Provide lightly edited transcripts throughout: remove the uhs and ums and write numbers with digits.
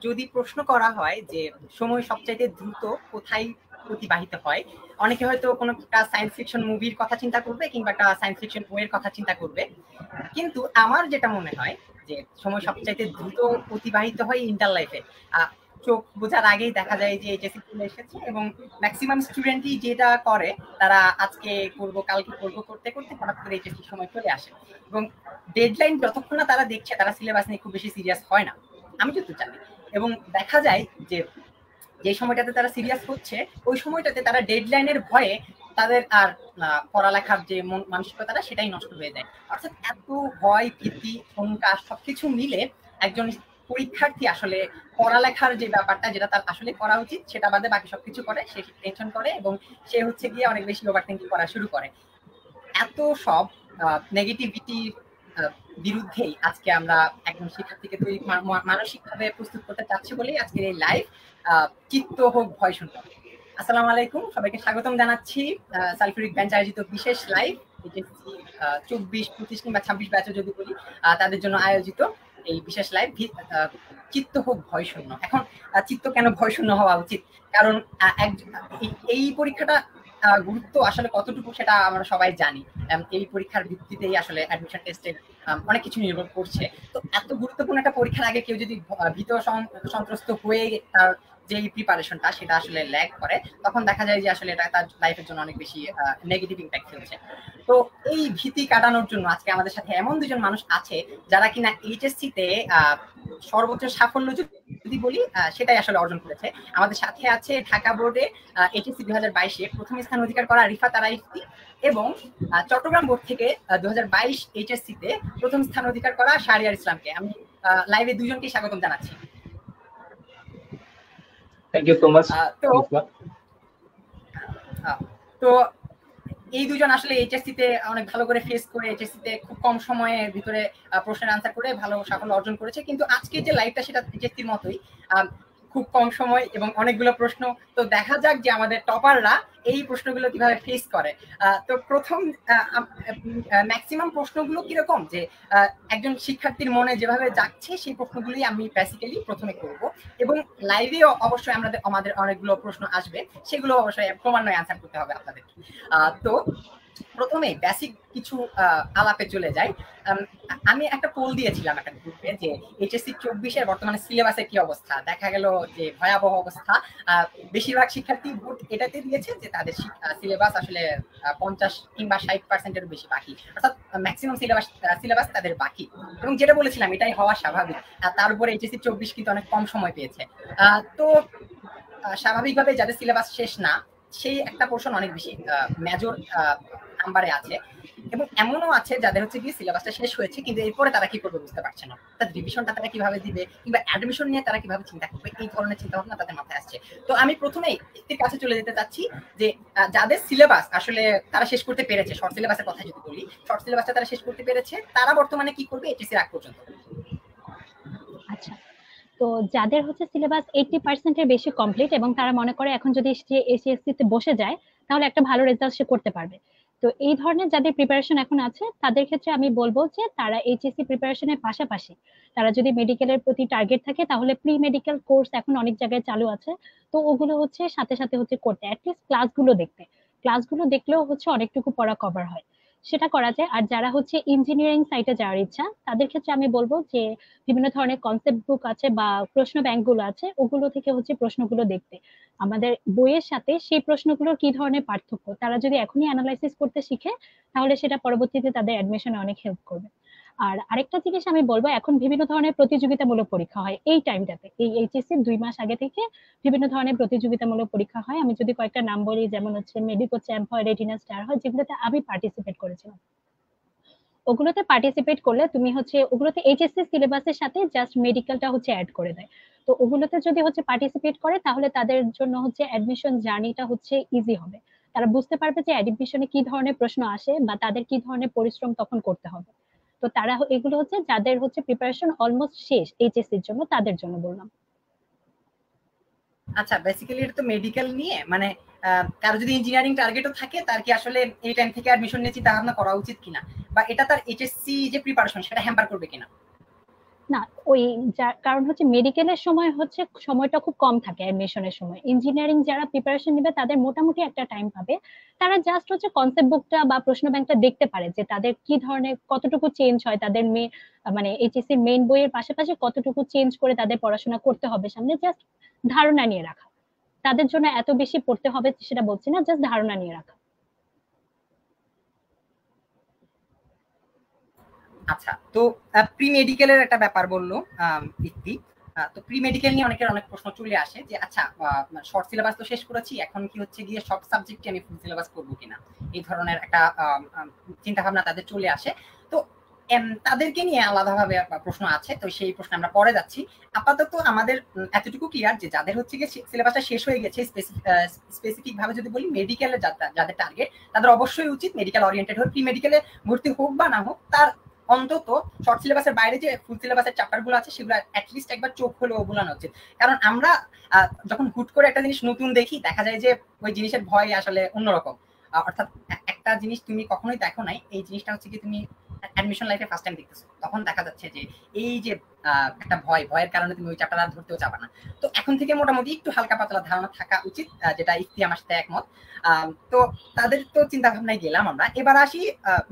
যদি প্রশ্ন করা হয় যে সময় সবচাইতে দ্রুত কোথায় অতিবাহিত হয়, অনেকে হয়তো কোনো একটা সায়েন্স ফিকশন মুভির কথা চিন্তা করবে কিংবা একটা সায়েন্স ফিকশন বইয়ের কথা চিন্তা করবে, কিন্তু আমার যেটা মনে হয় যে সময় সবচাইতে দ্রুত অতিবাহিত হয় ইন্টার লাইফে। চোখ বোঝার আগেই দেখা যায় যে এইচএসসি চলে এসেছে এবং ম্যাক্সিমাম স্টুডেন্টই যেটা করে তারা আজকে করবো কালকে করবো করতে করতে হঠাৎ করে এইচএসসি সময় চলে আসে এবং ডেডলাইন যতক্ষণ না তারা দেখছে তারা সিলেবাস নিয়ে খুব বেশি সিরিয়াস হয় না, আমি যত জানি। এবং দেখা যায় যে যে সময়টাতে তারা সিরিয়াস হচ্ছে ওই সময়টাতে তারা ডেডলাইনের ভয়ে তাদের আর পড়ালেখার যে মানসিকতাটা সেটাই নষ্ট হয়ে যায়। অর্থাৎ এত ভয় ভীতি শঙ্কা সবকিছু মিলে একজন পরীক্ষার্থী আসলে পড়ালেখার যে ব্যাপারটা যেটা তার আসলে করা উচিত সেটা বাদে বাকি সবকিছু করে, সে টেনশন করে এবং সে হচ্ছে গিয়ে অনেক বেশি ওভার থিঙ্কিং করা শুরু করে। এত সব নেগেটিভিটি বিরুদ্ধেই আজকে আমরা একজন শিক্ষার্থীকে তৈরি মানসিকভাবে প্রস্তুত করতে চাচ্ছি বলেই আজকের এই লাইভ চিত্ত হোক ভয় শূন্য। আসসালামু আলাইকুম, সবাইকে স্বাগতম জানাচ্ছি সালফিউরিক বেঞ্চ আয়োজিত বিশেষ লাইভ এইচএসসি 24, 25 কিংবা 26 ব্যাচে যদি বলি তাদের জন্য আয়োজিত এই বিশেষ লাইভ চিত্ত হোক ভয় শূন্য। এখন চিত্ত কেন ভয় শূন্য হওয়া উচিত, কারণ এই পরীক্ষাটা গুরুত্ব আসলে কতটুকু সেটা আমরা সবাই জানি। এই পরীক্ষার ভিত্তিতেই আসলে অ্যাডমিশন টেস্টের অনেক কিছু নির্ভর করছে। তো এত গুরুত্বপূর্ণ একটা পরীক্ষার আগে কেউ যদি ভীত সন্ত্রস্ত হয়ে তার যে প্রিপারেশনটা সেটা আসলে ল্যাগ করে, তখন দেখা যায় যে আসলে এটা তার লাইফের জন্য অনেক বেশি নেগেটিভ ইম্প্যাক্ট ফেলছে। তো এই ভীতি কাটানোর জন্য আজকে আমাদের সাথে এমন দুজন মানুষ আছে যারা কিনা এইচএসসি তে সর্বোচ্চ সাফল্য যদি বলি সেটাই আসলে অর্জন করেছে। আমাদের সাথে আছে ঢাকা বোর্ডে এইচএসসি 2022-এ প্রথম স্থান অধিকার করা রিফাত আরাইফি এবং চট্টগ্রাম বোর্ড থেকে 2022 এইচএসসি তে প্রথম স্থান অধিকার করা শাহরিয়ার ইসলামকে আমি লাইভে দুজনকে স্বাগতম জানাচ্ছি। Thank you so much. তো এই দুজন আসলে এইচএসসি তে অনেক ভালো করে ফেস করে এইচএসসি তে খুব কম সময়ের ভিতরে প্রশ্নের আনসার করে ভালো সাফল্য অর্জন করেছে। কিন্তু আজকে যে লাইভটা সেটা এইচএসসির মতোই খুব কম সময় এবং অনেকগুলো প্রশ্ন। তো দেখা যাক যে আমাদের টপাররা এই প্রশ্নগুলো কিভাবে ফেস করে। তো প্রথম ম্যাক্সিমাম প্রশ্নগুলো কিরকম যে একজন শিক্ষার্থীর মনে যেভাবে যাচ্ছে সেই প্রশ্নগুলি আমি বেসিক্যালি প্রথমে করব এবং লাইভে অবশ্যই আমাদের অনেকগুলো প্রশ্ন আসবে, সেগুলো অবশ্যই ক্রমান্বয়ে আনসার করতে হবে আপনাদের। তো প্রথমে বেসিক কিছু আলাপে চলে যাই। আমি একটা পোল দিয়েছিলাম একটা গ্রুপে যে এইচএসসি 24-এর বর্তমানে সিলেবাসের কি অবস্থা। দেখা গেল যে ভয়াবহ অবস্থা। বেশিরভাগ শিক্ষার্থী ভোট এটাতে দিয়েছে যে তাদের সিলেবাস আসলে 50 কিংবা 60% বেশি বাকি, অর্থাৎ ম্যাক্সিমাম সিলেবাস তাদের বাকি। এবং যেটা বলেছিলাম এটাই হওয়া স্বাভাবিক। তারপরে এইচএসসি 24 কিন্তু অনেক কম সময় পেয়েছে। তো স্বাভাবিকভাবে যাদের সিলেবাস শেষ না সেই একটা পোর্শন অনেক বেশি মেজর নাম্বারে আছে এবং এমনও আছে যাদের হচ্ছে কি সিলেবাসটা শেষ হয়েছে কিন্তু এরপরে তারা কি করবে বুঝতে পারছে না, তার রিভিশনটা তারা কিভাবে দিবে কিংবা অ্যাডমিশন নিয়ে তারা কিভাবে চিন্তা করবে, এই ধরনের চিন্তা ভাবনা তাদের মাথায় আসছে। তো আমি প্রথমেই এর কাছে চলে যেতে চাচ্ছি যে যাদের সিলেবাস আসলে তারা শেষ করতে পেরেছে, শর্ট সিলেবাসের কথা যদি বলি, শর্ট সিলেবাসটা তারা শেষ করতে পেরেছে, তারা বর্তমানে কি করবে এইচএসসির আগ পর্যন্ত। আচ্ছা, তো যাদের হচ্ছে সিলেবাস 80% এর বেশি কমপ্লিট এবং তারা মনে করে এখন যদি সে এসএসসি তে বসে যায় তাহলে একটা ভালো রেজাল্ট সে করতে পারবে, তো এই ধরনের যাদের প্রিপারেশন এখন আছে তাদের ক্ষেত্রে আমি বলবো যে তারা এইচএসসি প্রিপারেশনের পাশাপাশি তারা যদি মেডিকেলের প্রতি টার্গেট থাকে তাহলে প্রি মেডিকেল কোর্স এখন অনেক জায়গায় চালু আছে, তো ওগুলো হচ্ছে সাথে সাথে হচ্ছে করতে অ্যাটলিস্ট ক্লাসগুলো দেখলেও হচ্ছে অনেকটুকু পড়া কভার হয়, সেটা করা যায়। আর যারা হচ্ছে ইঞ্জিনিয়ারিং সাইটে যাওয়ার ইচ্ছা তাদের ক্ষেত্রে আমি বলবো যে বিভিন্ন ধরনের কনসেপ্ট বুক আছে বা প্রশ্ন ব্যাংকগুলো আছে, ওগুলো থেকে হচ্ছে প্রশ্নগুলো দেখতে, আমাদের বইয়ের সাথে সেই প্রশ্নগুলোর কি ধরনের পার্থক্য তারা যদি এখনই অ্যানালাইসিস করতে শিখে তাহলে সেটা পরবর্তীতে তাদের অ্যাডমিশনে অনেক হেল্প করবে। আর আরেকটা জিনিস আমি বলবো, এখন বিভিন্ন ধরনের প্রতিযোগিতামূলক পরীক্ষা হয় এই টাইমটাতে, এই এইচএসসি 2 মাস আগে থেকে বিভিন্ন ধরনের প্রতিযোগিতামূলক পরীক্ষা হয়। আমি যদি কয়েকটা নাম বলি, যেমন হচ্ছে মেডিকো চ্যাম্প হয়, রেটিনা স্টার হয়, যেগুলোতে আমি পার্টিসিপেট করেছিলাম। ওগুলোতে পার্টিসিপেট করলে তুমি হচ্ছে ওগুলোতে এইচএসসি সিলেবাসের সাথে জাস্ট মেডিকেলটা হচ্ছে অ্যাড করে দেয়, তো ওগুলোতে যদি হচ্ছে পার্টিসিপেট করে তাহলে তাদের জন্য হচ্ছে অ্যাডমিশন জার্নিটা হচ্ছে ইজি হবে, তারা বুঝতে পারবে যে অ্যাডমিশনে কি ধরনের প্রশ্ন আসে বা তাদের কি ধরনের পরিশ্রম তখন করতে হবে। তো তারা এগুলো হচ্ছে যাদের হচ্ছে প্রিপারেশন অলমোস্ট শেষ এইচএসসির জন্য তাদের জন্য বললাম। আচ্ছা, বেসিক্যালি এটা তো মেডিকেল নিয়ে, মানে কারো যদি ইঞ্জিনিয়ারিং টার্গেটও থাকে তার কি আসলে এই টাইম থেকে অ্যাডমিশন নিয়ে চিন্তা ভাবনা করা উচিত কিনা, বা এটা তার এইচএসসি যে প্রিপারেশন সেটা হ্যাম্পার করবে কিনা? না, ওই কারণ হচ্ছে মেডিকেলের সময় হচ্ছে সময়টা খুব কম থাকে অ্যাডমিশনের সময়। ইঞ্জিনিয়ারিং যারা প্রিপারেশন নেবে তাদের মোটামুটি একটা টাইম পাবে। তারা জাস্ট হচ্ছে কনসেপ্ট বুকটা বা প্রশ্ন ব্যাংকটা দেখতে পারে যে তাদের কি ধরনের কতটুকু চেঞ্জ হয়, তাদের মানে এইচএসসি মেইন বইয়ের পাশাপাশি কতটুকু চেঞ্জ করে তাদের পড়াশোনা করতে হবে সামনে, জাস্ট ধারণা নিয়ে রাখা। তাদের জন্য এত বেশি পড়তে হবে সেটা বলছি না, জাস্ট ধারণা নিয়ে রাখা। আচ্ছা, তো প্রি মেডিকেলের একটা ব্যাপার বললো ইতি। তো প্রি মেডিকেল নিয়ে অনেকের অনেক প্রশ্ন চলে আসে যে আচ্ছা শর্ট সিলেবাস তো শেষ করেছি, এখন কি হচ্ছে গিয়ে সব সাবজেক্টে আমি ফুল সিলেবাস করবো কিনা, এই ধরনের একটা চিন্তা ভাবনা তাদের চলে আসে। তো তাদেরকে নিয়ে আলাদাভাবে প্রশ্ন আছে, তো সেই প্রশ্নে আমরা পরে যাচ্ছি। আপাতত আমাদের এতটুকু ক্লিয়ার যে যাদের হচ্ছে গিয়ে সিলেবাসটা শেষ হয়ে গেছে, স্পেসিফিক ভাবে যদি বলি মেডিকেলে যাদের টার্গেট, তাদের অবশ্যই উচিত মেডিকেল ওরিয়েন্টেড হোক, প্রি মেডিকেলে ভর্তি হোক বা না হোক, তার অন্তত শর্ট সিলেবাসের বাইরে যে ফুল সিলেবাসের চ্যাপ্টার গুলো আছে সেগুলো অ্যাটলিস্ট একবার চোখ হলেও বোলানো উচিত। কারণ আমরা যখন হুট করে একটা জিনিস নতুন দেখি, দেখা যায় যে ওই জিনিসের ভয় আসলে অন্যরকম। অর্থাৎ একটা জিনিস তুমি কখনোই দেখো নাই, এই জিনিসটা হচ্ছে কি তুমি অ্যাডমিশন লাইফে ফার্স্ট টাইম দেখতেছো, তখন দেখা যাচ্ছে যে এই যে একটা ভয়ের কারণে তুমি ওই চ্যাপ্টার আর ধরতেও চাবা না। তো এখন থেকে মোটামুটি একটু হালকা পাতলা ধারণা থাকা উচিত, যেটা ইফতি আমার সাথে একমত। তো তাদের তো চিন্তা ভাবনায় গেলাম আমরা, এবার আসি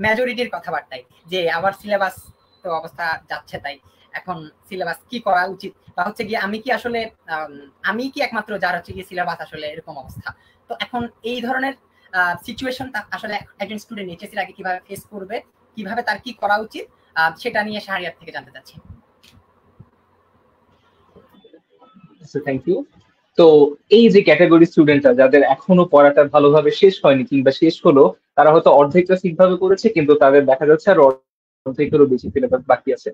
মেজরিটির কথাবার্তায়, যে আবার সিলেবাস তো অবস্থা যাচ্ছে তাই এখন সিলেবাস কি করা উচিত, বা হচ্ছে গিয়ে আমি কি আসলে আমি কি একমাত্র যার হচ্ছে গিয়ে সিলেবাস আসলে এরকম অবস্থা। তো এখন এই ধরনের সিচুয়েশন আসলে একজন স্টুডেন্ট এইচএসসির আগে কিভাবে ফেস করবে, কিভাবে তার কি করা উচিত, সেটা নিয়ে শাহরিয়ার থেকে জানতে চাচ্ছি। Thank you. তো এই যে ক্যাটাগরি স্টুডেন্টরা যাদের এখনো পড়াটা ভালোভাবে শেষ হয়নি কিংবা শেষ হলো, তারা হয়তো অর্ধেকটা ঠিকভাবে করেছে কিন্তু তাদের দেখা যাচ্ছে আর অর্ধেকেরও বেশি সিলেবাস বাকি আছে।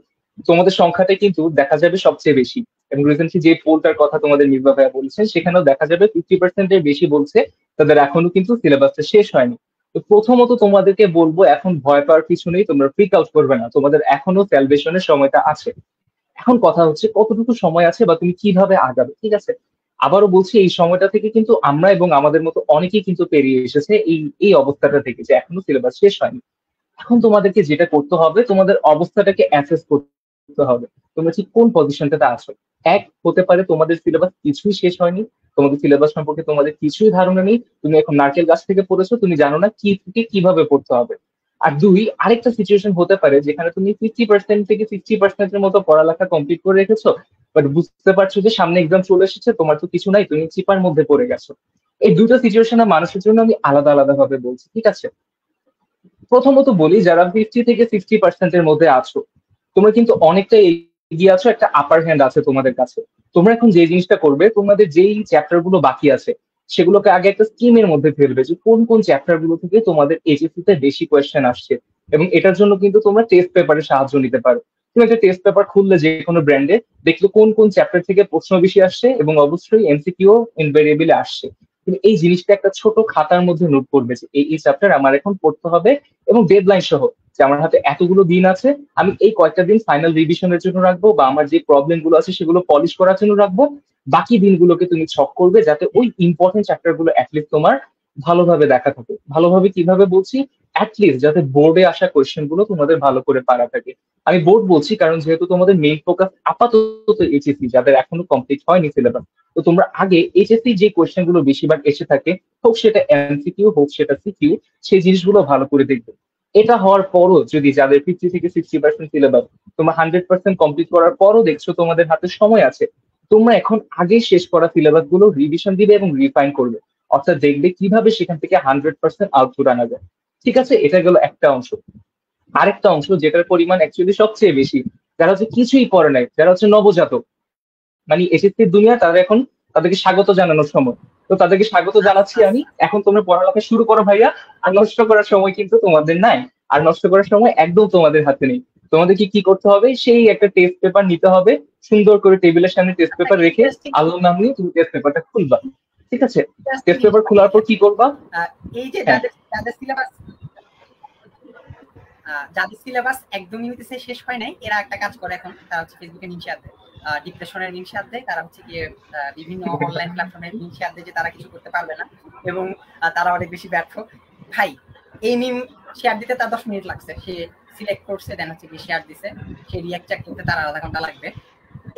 তোমাদের সংখ্যাটা কিন্তু দেখা যাবে সবচেয়ে বেশি, এবং রিসেন্টলি যে পোলটার কথা তোমাদের নির্ভা ভাইয়া বলছেন সেখানেও দেখা যাবে 50%-এর বেশি বলছে তাদের এখনো কিন্তু সিলেবাসটা শেষ হয়নি। তো প্রথমত তোমাদেরকে বলবো এখন ভয় পাওয়ার কিছু নেই, তোমরা ফ্রিক আউট করবে না, তোমাদের এখনো স্যালভেশনের সময়টা আছে। এখন কথা হচ্ছে কতটুকু সময় আছে বা তুমি কিভাবে আগাবে, ঠিক আছে? আবারও বলছি এই সময়টা থেকে কিন্তু আমরা এবং আমাদের মতো অনেকেই কিন্তু পেরিয়ে এসেছে এই এই অবস্থাটা থেকে যে এখনো সিলেবাস শেষ হয়নি। এখন তোমাদেরকে যেটা করতে হবে তোমাদের অবস্থাটাকে অ্যাসেস করতে হবে, তোমরা ঠিক কোন পজিশনটাতে আছো। এক হতে পারে তোমাদের সিলেবাস কিছুই শেষ হয়নি, তোমাদের সিলেবাস সম্পর্কে তোমাদের কিছুই ধারণা নেই, তুমি এখন নারকেল গাছ থেকে পড়েছো, তুমি জানো না কি থেকে কিভাবে পড়তে হবে। আর দুই, আরেকটা সিচুয়েশন হতে পারে যেখানে তুমি 50% থেকে 60%-এর মতো পড়ালেখা কমপ্লিট করে রেখেছো, বাট বুঝতে পারছো যে সামনে এক্সাম চলে এসেছে, তোমার তো কিছু নাই, তুমি চিপার মধ্যে পড়ে গেছো। এই দুটো সিচুয়েশনে মানুষের জন্য আমি আলাদা আলাদা ভাবে বলছি, ঠিক আছে? প্রথমত বলি, যারা 50 থেকে 60%-এর মধ্যে আছো, তোমরা কিন্তু অনেকটা এগিয়ে আছো, একটা আপার হ্যান্ড আছে তোমাদের কাছে। তোমরা এখন যে জিনিসটা করবে, তোমাদের যেই চ্যাপ্টার গুলো বাকি আছে সেগুলোকে আগে একটা স্কিমের মধ্যে ফেলবে যে কোন কোন চ্যাপ্টার গুলো থেকে তোমাদের এইচএসসি তে বেশি কোয়েশ্চেন আসছে, এবং এটার জন্য কিন্তু তোমরা টেস্ট পেপারের সাহায্য নিতে পারো। তুমি একটা টেস্ট পেপার খুললে যে কোনো ব্র্যান্ডে, দেখলো কোন কোন চ্যাপ্টার থেকে প্রশ্ন বেশি আসছে, এবং অবশ্যই এমসিকিউ ইনভেরিয়েবলি আসছে। তুমি এই জিনিসটা একটা ছোট খাতার মধ্যে নোট করবে যে এই চ্যাপ্টার আমার এখন পড়তে হবে, এবং ডেডলাইন সহ যে আমার হাতে এতগুলো দিন আছে, আমি এই কয়েকটা দিন ফাইনাল রিভিশনের জন্য রাখবো, বা আমার যে প্রবলেম গুলো আছে সেগুলো পলিশ করার জন্য রাখবো। বাকি দিনগুলোকে তুমি ছক করবে যাতে ওই ইম্পর্টেন্ট চ্যাপ্টার গুলো অ্যাটলিস্ট তোমার ভালোভাবে দেখা থাকে। ভালোভাবে কিভাবে বলছি, অ্যাটলিস্ট যাতে বোর্ডে আসা কোয়েশ্চেন গুলো তোমাদের ভালো করে পারা থাকে। আমি বোর্ড বলছি কারণ যেহেতু তোমাদের মেইন ফোকাস আপাতত এইচএসসি, যাদের এখনো কমপ্লিট হয়নি সিলেবাস, তো তোমরা আগে এইচএসসি যে কোয়েশ্চেন গুলো বেশিরভাগ এসে থাকে, হোক সেটা এমসিকিউ হোক সেটা সিকিউ, সেই জিনিসগুলো ভালো করে দেখবে। এটা হওয়ার পরও যদি যাদের 50 থেকে 60% সিলেবাস তোমরা 100% কমপ্লিট করার পরও দেখছো তোমাদের হাতে সময় আছে, তোমরা এখন আগে শেষ করা সিলেবাস গুলো রিভিশন দিবে এবং রিফাইন করবে। অর্থাৎ দেখবে কিভাবে সেখান থেকে 100% আউটপুট আনা যায়। ঠিক আছে, এটা গেল একটা অংশ। আরেকটা অংশ যেটার পরিমাণ অ্যাকচুয়ালি সবচেয়ে বেশি, যারা হচ্ছে কিছুই পড়ে নাই, যারা হচ্ছে নবজাতক, মানে এসএসসির দুনিয়া, তারা এখন তাদেরকে স্বাগত জানানোর সময়। তো তাদেরকে স্বাগত জানাচ্ছি আমি, এখন তোমরা পড়ালেখা শুরু করো ভাইয়া, আর নষ্ট করার সময় কিন্তু তোমাদের নাই, আর নষ্ট করার সময় একদম তোমাদের হাতে নেই। তোমাদেরকে কি করতে হবে, সেই একটা টেস্ট পেপার নিতে হবে, সুন্দর করে টেবিলের সামনে টেস্ট পেপার রেখে আল্লাহর নাম নিয়ে তুমি টেস্ট পেপারটা খুলবা। ঠিক আছে, টেস্ট পেপার খোলার পর কি করবা, এই যে যাদের সিলেবাস যাদের সিলেবাস একদমই হইতেছে শেষ হয় নাই, এরা একটা কাজ করে এখন, তারা হচ্ছে ফেসবুকে নিয়ে শেয়ার দেয়, ডিপ্রেশনের লিঙ্ক শেয়ার দেয়, তারা হচ্ছে গিয়ে বিভিন্ন অনলাইন প্ল্যাটফর্মে লিঙ্ক শেয়ার দেয় যে তারা কিছু করতে পারবে না এবং তারা অনেক বেশি ব্যর্থ। ভাই, এই মিম শেয়ার দিতে তার 10 মিনিট লাগছে, সে সিলেক্ট করছে, দেন হচ্ছে কি শেয়ার দিছে, সে রিঅ্যাক্ট চেক করতে তার আধা ঘন্টা লাগবে।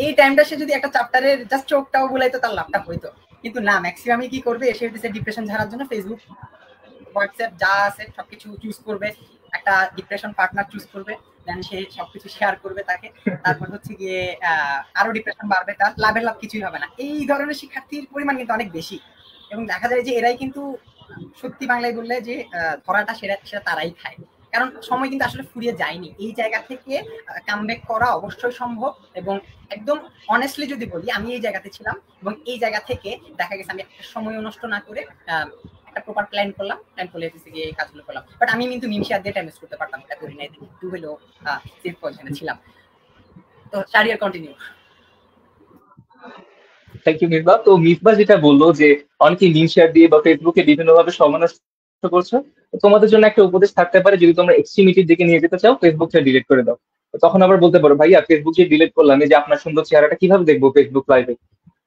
এই টাইমটা সে যদি একটা চ্যাপ্টারের জাস্ট চোখটাও বুলাইতো তার লাভটা হইতো। কিন্তু না, ম্যাক্সিমামই কি করবে, এসে দিছে ডিপ্রেশন ঝাড়ার জন্য ফেসবুক হোয়াটসঅ্যাপ যা আছে সবকিছু চুজ করবে, একটা ডিপ্রেশন পার্টনার চুজ করবে, দেন সে সবকিছু শেয়ার করবে তাকে, তারপর হচ্ছে গিয়ে আরো ডিপ্রেশন বাড়বে, তার লাভের লাভ কিছুই হবে না। এই ধরনের শিক্ষার্থীর পরিমাণ কিন্তু অনেক বেশি, এবং দেখা যায় যে এরাই কিন্তু সত্যি বাংলায় বললে যে ধরাটা সেটা সেটা তারাই খায়। কারণ সময় কিন্তু আসলে ফুরিয়ে যায়নি, এই জায়গা থেকে কামব্যাক করা অবশ্যই সম্ভব। এবং একদম অনেস্টলি যদি বলি, আমি এই জায়গাতে ছিলাম এবং এই জায়গা থেকে দেখা গেছে আমি একটা সময় নষ্ট না করে একটা প্রপার প্ল্যান করলাম, প্ল্যান করে এসেছি গিয়ে এই কাজগুলো করলাম। বাট আমি কিন্তু নিমিশে দিয়ে টাইম ওয়েস্ট করতে পারতাম, এটা করি নাই, একটু হলেও সেফ পজিশনে ছিলাম। তো Shahriar continue. Thank you Misba. তো মিসবা যেটা বললো যে অনেকে লিঙ্ক শেয়ার দিয়ে বা ফেসবুকে বিভিন্ন ভাবে সময় নষ্ট করছো, তো তোমাদের জন্য একটা উপদেশ থাকতে পারে, যদি তোমরা এক্সট্রিমিটির দিকে নিয়ে যেতে চাও ফেসবুকটা ডিলিট করে দাও। তখন আবার বলতে পারো ভাইয়া ফেসবুক যে ডিলিট করলাম, এই যে আপনার সুন্দর চেহারাটা কিভাবে দেখবো ফেসবুক লাইভে?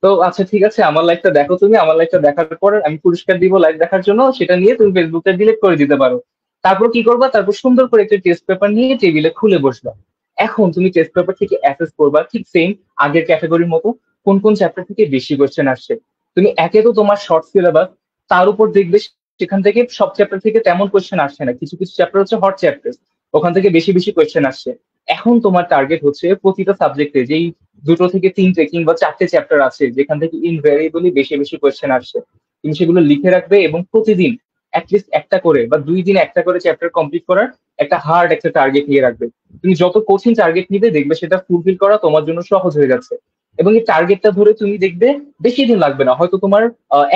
তো আচ্ছা ঠিক আছে, আমার লাইফটা দেখো, তুমি আমার লাইফটা দেখার পর আমি পুরস্কার দিব লাইভ দেখার জন্য, সেটা নিয়ে তুমি ফেসবুকটা ডিলিট করে দিতে পারো। তারপর কি করবা, তারপর সুন্দর করে একটা টেস্ট পেপার নিয়ে টেবিলে খুলে বসবা। এখন তুমি টেস্ট পেপার থেকে অ্যাসেস করবা ঠিক সেম আগের ক্যাটাগরির মতো, কোন কোন চ্যাপ্টার থেকে বেশি কোয়েশ্চেন আসছে। তুমি একে তো তোমার শর্ট সিলেবাস, তার উপর দেখবে সেখান থেকে সব চ্যাপ্টার থেকে তেমন কোয়েশ্চেন আসছে না, কিছু কিছু চ্যাপ্টার হচ্ছে হট চ্যাপ্টার, ওখান থেকে বেশি বেশি কোয়েশ্চেন আসছে। এখন তোমার টার্গেট হচ্ছে প্রতিটা সাবজেক্টে যেই 2 থেকে 3 কিংবা 4টে চ্যাপ্টার আছে যেখান থেকে ইনভ্যারিয়েবলি বেশি বেশি কোয়েশ্চেন আসছে, তুমি সেগুলো লিখে রাখবে এবং প্রতিদিন অ্যাটলিস্ট একটা করে বা 2 দিন একটা করে চ্যাপ্টার কমপ্লিট করার একটা হার্ড একটা টার্গেট নিয়ে রাখবে। তুমি যত কঠিন টার্গেট নিবে দেখবে সেটা ফুলফিল করা তোমার জন্য সহজ হয়ে যাচ্ছে। এবং এই টার্গেটটা ধরে তুমি দেখবে বেশি দিন লাগবে না, হয়তো তোমার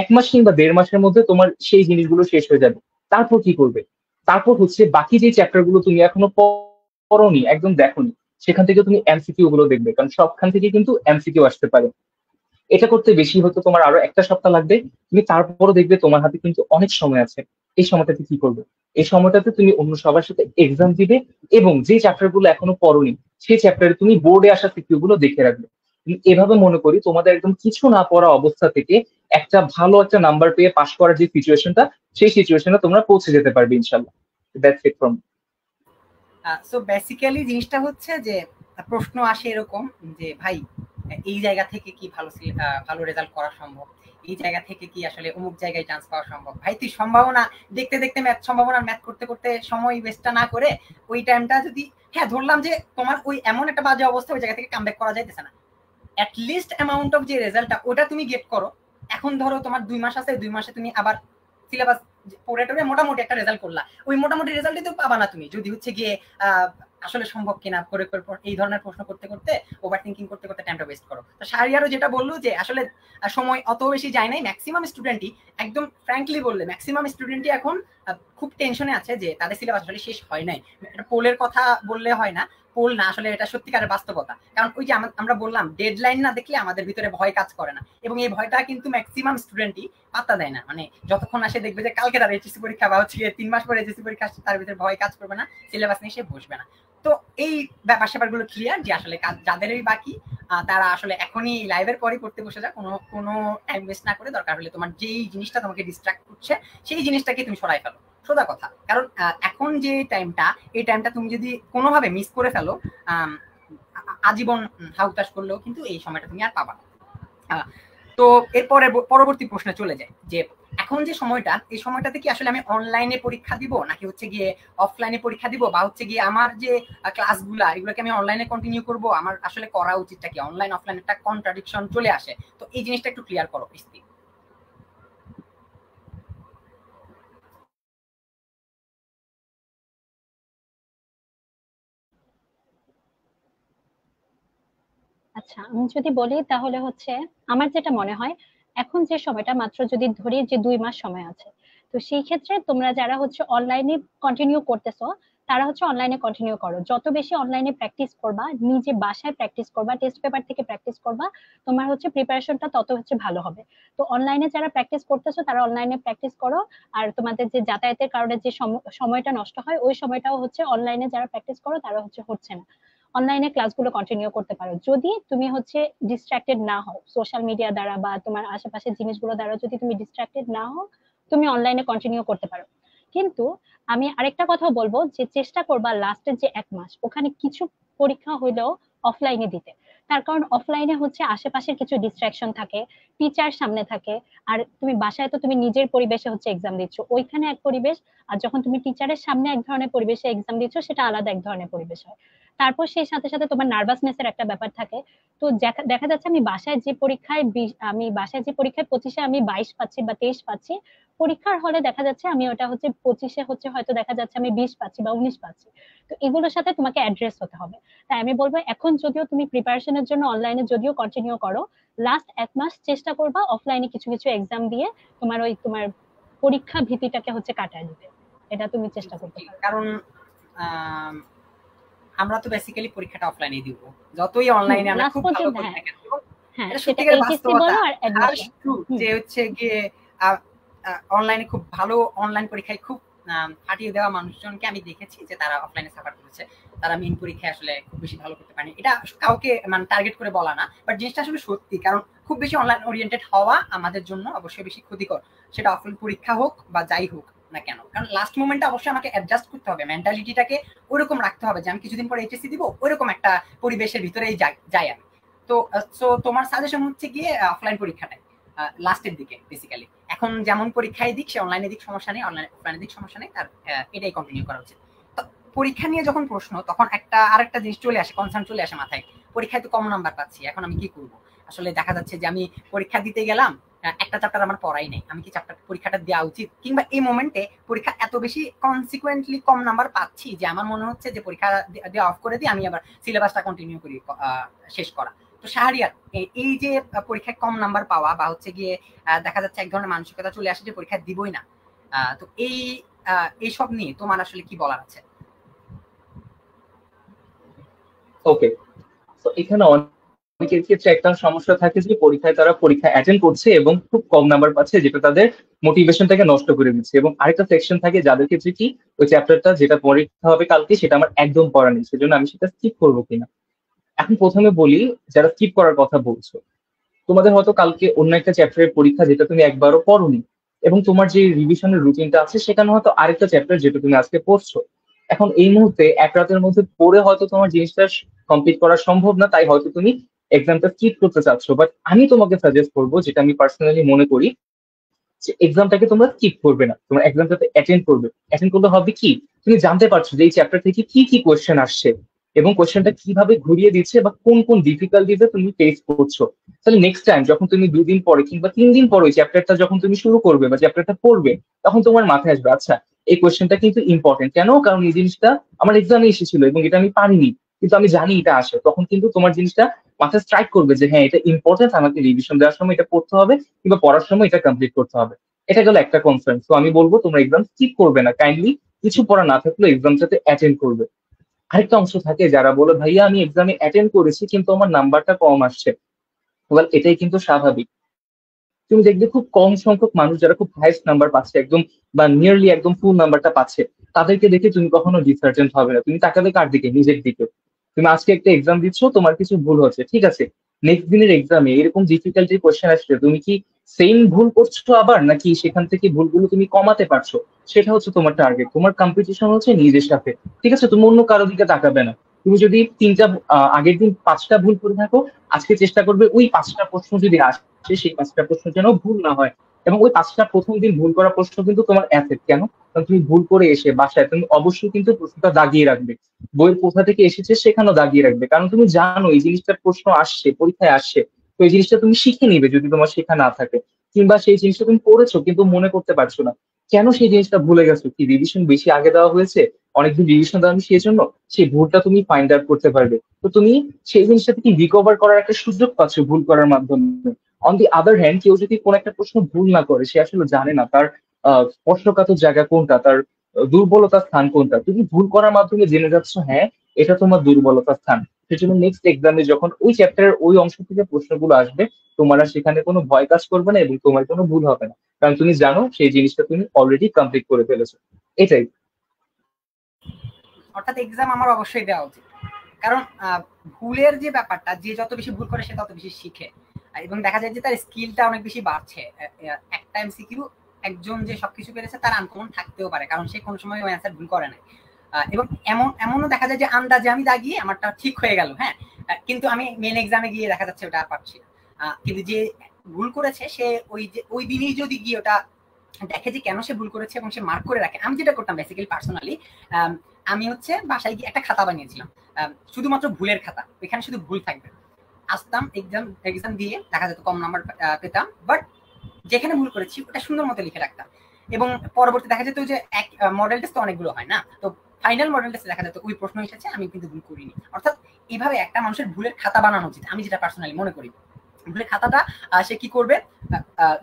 1 মাস কিংবা 1.5 মাসের মধ্যে তোমার সেই জিনিসগুলো শেষ হয়ে যাবে। তারপর কি করবে, তারপর হচ্ছে বাকি যে চ্যাপ্টার গুলো তুমি এখনো পড়োনি, একদম দেখোনি, সেখান থেকে তুমি এমসিকিউ গুলো দেখবে, কারণ সবখান থেকে কিন্তু এমসিকিউ আসতে পারে। এটা করতে বেশি হয়তো তোমার আরো একটা সপ্তাহ লাগবে, তুমি তারপরও দেখবে তোমার হাতে কিন্তু অনেক সময় আছে। এই সময়টাতে কি করবে, এই সময়টাতে তুমি অন্য সবার সাথে এক্সাম দিবে এবং যে চ্যাপ্টার গুলো এখনো পড়োনি সেই চ্যাপ্টারে তুমি বোর্ডে আসা সিকিউ গুলো দেখে রাখবে। এভাবে মনে করি তোমাদের একদম কিছু না পড়া অবস্থা থেকে একটা ভালো একটা নাম্বার পেয়ে পাশ করার যে সিচুয়েশনটা, সেই সিচুয়েশনে তোমরা পৌঁছে যেতে পারবে ইনশাল্লাহ। That's it from. So basically জিনিসটা হচ্ছে যে প্রশ্ন আসে এরকম যে ভাই এই জায়গা থেকে কি ভালো রেজাল্ট করা সম্ভব, এই জায়গা থেকে কি আসলে অমুক জায়গায় চান্স পাওয়া সম্ভব। ভাই তুই সম্ভাবনা দেখতে দেখতে সম্ভাবনার ম্যাথ করতে করতে সময় ওয়েস্টটা না করে ওই টাইমটা যদি, হ্যাঁ ধরলাম যে তোমার ওই এমন একটা বাজে অবস্থা ওই জায়গা থেকে কামব্যাক করা যাইতেছে না, অ্যাটলিস্ট অ্যামাউন্ট অফ যে রেজাল্টটা ওটা তুমি গেট করো। এখন ধরো তোমার 2 মাস আছে, 2 মাসে তুমি আবার সিলেবাস পড়ে টরে মোটামুটি একটা রেজাল্ট করলা, ওই মোটামুটি রেজাল্টই তো পাবা না তুমি যদি হচ্ছে গিয়ে আসলে সম্ভব কিনা করে এই ধরনের প্রশ্ন করতে করতে ওভার থিঙ্কিং করতে করতে টাইমটা ওয়েস্ট করো। তো শাহরিয়ারও যেটা বললো যে আসলে সময় অত বেশি যায় নাই, ম্যাক্সিমাম স্টুডেন্টই একদম ফ্র্যাঙ্কলি বললে ম্যাক্সিমাম স্টুডেন্টই এখন খুব টেনশনে আছে যে তাদের সিলেবাস আসলে শেষ হয় নাই। এটা পোলের কথা বললে হয় না, পোল না, আসলে এটা সত্যিকারের বাস্তবতা। কারণ ওই যে আমরা বললাম ডেডলাইন না দেখলে আমাদের ভিতরে ভয় কাজ করে না, এবং এই ভয়টা কিন্তু ম্যাক্সিমাম স্টুডেন্টই পাত্তা দেয় না। মানে যতক্ষণ আসে দেখবে যে কালকে তার এইচএসসি পরীক্ষা বা হচ্ছে 3 মাস পরে এইচএসসি পরীক্ষা, তার ভিতরে ভয় কাজ করবে না, সিলেবাস নিয়ে সে বসবে না। তো এই ব্যাপার স্যাপারগুলো ক্লিয়ার যে আসলে যাদেরই বাকি তারা আসলে এখনই লাইভের পরে পড়তে বসে যায়, কোনো টাইম ওয়েস্ট না করে। দরকার হলে তোমার যেই জিনিসটা তোমাকে ডিস্ট্রাক্ট করছে সেই জিনিসটাকে তুমি সরাই ফেলো, সোজা কথা। কারণ এখন যে টাইমটা, এই টাইমটা তুমি যদি কোনোভাবে মিস করে ফেলো, আজীবন হাউতাস করলেও কিন্তু এই সময়টা তুমি আর পাবা না। তো এরপরে পরবর্তী প্রশ্নে চলে যায় যে এখন যে সময়টা, এই সময়টাতে কি আসলে আমি অনলাইনে পরীক্ষা দিব নাকি হচ্ছে গিয়ে অফলাইনে পরীক্ষা দিব, বা হচ্ছে গিয়ে আমার যে ক্লাসগুলা এগুলোকে আমি অনলাইনে কন্টিনিউ করব, আমার আসলে করা উচিতটা কি? অনলাইন অফলাইন একটা কন্ট্রাডিকশন চলে আসে, তো এই জিনিসটা একটু ক্লিয়ার করো প্লিজ। আচ্ছা, আমি যদি বলি তাহলে হচ্ছে আমার যেটা মনে হয়, এখন যে সময়টা মাত্র যদি ধরি যে 2 মাস সময় আছে, তো সেই ক্ষেত্রে তোমরা যারা হচ্ছে অনলাইনে কন্টিনিউ করতেছো তারা হচ্ছে অনলাইনে কন্টিনিউ করো। যত বেশি অনলাইনে প্র্যাকটিস করবা, নিজে বাসায় প্র্যাকটিস করবা, টেস্ট পেপার থেকে প্র্যাকটিস করবা, তোমার হচ্ছে প্রিপারেশনটা তত হচ্ছে ভালো হবে। তো অনলাইনে যারা প্র্যাকটিস করতেছো তারা অনলাইনে প্র্যাকটিস করো, আর তোমাদের যে যাতায়াতের কারণে যে সময়টা নষ্ট হয় ওই সময়টাও হচ্ছে অনলাইনে যারা প্র্যাকটিস করো তারা হচ্ছে না, অনলাইনে ক্লাসগুলো কন্টিনিউ করতে পারো। যদি তুমি হচ্ছে ডিস্ট্রাক্টেড না হও সোশ্যাল মিডিয়া দ্বারা বা তোমার আশেপাশের জিনিসগুলো দ্বারা, যদি তুমি ডিস্ট্রাক্টেড না হও তুমি অনলাইনে কন্টিনিউ করতে পারো। কিন্তু আমি আরেকটা কথা বলবো যে চেষ্টা করবা লাস্টের যে 1 মাস ওখানে কিছু পরীক্ষা হইলেও অফলাইনে দিতে। তার কারণ অফলাইনে হচ্ছে আশেপাশের কিছু ডিস্ট্রাকশন থাকে, টিচার সামনে থাকে, আর তুমি বাসায় তো তুমি নিজের পরিবেশে হচ্ছে এক্সাম দিচ্ছ, ওইখানে এক পরিবেশ, আর যখন তুমি টিচারের সামনে এক ধরনের পরিবেশে এক্সাম দিচ্ছ সেটা আলাদা এক ধরনের পরিবেশ হয়। তারপর সেই সাথে সাথে তোমার নার্ভাসনেস এর একটা ব্যাপার থাকে। তো দেখা যাচ্ছে আমি বাসায় যে পরীক্ষায় 25-এ আমি 22 পাচ্ছি বা 23 পাচ্ছি, পরীক্ষার হলে দেখা যাচ্ছে আমি ওটা হচ্ছে 25-এ হচ্ছে হয়তো দেখা যাচ্ছে আমি 20 পাচ্ছি বা 19 পাচ্ছি। তো এগুলোর সাথে তোমাকে অ্যাড্রেস হতে হবে। তাই আমি বলবো এখন যদিও তুমি প্রিপারেশনের জন্য অনলাইনে যদিও কন্টিনিউ করো, লাস্ট 1 মাস চেষ্টা করবা অফলাইনে কিছু কিছু এক্সাম দিয়ে তোমার পরীক্ষা ভীতিটাকে হচ্ছে কাটায় দিতে। এটা তুমি চেষ্টা করতে পারো। কারণ আমরা তো বেসিক্যালি পরীক্ষাটা অফলাইনে দিব, যতই অনলাইনে আমরা খুব ভালো করে থাকি। হ্যাঁ, এটা সেটা সত্যিকারের এইচএসসি বাস্তবতা বলো আর আর অ্যাডমিশন। ট্রু যে হচ্ছে গিয়ে অনলাইনে খুব ভালো, অনলাইন পরীক্ষায় খুব ফাটিয়ে দেওয়া মানুষজনকে আমি দেখেছি যে তারা অফলাইনে সাফার করেছে, তারা মেইন পরীক্ষায় আসলে খুব বেশি ভালো করতে পারেনি। এটা কাউকে মানে টার্গেট করে বলা না, বাট জিনিসটা আসলে সত্যি। কারণ খুব বেশি অনলাইন ওরিয়েন্টেড হওয়া আমাদের জন্য অবশ্যই বেশি ক্ষতিকর, সেটা অফলাইন পরীক্ষা হোক বা যাই হোক না কেন। কারণ লাস্ট মোমেন্টে অবশ্যই আমাকে অ্যাডজাস্ট করতে হবে, মেন্টালিটিটাকে ওইরকম রাখতে হবে যে আমি কিছুদিন পরে এইচএসসি দিব, ওইরকম একটা পরিবেশের ভিতরেই যাই আমি। তো তোমার সাজেশন হচ্ছে গিয়ে অফলাইন পরীক্ষাটাই লাস্টের দিকে বেসিক্যালি। এখন যেমন পরীক্ষায় দিক, সে অনলাইনে দিক সমস্যা নেই, অফলাইনে দিক সমস্যা নেই, তার এটাই কন্টিনিউ করা উচিত। তো পরীক্ষা নিয়ে যখন প্রশ্ন, তখন আরেকটা জিনিস চলে আসে, কনসার্ন চলে আসে মাথায়, পরীক্ষায় তো কম নাম্বার পাচ্ছি, এখন আমি কি করব? আসলে দেখা যাচ্ছে যে আমি পরীক্ষা দিতে গেলাম, একটা চ্যাপ্টার আমার পড়াই নেই, আমি কি পরীক্ষাটা দেওয়া উচিত? কিংবা এই মোমেন্টে পরীক্ষা এত বেশি কনসিকুয়েন্টলি কম নাম্বার পাচ্ছি যে আমার মনে হচ্ছে যে পরীক্ষা দেওয়া অফ করে দিই, আমি আবার সিলেবাসটা কন্টিনিউ করি, শেষ করা। তো শাহরিয়ার, এই যে পরীক্ষায় কম নাম্বার পাওয়া বা হচ্ছে গিয়ে দেখা যাচ্ছে এক ধরনের মানসিকতা চলে আসে যে পরীক্ষা দিবই না, তো এইসব নিয়ে তোমার আসলে কি বলার আছে? ওকে, তো এখানে অনেকের ক্ষেত্রে একটা সমস্যা থাকে যে পরীক্ষায় তারা পরীক্ষা অ্যাটেন্ড করছে এবং খুব কম নাম্বার পাচ্ছে, যেটা তাদের মোটিভেশনটাকে নষ্ট করে দিচ্ছে। এবং আরেকটা সেকশন থাকে যাদের ক্ষেত্রে কি ওই চ্যাপ্টারটা যেটা পরীক্ষা হবে কালকে সেটা আমার একদম পড়া নেই, সেজন্য আমি সেটা স্কিপ করবো কিনা। এখন প্রথমে বলি, যারা স্কিপ করার কথা বলছো, তোমাদের হয়তো কালকে অন্য একটা চ্যাপ্টারের পরীক্ষা যেটা তুমি একবারও পড়োনি, এবং তোমার যে রিভিশনের রুটিনটা আছে সেখানে হয়তো আরেকটা চ্যাপ্টার যেটা তুমি আজকে পড়ছো। এখন এই মুহূর্তে এক রাতের মধ্যে পড়ে হয়তো তোমার জিনিসটা কমপ্লিট করা সম্ভব না, তাই হয়তো তুমি এক্সামটা স্কিপ করতে চাচ্ছ। বাট আমি তোমাকে সাজেস্ট করবো, যেটা আমি পার্সোনালি মনে করি, যে এক্সামটাকে তোমরা স্কিপ করবে না, তোমরা এক্সামটাতে অ্যাটেন্ড করবে। অ্যাটেন্ড করলে হবে কি, তুমি জানতে পারছো যে এই চ্যাপ্টার থেকে কি কি কোয়েশ্চেন আসছে এবং কোয়েশ্চেনটা কিভাবে ঘুরিয়ে দিচ্ছে বা কোন কোন ডিফিকাল্টিতে তুমি ফেস করছো। তাহলে নেক্সট টাইম যখন তুমি 2 দিন পরে কিংবা 3 দিন পরে ওই চ্যাপ্টারটা যখন তুমি শুরু করবে বা চ্যাপ্টারটা পড়বে, তখন তোমার মাথায় আসবে আচ্ছা এই কোয়েশ্চেনটা কিন্তু ইম্পর্টেন্ট। কেন? কারণ এই জিনিসটা আমার এক্সামে এসেছিল এবং এটা আমি পারিনি, কিন্তু আমি জানি এটা আসে। তখন কিন্তু তোমার জিনিসটা মাথায় স্ট্রাইক করবে যে হ্যাঁ এটা ইম্পর্টেন্ট, আমাকে রিভিশন দেওয়ার সময় এটা পড়তে হবে কিংবা পড়ার সময় এটা কমপ্লিট করতে হবে। এটা গেল একটা কনসার্ন। তো আমি বলবো তোমরা এক্সাম স্কিপ করবে না, কাইন্ডলি কিছু পড়া না থাকলেও এক্সামটাতে অ্যাটেন্ড করবে। আরেকটা অংশ থাকে যারা বলে ভাইয়া আমি এক্সামে অ্যাটেন্ড করেছি কিন্তু আমার নাম্বারটা কম আসছে। ওয়েল, এটাই কিন্তু স্বাভাবিক। তুমি দেখবে খুব কম সংখ্যক মানুষ যারা খুব হাইস্ট নাম্বার পাচ্ছে একদম, বা নিয়ারলি একদম ফুল নাম্বারটা পাচ্ছে, তাদেরকে দেখে তুমি কখনো ডিসার্টেন্ট হবে না। তুমি তাকাবে কার দিকে? নিজের দিকে। তুমি আজকে একটা এক্সাম দিচ্ছ, তোমার কিছু ভুল হচ্ছে, ঠিক আছে, নেক্সট দিনের এক্সামে এরকম ডিফিকাল্টি কোশ্চেন আসলে তুমি কি সেম ভুল করছো আবার, নাকি সেখান থেকে ভুলগুলো তুমি কমাতে পারছো? সেটা হচ্ছে তোমার টার্গেট। তোমার কম্পিটিশন হচ্ছে নিজের সাথে, ঠিক আছে? তুমি অন্য কারো দিকে তাকাবে না। তুমি যদি আগের দিন 5টা ভুল করে থাকো, আজকে চেষ্টা করবে ওই 5টা প্রশ্ন যদি আসে সেই 5টা প্রশ্ন যেন ভুল না হয়। এবং ওই 5টা প্রথম দিন ভুল করা প্রশ্ন কিন্তু তোমার অ্যাসেট। কেন? কারণ তুমি ভুল করে এসে বাসায় তুমি অবশ্যই কিন্তু প্রশ্নটা দাগিয়ে রাখবে, বইয়ের কোথা থেকে এসেছে সেখানেও দাগিয়ে রাখবে, কারণ তুমি জানো এই জিনিসটার প্রশ্ন আসছে, পরীক্ষায় আসছে। তো এই জিনিসটা তুমি শিখে নিবে যদি তোমার শেখা না থাকে, কিংবা সেই জিনিসটা তুমি পড়েছো কিন্তু মনে করতে পারছো না। কেন সেই জিনিসটা ভুলে গেছো? কি রিভিশন বেশি আগে দেওয়া হয়েছে? অনেকদিন রিভিশন দেওয়া সেই জন্য সেই ভুলটা তুমি ফাইন্ড আউট করতে পারবে। তো তুমি সেই জিনিসটা থেকে রিকভার করার একটা সুযোগ পাচ্ছ ভুল করার মাধ্যমে। অন দি আদার হ্যান্ড, কেউ যদি কোন একটা প্রশ্ন ভুল না করে, সে আসলে জানে না তার স্পর্শকাতর জায়গা কোনটা, তার দুর্বলতার স্থান কোনটা। তুমি ভুল করার মাধ্যমে জেনে যাচ্ছ হ্যাঁ এটা তোমার দুর্বলতার স্থান। সেজন্য নেক্সট এক্সামে যখন ওই চ্যাপ্টারের ওই অংশ থেকে প্রশ্নগুলো আসবে, তোমার আর সেখানে কোনো ভয় কাজ করবে না এবং তোমার কোনো ভুল হবে না, কারণ তুমি জানো সেই জিনিসটা তুমি অলরেডি কমপ্লিট করে ফেলেছো। এটাই। অর্থাৎ এক্সাম আমার অবশ্যই দেওয়া উচিত, কারণ ভুলের যে ব্যাপারটা, যে যত বেশি ভুল করে সে তত বেশি শিখে, এবং দেখা যায় যে তার স্কিলটা অনেক বেশি বাড়ছে। একটা এমসিকিউ একজন যে সবকিছু পেরেছে তার আনকমন থাকতেও পারে, কারণ সে কোনো সময় ওই অ্যান্সার ভুল করে নাই। এবং এমনও দেখা যায় যে আন্দাজে আমি দাগিয়ে আমারটা ঠিক হয়ে গেল, হ্যাঁ, কিন্তু আমি মেন এক্সামে গিয়ে দেখা যাচ্ছে ওটা আর পারছি না। কিন্তু যে ভুল করেছে সে ওই দিনই যদি গিয়ে ওটা দেখে যে কেন সে ভুল করেছে এবং সে মার্ক করে রাখে। আমি যেটা করতাম বেসিক্যালি পার্সোনালি, আমি হচ্ছে বাসায় গিয়ে একটা খাতা বানিয়েছিলাম, শুধুমাত্র ভুলের খাতা, এখানে শুধু ভুল থাকবে। আসতাম এক্সাম দিয়ে দেখা যেত কম নাম্বার পেতাম, বাট যেখানে ভুল করেছি ওটা সুন্দর মতো লিখে রাখতাম। এবং পরবর্তী দেখা যেত যে এক মডেল টেস্ট তো অনেকগুলো হয় না, তো ফাইনাল মডেল টেস্টে দেখা যেত ওই প্রশ্ন এসেছে আমি কিন্তু ভুল করিনি। অর্থাৎ এইভাবে একটা মানুষের ভুলের খাতা বানানো উচিত, আমি যেটা পার্সোনালি মনে করি। ভুলের খাতাটা সে কি করবে,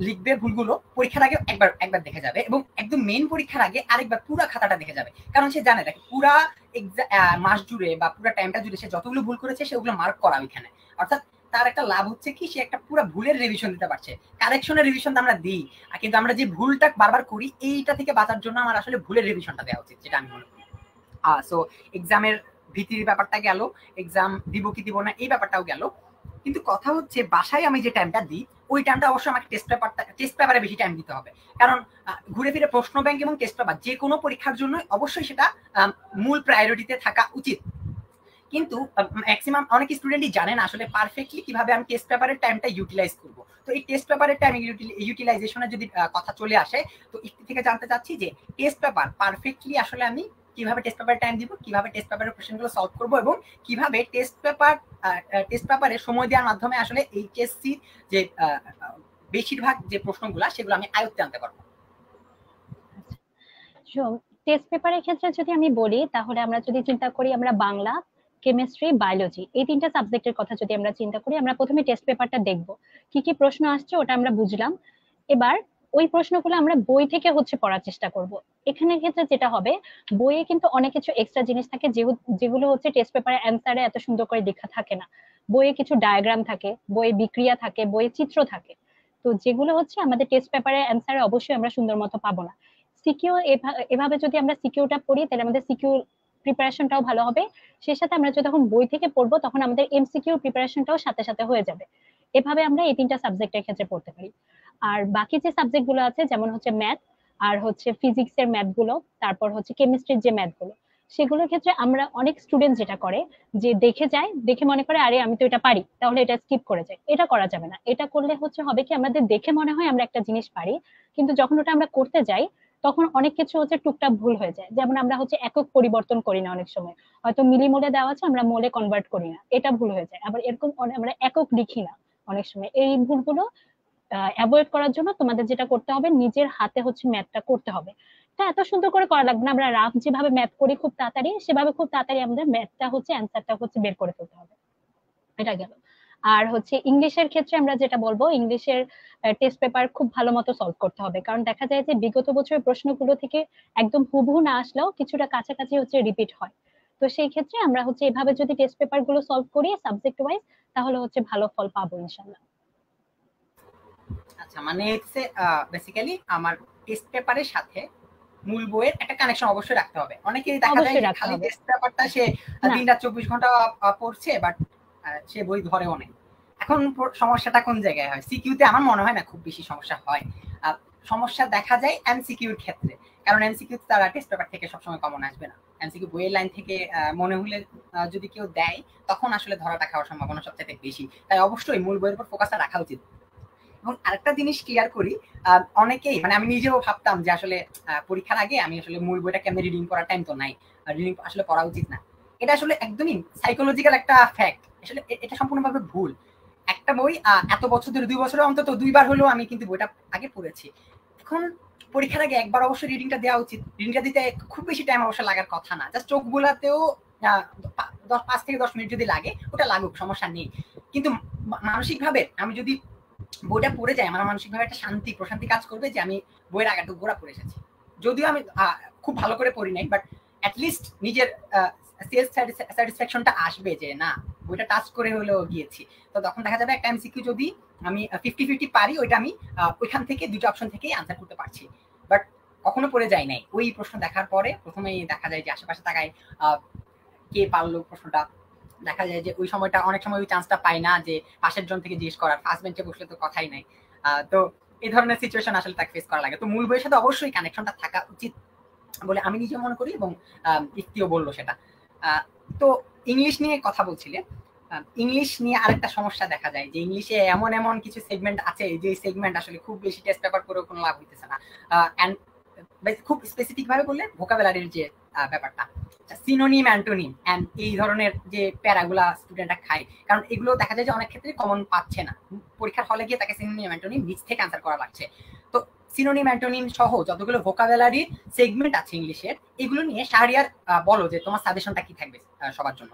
লিখবে ভুলগুলো, পরীক্ষার আগে একবার দেখে যাবে এবং একদম মেইন পরীক্ষার আগে আরেকবার পুরো খাতাটা দেখে যাবে, কারণ সে জানে দেখে পুরা মাস জুড়ে বা পুরো টাইমটা জুড়ে সে যতগুলো ভুল করেছে সেগুলো মার্ক করা ওইখানে। অর্থাৎ তার একটা লাভ হচ্ছে কি, সে একটা পুরো ভুলের রিভিশন দিতে পারছে। কারেকশনের রিভিশন আমরা দিই, কিন্তু আমরা যে ভুলটা বারবার করি এইটা থেকে বাঁচার জন্য আমার আসলে ভুলের রিভিশনটা দেওয়া উচিত, যেটা আমি মনে করি। সো এক্সামের ভীতির ব্যাপারটা গেল, এক্সাম দিব কি দিব না এই ব্যাপারটাও গেল। কিন্তু কথা হচ্ছে বাসায় আমি যে টাইমটা দিই ওই টাইমটা অবশ্যই আমাকে টেস্ট পেপারে বেশি টাইম দিতে হবে, কারণ ঘুরে ফিরে প্রশ্ন ব্যাংক এবং টেস্ট পেপার যে কোনো পরীক্ষার জন্য অবশ্যই সেটা মূল প্রায়োরিটিতে থাকা উচিত। কিন্তু ম্যাক্সিমাম অনেক স্টুডেন্টই জানেন আসলে পারফেক্টলি কিভাবে আমি টেস্ট পেপারের টাইমটা ইউটিলাইজ করব। তো এই টেস্ট পেপারের টাইম ইউটিলাইজেশনের যদি কথা চলে আসে, তো একটু থেকে জানতে চাচ্ছি যে টেস্ট পেপার পারফেক্টলি আসলে আমি কিভাবে টেস্ট পেপারে টাইম দিব, কিভাবে টেস্ট পেপারের কোশ্চেনগুলো সলভ করব, এবং কিভাবে টেস্ট পেপারে সময় দেওয়ার মাধ্যমে আসলে এইচএসসি যে বেশিরভাগ যে প্রশ্নগুলো সেগুলো আমি আয়ত্তে আনতে পারবো। টেস্ট পেপারের ক্ষেত্রে যদি আমি বলি, তাহলে আমরা যদি চিন্তা করি, আমরা বাংলা, কেমিস্ট্রি, বায়োলজি এই তিনটা সাবজেক্টের কথা যদি আমরা চিন্তা করি, আমরা প্রথমে টেস্ট পেপারটা দেখব, কি কি প্রশ্ন আসছে ওটা আমরা বুঝলাম। এবার ওই প্রশ্নগুলো আমরা বই থেকে হচ্ছে পড়ার চেষ্টা করব। এখানের ক্ষেত্রে যেটা হবে, বইয়ে কিন্তু অনেক কিছু এক্সট্রা জিনিস থাকে যেগুলো হচ্ছে টেস্ট পেপারের অ্যান্সারে এত সুন্দর করে লেখা থাকে না। বইয়ে কিছু ডায়াগ্রাম থাকে, বইয়ে বিক্রিয়া থাকে, বইয়ে চিত্র থাকে, তো যেগুলো হচ্ছে আমাদের টেস্ট পেপারের অ্যান্সারে অবশ্যই আমরা সুন্দর মতো পাবো না। সিকিউ এভাবে যদি আমরা সিকিউটা পড়ি তাহলে আমাদের সিকিউ প্রিপারেশনটাও ভালো হবে। সেই সাথে আমরা যখন বই থেকে পড়বো তখন আমাদের এমসিকিউ প্রিপারেশনটাও সাথে সাথে হয়ে যাবে। এভাবে আমরা এই তিনটা সাবজেক্টের ক্ষেত্রে পড়তে পারি। আর বাকি যে সাবজেক্ট গুলো আছে, যেমন হচ্ছে ম্যাথ, আর হচ্ছে ফিজিক্স এর ম্যাথ গুলো, তারপর হচ্ছে কেমিস্ট্রির যে ম্যাথ গুলো, সেগুলোর ক্ষেত্রে আমরা অনেক স্টুডেন্ট যেটা করে যে দেখে যায়, দেখে মনে করে আরে আমি তো এটা পারি, তাহলে এটা স্কিপ করে যায়। এটা করা যাবে না। এটা করলে হচ্ছে হবে কি, আমাদের দেখে মনে হয় আমরা একটা জিনিস পারি, কিন্তু যখন ওটা আমরা করতে যাই তখন অনেক কিছু হচ্ছে টুকটাক ভুল হয়ে যায়। যেমন আমরা হচ্ছে একক পরিবর্তন করি না, অনেক সময় হয়তো মিলি মোলে দেওয়া আছে আমরা মোলে কনভার্ট করি না, এটা ভুল হয়ে যায়। আবার এরকম আমরা একক লিখি না অনেক সময়। এই ভুলগুলো অ্যাভয়েড করার জন্য তোমাদের যেটা করতে হবে, নিজের হাতে হচ্ছে ম্যাথটা করতে হবে। তা এত সুন্দর করে করা লাগবে না, আমরা রাফ যেভাবে ম্যাথ করি খুব তাড়াতাড়ি, সেভাবে খুব তাড়াতাড়ি আমাদের ম্যাথটা হচ্ছে অ্যান্সারটা হচ্ছে বের করে ফেলতে হবে। এটা গেল। আর হচ্ছে ইংলিশের ক্ষেত্রে আমরা যেটা বলবো, ইংলিশের টেস্ট পেপার খুব ভালো মতো সলভ করতে হবে, কারণ দেখা যায় যে বিগত বছরের প্রশ্নগুলো থেকে একদম হুবহু না আসলেও কিছুটা কাছাকাছি হচ্ছে রিপিট হয়। তো সেই ক্ষেত্রে আমরা হচ্ছে এভাবে যদি টেস্ট পেপার গুলো সলভ করি সাবজেক্ট ওয়াইজ, তাহলে হচ্ছে ভালো ফল পাবো ইনশাল্লাহ। আচ্ছা, মানে হচ্ছে বেসিক্যালি আমার টেস্ট পেপারের সাথে মূল বইয়ের একটা কানেকশন অবশ্যই রাখতে হবে। অনেকেই দেখা যায় যে খালি টেস্ট পেপারটা সে দিন রাত 24 ঘন্টা পড়ছে, বাট সে বই ধরেও নেই। এখন সমস্যাটা কোন জায়গায় হয়? সিকিউতে আমার মনে হয় না খুব বেশি সমস্যা হয়। সমস্যা দেখা যায় এমসিকিউর ক্ষেত্রে, কারণ এমসিকিউ তারা টেস্ট পেপার থেকে সবসময় কমন আসবে না। এমসিকিউ বইয়ের লাইন থেকে মনে হলে যদি কেউ দেয় তখন আসলে ধরাটা খাওয়ার সম্ভাবনা সবচেয়ে বেশি। তাই অবশ্যই মূল বইয়ের উপর ফোকাসটা রাখা উচিত। এবং আরেকটা জিনিস ক্লিয়ার করি, অনেকেই মানে আমি নিজেও ভাবতাম যে আসলে পরীক্ষার আগে আমি আসলে মূল বইটা কেমন রিডিং করার টাইম তো নাই, রিডিং আসলে পড়া উচিত না। এটা আসলে একদমই সাইকোলজিক্যাল একটা ফ্যাক্ট। আসলে এটা সম্পূর্ণভাবে ভুল। একটা বই এত বছর ধরে 2 বছরে অন্তত 2বার হলেও আমি কিন্তু বইটা আগে পড়েছি। এখন পরীক্ষার আগে একবার অবশ্যই রিডিংটা দেওয়া উচিত। রিডিংটা দিতে খুব বেশি টাইম অবশ্য লাগার কথা না, জাস্ট চোখ বোলাতেও 5 থেকে 10 মিনিট যদি লাগে ওটা লাগুক, সমস্যা নেই। কিন্তু মানসিকভাবে আমি যদি বইটা পড়ে যাই, আমার মানসিকভাবে একটা শান্তি প্রশান্তি কাজ করবে যে আমি বইয়ের আগের গোড়া পড়ে এসেছি। যদিও আমি খুব ভালো করে পড়ি নাই, বাট অ্যাটলিস্ট নিজের সেলফ স্যাটিসফ্যাকশনটা আসবে যে না বইটা টাচ করে হলেও গিয়েছি। তো তখন দেখা যাবে একটা এমসিকিউ যদি আমি 50-50 পারি, ওইটা আমি ওইখান থেকে দুটো অপশন থেকেই আনসার করতে পারছি। বাট কখনো পড়ে যাই নাই। ওই প্রশ্ন দেখার পরে প্রথমেই দেখা যায় যে আশেপাশে তাকায় কে পারলো প্রশ্নটা, দেখা যায় যে ওই সময়টা অনেক সময় ওই চান্সটা পাই না যে পাশের জন থেকে জিজ্ঞেস করার, ফার্স্ট বেঞ্চে বসলে তো কথাই নাই। তো এই ধরনের সিচুয়েশন আসলে তাকে ফেস করা লাগে। তো মূল বইয়ের সাথে অবশ্যই কানেকশনটা থাকা উচিত বলে আমি নিজে মনে করি, এবং ইফতিও বললো সেটা। তো ইংলিশ নিয়ে কথা বলছিলে, ইংলিশ নিয়ে আরেকটা সমস্যা দেখা যায় যে ইংলিশে এমন এমন কিছু সেগমেন্ট আছে যে সেগমেন্ট আসলে খুব বেশি টেস্ট পেপার করেও কোনো লাভ হইতেছে না। এন্ড খুব স্পেসিফিক ভাবে বললে ভোকাবুলারির যে ব্যাপারটা, সিনোনিম, অ্যান্টোনিম এন্ড এই ধরনের যে প্যারাগুলা স্টুডেন্টরা খায়, কারণ এগুলো দেখা যায় যে অনেক ক্ষেত্রে কমন পাচ্ছে না, পরীক্ষার হলে গিয়ে তাকে সিনোনিম অ্যান্টোনিম নিজ থেকে আনসার করা লাগছে। তো সিনোনিম অ্যান্টোনিম সহ যতগুলো ভোকাবুলারি সেগমেন্ট আছে ইংলিশের, এগুলো নিয়ে শাহরিয়ার বলো যে তোমার সাজেশনটা কি থাকবে সবার জন্য।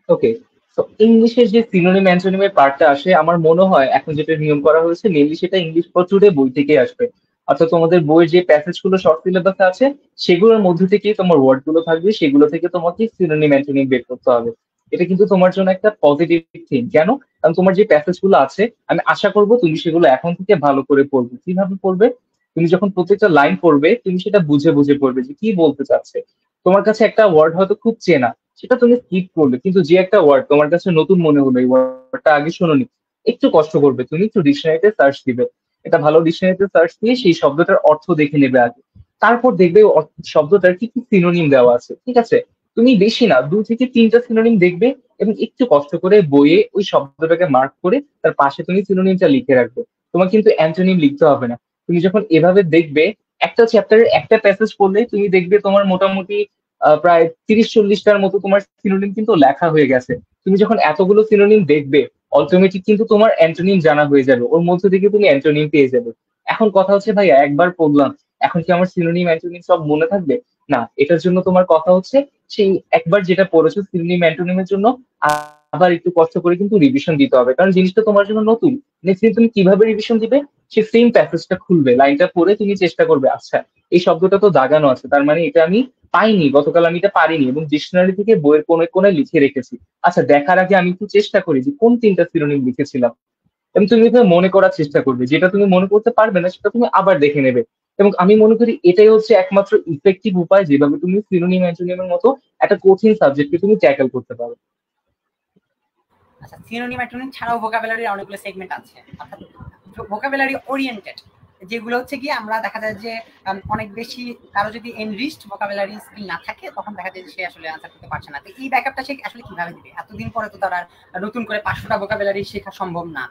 ওকে, তো ইংলিশের যে সিনোনিম অ্যান্টোনিমের পার্টটা আসে, আমার মনে হয় এখন যেটা নিয়ম করা হয়েছে মেনলি সেটা ইংলিশ প্রচুরে বই থেকে আসবে। অর্থাৎ তোমাদের বইয়ের যে প্যাসেজ গুলো শর্ট সিলেবাসে আছে সেগুলোর মধ্যে থেকেই তোমার ওয়ার্ড গুলো থাকবে, সেগুলো থেকে তোমাকে সিনোনিম অ্যান্টোনিম বের করতে হবে। এটা কিন্তু তোমার জন্য একটা পজিটিভ থিং। কেন? কারণ তোমার যে প্যাসেজ গুলো আছে আমি আশা করবো তুমি সেগুলো এখন থেকে ভালো করে পড়বে। কিভাবে পড়বে? তুমি যখন প্রত্যেকটা লাইন পড়বে তুমি সেটা বুঝে বুঝে পড়বে যে কি বলতে চাচ্ছে। তোমার কাছে একটা ওয়ার্ড হয়তো খুব চেনা, সেটা তুমি স্কিপ করলে, কিন্তু যে একটা ওয়ার্ড তোমার কাছে নতুন মনে হলো, এই ওয়ার্ডটা আগে শোনোনি, একটু কষ্ট করবে, তুমি একটু ডিকশনারিতে সার্চ দিবে। এটা ভালো ডিকশনারিতে সার্চ দিয়ে সেই শব্দটার অর্থ দেখে নেবে আগে। তারপর দেখবে শব্দটার কি কি সিনোনিম দেওয়া আছে। ঠিক আছে? তুমি বেশি না 2 থেকে 3টা সিনোনিম দেখবে এবং একটু কষ্ট করে বইয়ে ওই শব্দটাকে মার্ক করে তার পাশে তুমি সিনোনিমটা লিখে রাখবে। তোমার কিন্তু অ্যান্টোনিম লিখতে হবে না। তুমি যখন এভাবে দেখবে, একটা চ্যাপ্টারের একটা প্যাসেজ পড়লে তুমি দেখবে তোমার মোটামুটি প্রায় 30-40টার মতো তোমার সিনোনিম কিন্তু লেখা হয়ে গেছে। তুমি যখন এতগুলো সিনোনিম দেখবে অটোমেটিক কিন্তু তোমার অ্যান্টোনিম জানা হয়ে যাবে, ওর মধ্যে থেকে তুমি অ্যান্টোনিম পেয়ে যাবে। এখন কথা হচ্ছে ভাইয়া একবার পড়লাম, এখন কি আমার সিনোনিম অ্যান্টোনিম সব মনে থাকবে? না, এটার জন্য তোমার কথা হচ্ছে সেই একবার যেটা পড়েছো সিনোনিম অ্যান্টোনিমের জন্য আবার একটু কষ্ট করে কিন্তু রিভিশন দিতে হবে, কারণ জিনিসটা তোমার জন্য নতুন। নেক্সট দিন তুমি কিভাবে রিভিশন দিবে? সে সেম প্যাসেজটা খুলবে, লাইনটা পড়ে তুমি চেষ্টা করবে, আচ্ছা এই শব্দটা তো দাগানো আছে, তার মানে এটা আমি পাইনি, গতকাল আমি এটা পারিনি এবং ডিকশনারি থেকে বইয়ের কোণে কোণে লিখে রেখেছি। আচ্ছা দেখার আগে আমি একটু চেষ্টা করি যে কোন 3টা সিনোনিম লিখেছিলাম, এবং তুমি এটা মনে করার চেষ্টা করবে। যেটা তুমি মনে করতে পারবে না সেটা তুমি আবার দেখে নেবে। এবং আমি মনে করি এটাই হচ্ছে একমাত্র ইফেক্টিভ উপায় যেভাবে তুমি সিনোনিম অ্যান্টোনিমের মতো একটা কঠিন সাবজেক্টকে তুমি ট্যাকেল করতে পারো। আচ্ছা, সিনোনিম অ্যান্টোনিম ছাড়াও ভোকাবুলারির অনেকগুলো সেগমেন্ট আছে, অর্থাৎ ভোকাবুলারি ওরিয়েন্টেড, যেগুলো হচ্ছে কি আমরা দেখা যায় যে অনেক বেশি কারো যদি এনরিচড ভোকাবুলারি স্কিল না থাকে তখন দেখা যায় যে সে আসলে আনসার করতে পারছে না। তো এই ব্যাকআপটা সে আসলে কিভাবে দিবে? এতদিন পরে তো তার আর নতুন করে 500টা ভোকাবুলারি শেখা সম্ভব না,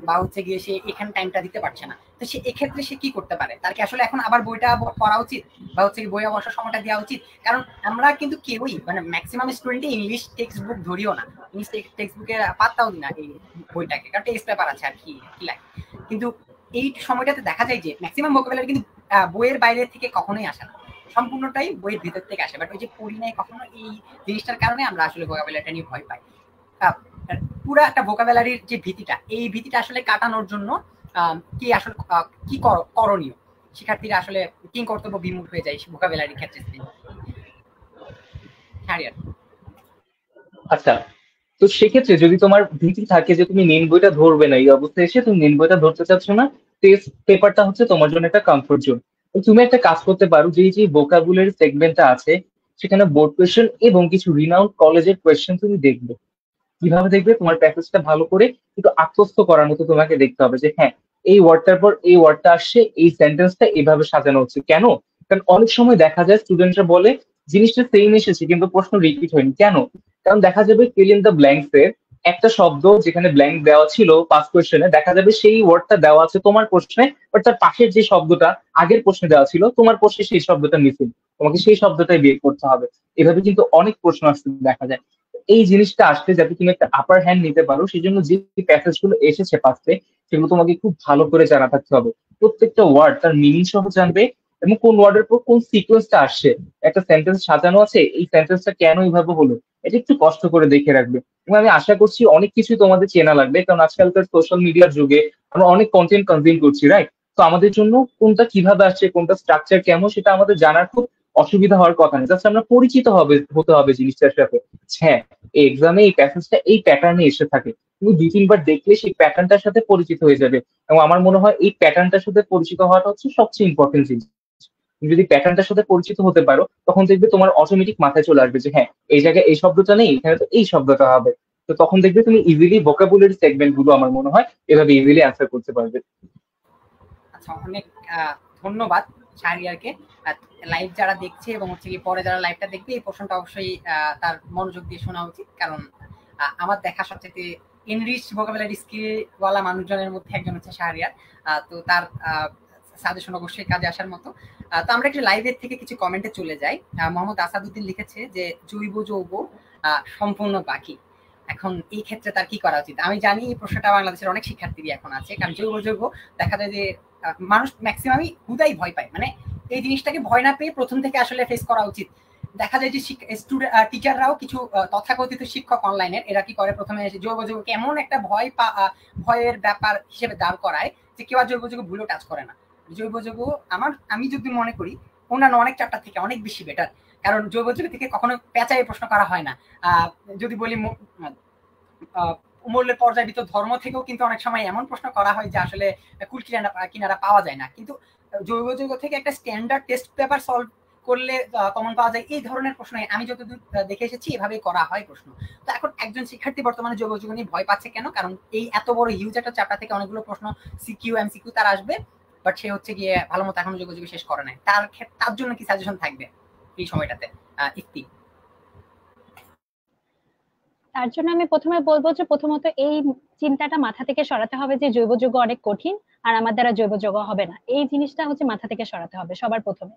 বা হচ্ছে গিয়ে সে এখানে টাইমটা দিতে পারছে না। তো সে এক্ষেত্রে সে কি করতে পারে? তার কি আসলে এখন আবার বইটা পড়া উচিত, বা হচ্ছে বই অবসর সময়টা দেওয়া উচিত? কারণ আমরা কিন্তু কেউই মানে ম্যাক্সিমাম স্টুডেন্টই ইংলিশ টেক্সট বুক ধরিও না, ইংলিশ টেক্সট বুকের পাত্তাও দিই না এই বইটাকে, কারণ টেক্সট পেপার আছে আর কি কি লাগে। কিন্তু এই সময়টাতে দেখা যায় যে ম্যাক্সিমাম ভোকাবুলারি কিন্তু বইয়ের বাইরে থেকে কখনোই আসে না, সম্পূর্ণটাই বইয়ের ভিতর থেকে আসে। বাট ওই যে পড়ি নাই কখনো, এই জিনিসটার কারণে আমরা আসলে ভোকাবুলারিটা নিয়ে ভয় পাই। পুরো একটা ভোকাবুলারির যে ভীতিটা, এই ভীতিটা আসলে কাটানোর জন্য কি আসলে কি করণীয়? শিক্ষার্থীরা আসলে কি কর্তব্য বিমুখ হয়ে যায় ভোকাবুলারির ক্ষেত্রে? আচ্ছা, তো সেক্ষেত্রে যদি তোমার ভীতি থাকে যে তুমি মেন বইটা ধরবে না, এই অবস্থায় এসে তুমি মেন বইটা ধরতে চাচ্ছ না, টেস্ট পেপারটা হচ্ছে তোমার জন্য একটা কমফোর্ট জোন। তুমি একটা কাজ করতে পারো, যে যে ভোকাবুলারি সেগমেন্টটা আছে সেখানে বোর্ড কোয়েশ্চেন এবং কিছু রিনাউন্ড কলেজের কোয়েশ্চেন তুমি দেখবে। কিভাবে দেখবে? তোমার প্যাকেজটা ভালো করে একটু আত্মস্থ করার মতো তোমাকে দেখতে হবে যে হ্যাঁ এই ওয়ার্ডটার পর এই ওয়ার্ডটা আসছে, এই সেন্টেন্সটা এভাবে সাজানো হচ্ছে। কেন? কারণ অনেক সময় দেখা যায় স্টুডেন্টরা বলে জিনিসটা সেম এসেছে কিন্তু প্রশ্ন রিপিট হয়নি। কেন? কারণ দেখা যাবে ফিল ইন দ্য ব্ল্যাঙ্কস এর একটা শব্দ যেখানে ব্ল্যাঙ্ক দেওয়া ছিল পাস কোয়েশ্চেনে, দেখা যাবে সেই ওয়ার্ডটা দেওয়া আছে তোমার প্রশ্নে, বাট তার পাশের যে শব্দটা আগের প্রশ্নে দেওয়া ছিল তোমার প্রশ্নে সেই শব্দটা মিসিং, তোমাকে সেই শব্দটাই বের করতে হবে। এভাবে কিন্তু অনেক প্রশ্ন আসতে দেখা যায়। এই জিনিসটা আসলে যাতে তুমি একটা আপার হ্যান্ড নিতে পারো সেই জন্য যে প্যাসেজ গুলো এসেছে পাশে সেগুলো তোমাকে খুব ভালো করে জানা থাকতে হবে। প্রত্যেকটা ওয়ার্ড তার মিনিং সহ জানবে এবং কোন ওয়ার্ডের পর কোন সিকোয়েন্সটা আসছে, একটা সেন্টেন্স সাজানো আছে, এই সেন্টেন্সটা কেন এইভাবে হলো, এটা একটু কষ্ট করে দেখে রাখবে। এবং আমি আশা করছি অনেক কিছুই তোমাদের চেনা লাগবে, কারণ আজকালকার সোশ্যাল মিডিয়ার যুগে আমরা অনেক কন্টেন্ট কনজিউম করছি, রাইট? তো আমাদের জন্য কোনটা কিভাবে আসছে, কোনটা স্ট্রাকচার কেমন, সেটা আমাদের জানার খুব অসুবিধা হওয়ার কথা নেই। জাস্ট আমরা পরিচিত হতে হবে জিনিসটার সাথে। হ্যাঁ, এই এক্সামে এই প্যাসেজটা এই প্যাটার্নে এসে থাকে, তুমি 2-3 বার দেখলে সেই প্যাটার্নটার সাথে পরিচিত হয়ে যাবে। এবং আমার মনে হয় এই প্যাটার্নটার সাথে পরিচিত হওয়াটা হচ্ছে সবচেয়ে ইম্পর্টেন্ট জিনিস। তুমি যদি প্যাটার্নটার সাথে পরিচিত হতে পারো তখন দেখবে তোমার অটোমেটিক মাথায় চলে আসবে যে হ্যাঁ এই জায়গায় এই শব্দটা নেই, এখানে তো এই শব্দটা হবে। তো তখন দেখবে তুমি ইজিলি ভোকাবুলারি সেগমেন্ট গুলো আমার মনে হয় এভাবে ইজিলি অ্যান্সার করতে পারবে। আচ্ছা, অনেক ধন্যবাদ শাহরিয়ারকে। লাইভ যারা দেখছে এবং হচ্ছে কি পরে যারা লাইভটা দেখবে, এই প্রশ্নটা অবশ্যই তার মনোযোগ দিয়ে শোনা উচিত, কারণ আমার দেখা সবচেয়ে এনরিচ ভোকাবুলারি স্কিলওয়ালা মানুষজনের মধ্যে একজন হচ্ছে শাহরিয়ার। তো তার সাজেশন অবশ্যই কাজে আসার মতো। তো আমরা একটু লাইভের থেকে কিছু কমেন্টে চলে যাই। মোহাম্মদ আসাদুদ্দিন লিখেছে যে জৈব যৌগ সম্পূর্ণ বাকি, এখন এই ক্ষেত্রে তার কি করা উচিত? আমি জানি এই প্রশ্নটা বাংলাদেশের অনেক শিক্ষার্থীরই এখন আছে, কারণ জৈব যৌগ দেখা যায় যে মানুষ ম্যাক্সিমামই হুদাই ভয় পায়, মানে এই জিনিসটাকে ভয় না পেয়ে প্রথম থেকে আসলে ফেস করা উচিত। দেখা যায় যে টিচাররাও কিছু তথাকথিত শিক্ষক অনলাইনের এরা কি করে, প্রথমে জৈব যৌগকে এমন একটা ভয়ের ব্যাপার হিসেবে দাঁড় করায় যে কেউ আর জৈব যৌগ ভুলেও টাচ করে না। জৈব যৌগ আমি যদি মনে করি অন্যান্য অনেক চ্যাপ্টার থেকে অনেক বেশি বেটার, কারণ জৈব যৌগ থেকে কখনো পেঁচাই প্রশ্ন করা হয় না। যদি বলি মূল্যের পর্যায়বিত ধর্ম থেকেও কিন্তু অনেক সময় এমন প্রশ্ন করা হয় যে আসলে কুল কিনারা পাওয়া যায় না, কিন্তু জৈব যৌগ থেকে একটা স্ট্যান্ডার্ড টেস্ট পেপার সলভ করলে কমন পাওয়া যায়। এই ধরনের প্রশ্ন আমি যতদূর দেখে এসেছি এভাবেই করা হয় প্রশ্ন। তো এখন একজন শিক্ষার্থী বর্তমানে জৈব যৌগ নিয়ে ভয় পাচ্ছে কেন? কারণ এই এত বড় হিউজ একটা চ্যাপ্টার থেকে অনেকগুলো প্রশ্ন সিকিউ এমসিকিউ তার আসবে, বাট সে হচ্ছে গিয়ে ভালো মতো এখনো জৈব যৌগ শেষ করে নাই। তার জন্য কি সাজেশন থাকবে এই সময়টাতে ইফতি? তার জন্য আমি প্রথমে বলবো যে প্রথমত এই চিন্তাটা মাথা থেকে সরাতে হবে যে জৈব যৌগ অনেক কঠিন আর আমার দ্বারা জৈব যৌগ হবে না, এই জিনিসটা হচ্ছে মাথা থেকে সরাতে হবে সবার প্রথমে।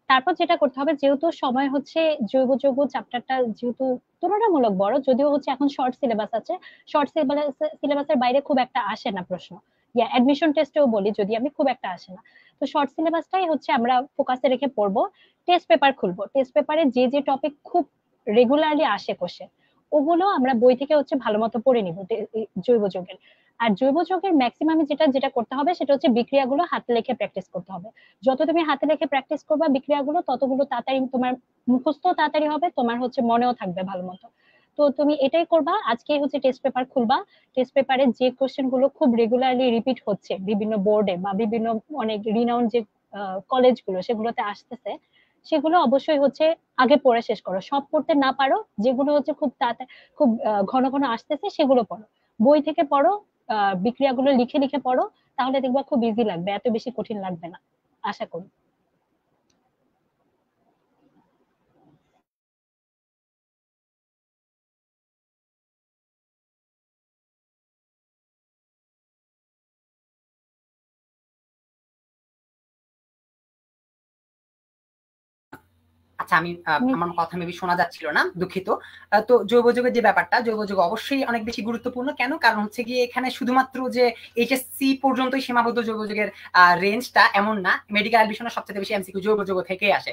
তারপর যেটা করতে হবে, যেহেতু সময় হচ্ছে জৈব যৌগ চ্যাপ্টারটা যেহেতু তুলনামূলক বড়, যদিও হচ্ছে এখন শর্ট সিলেবাস আছে, শর্ট সিলেবাসের বাইরে খুব একটা আসে না প্রশ্ন, অ্যাডমিশন টেস্টেও বলি যদি আমি, খুব একটা আসে না। তো শর্ট সিলেবাসটাই হচ্ছে আমরা ফোকাসে রেখে পড়বো, টেস্ট পেপার খুলবো, টেস্ট পেপারে যে যে টপিক খুব রেগুলারলি আসে কোশ্চেন ওগুলো আমরা বই থেকে হচ্ছে ভালো মতো পড়ে নিব জৈব যৌগের। আর জৈব যৌগের ম্যাক্সিমাম যেটা করতে হবে সেটা হচ্ছে বিক্রিয়াগুলো হাতে লেখে প্র্যাকটিস করতে হবে। যত তুমি হাতে লেখে প্র্যাকটিস করবা বিক্রিয়াগুলো, ততগুলো তাড়াতাড়ি তোমার মুখস্থ তাড়াতাড়ি হবে, তোমার হচ্ছে মনেও থাকবে ভালো মতো। তো তুমি এটাই করবা, আজকে হচ্ছে টেস্ট পেপার খুলবা, টেস্ট পেপারে যে কোশ্চেন গুলো খুব রেগুলারলি রিপিট হচ্ছে বিভিন্ন বোর্ডে বা বিভিন্ন অনেক রিনাউন্ড যে কলেজগুলো সেগুলোতে আসতেছে, সেগুলো অবশ্যই হচ্ছে আগে পড়ে শেষ করো। সব পড়তে না পারো, যেগুলো হচ্ছে খুব তাড়াতাড়ি খুব ঘন ঘন আসতেছে সেগুলো পড়ো, বই থেকে পড়ো, বিক্রিয়াগুলো লিখে লিখে পড়ো, তাহলে দেখবা খুব ইজি লাগবে, এত বেশি কঠিন লাগবে না আশা করি। আচ্ছা, আমার কথা মেবি শোনা যাচ্ছিল না, দুঃখিত। তো জৈব যৌগের যে ব্যাপারটা, জৈব যৌগ অবশ্যই অনেক বেশি গুরুত্বপূর্ণ। কেন? কারণ হচ্ছে গিয়ে এখানে শুধুমাত্র যে এইচএসসি পর্যন্তই সীমাবদ্ধ জৈব যৌগের রেঞ্জটা এমন না, মেডিকেল অ্যাডমিশনের সবচেয়ে বেশি এমসিকিউ জৈব যৌগ থেকে আসে,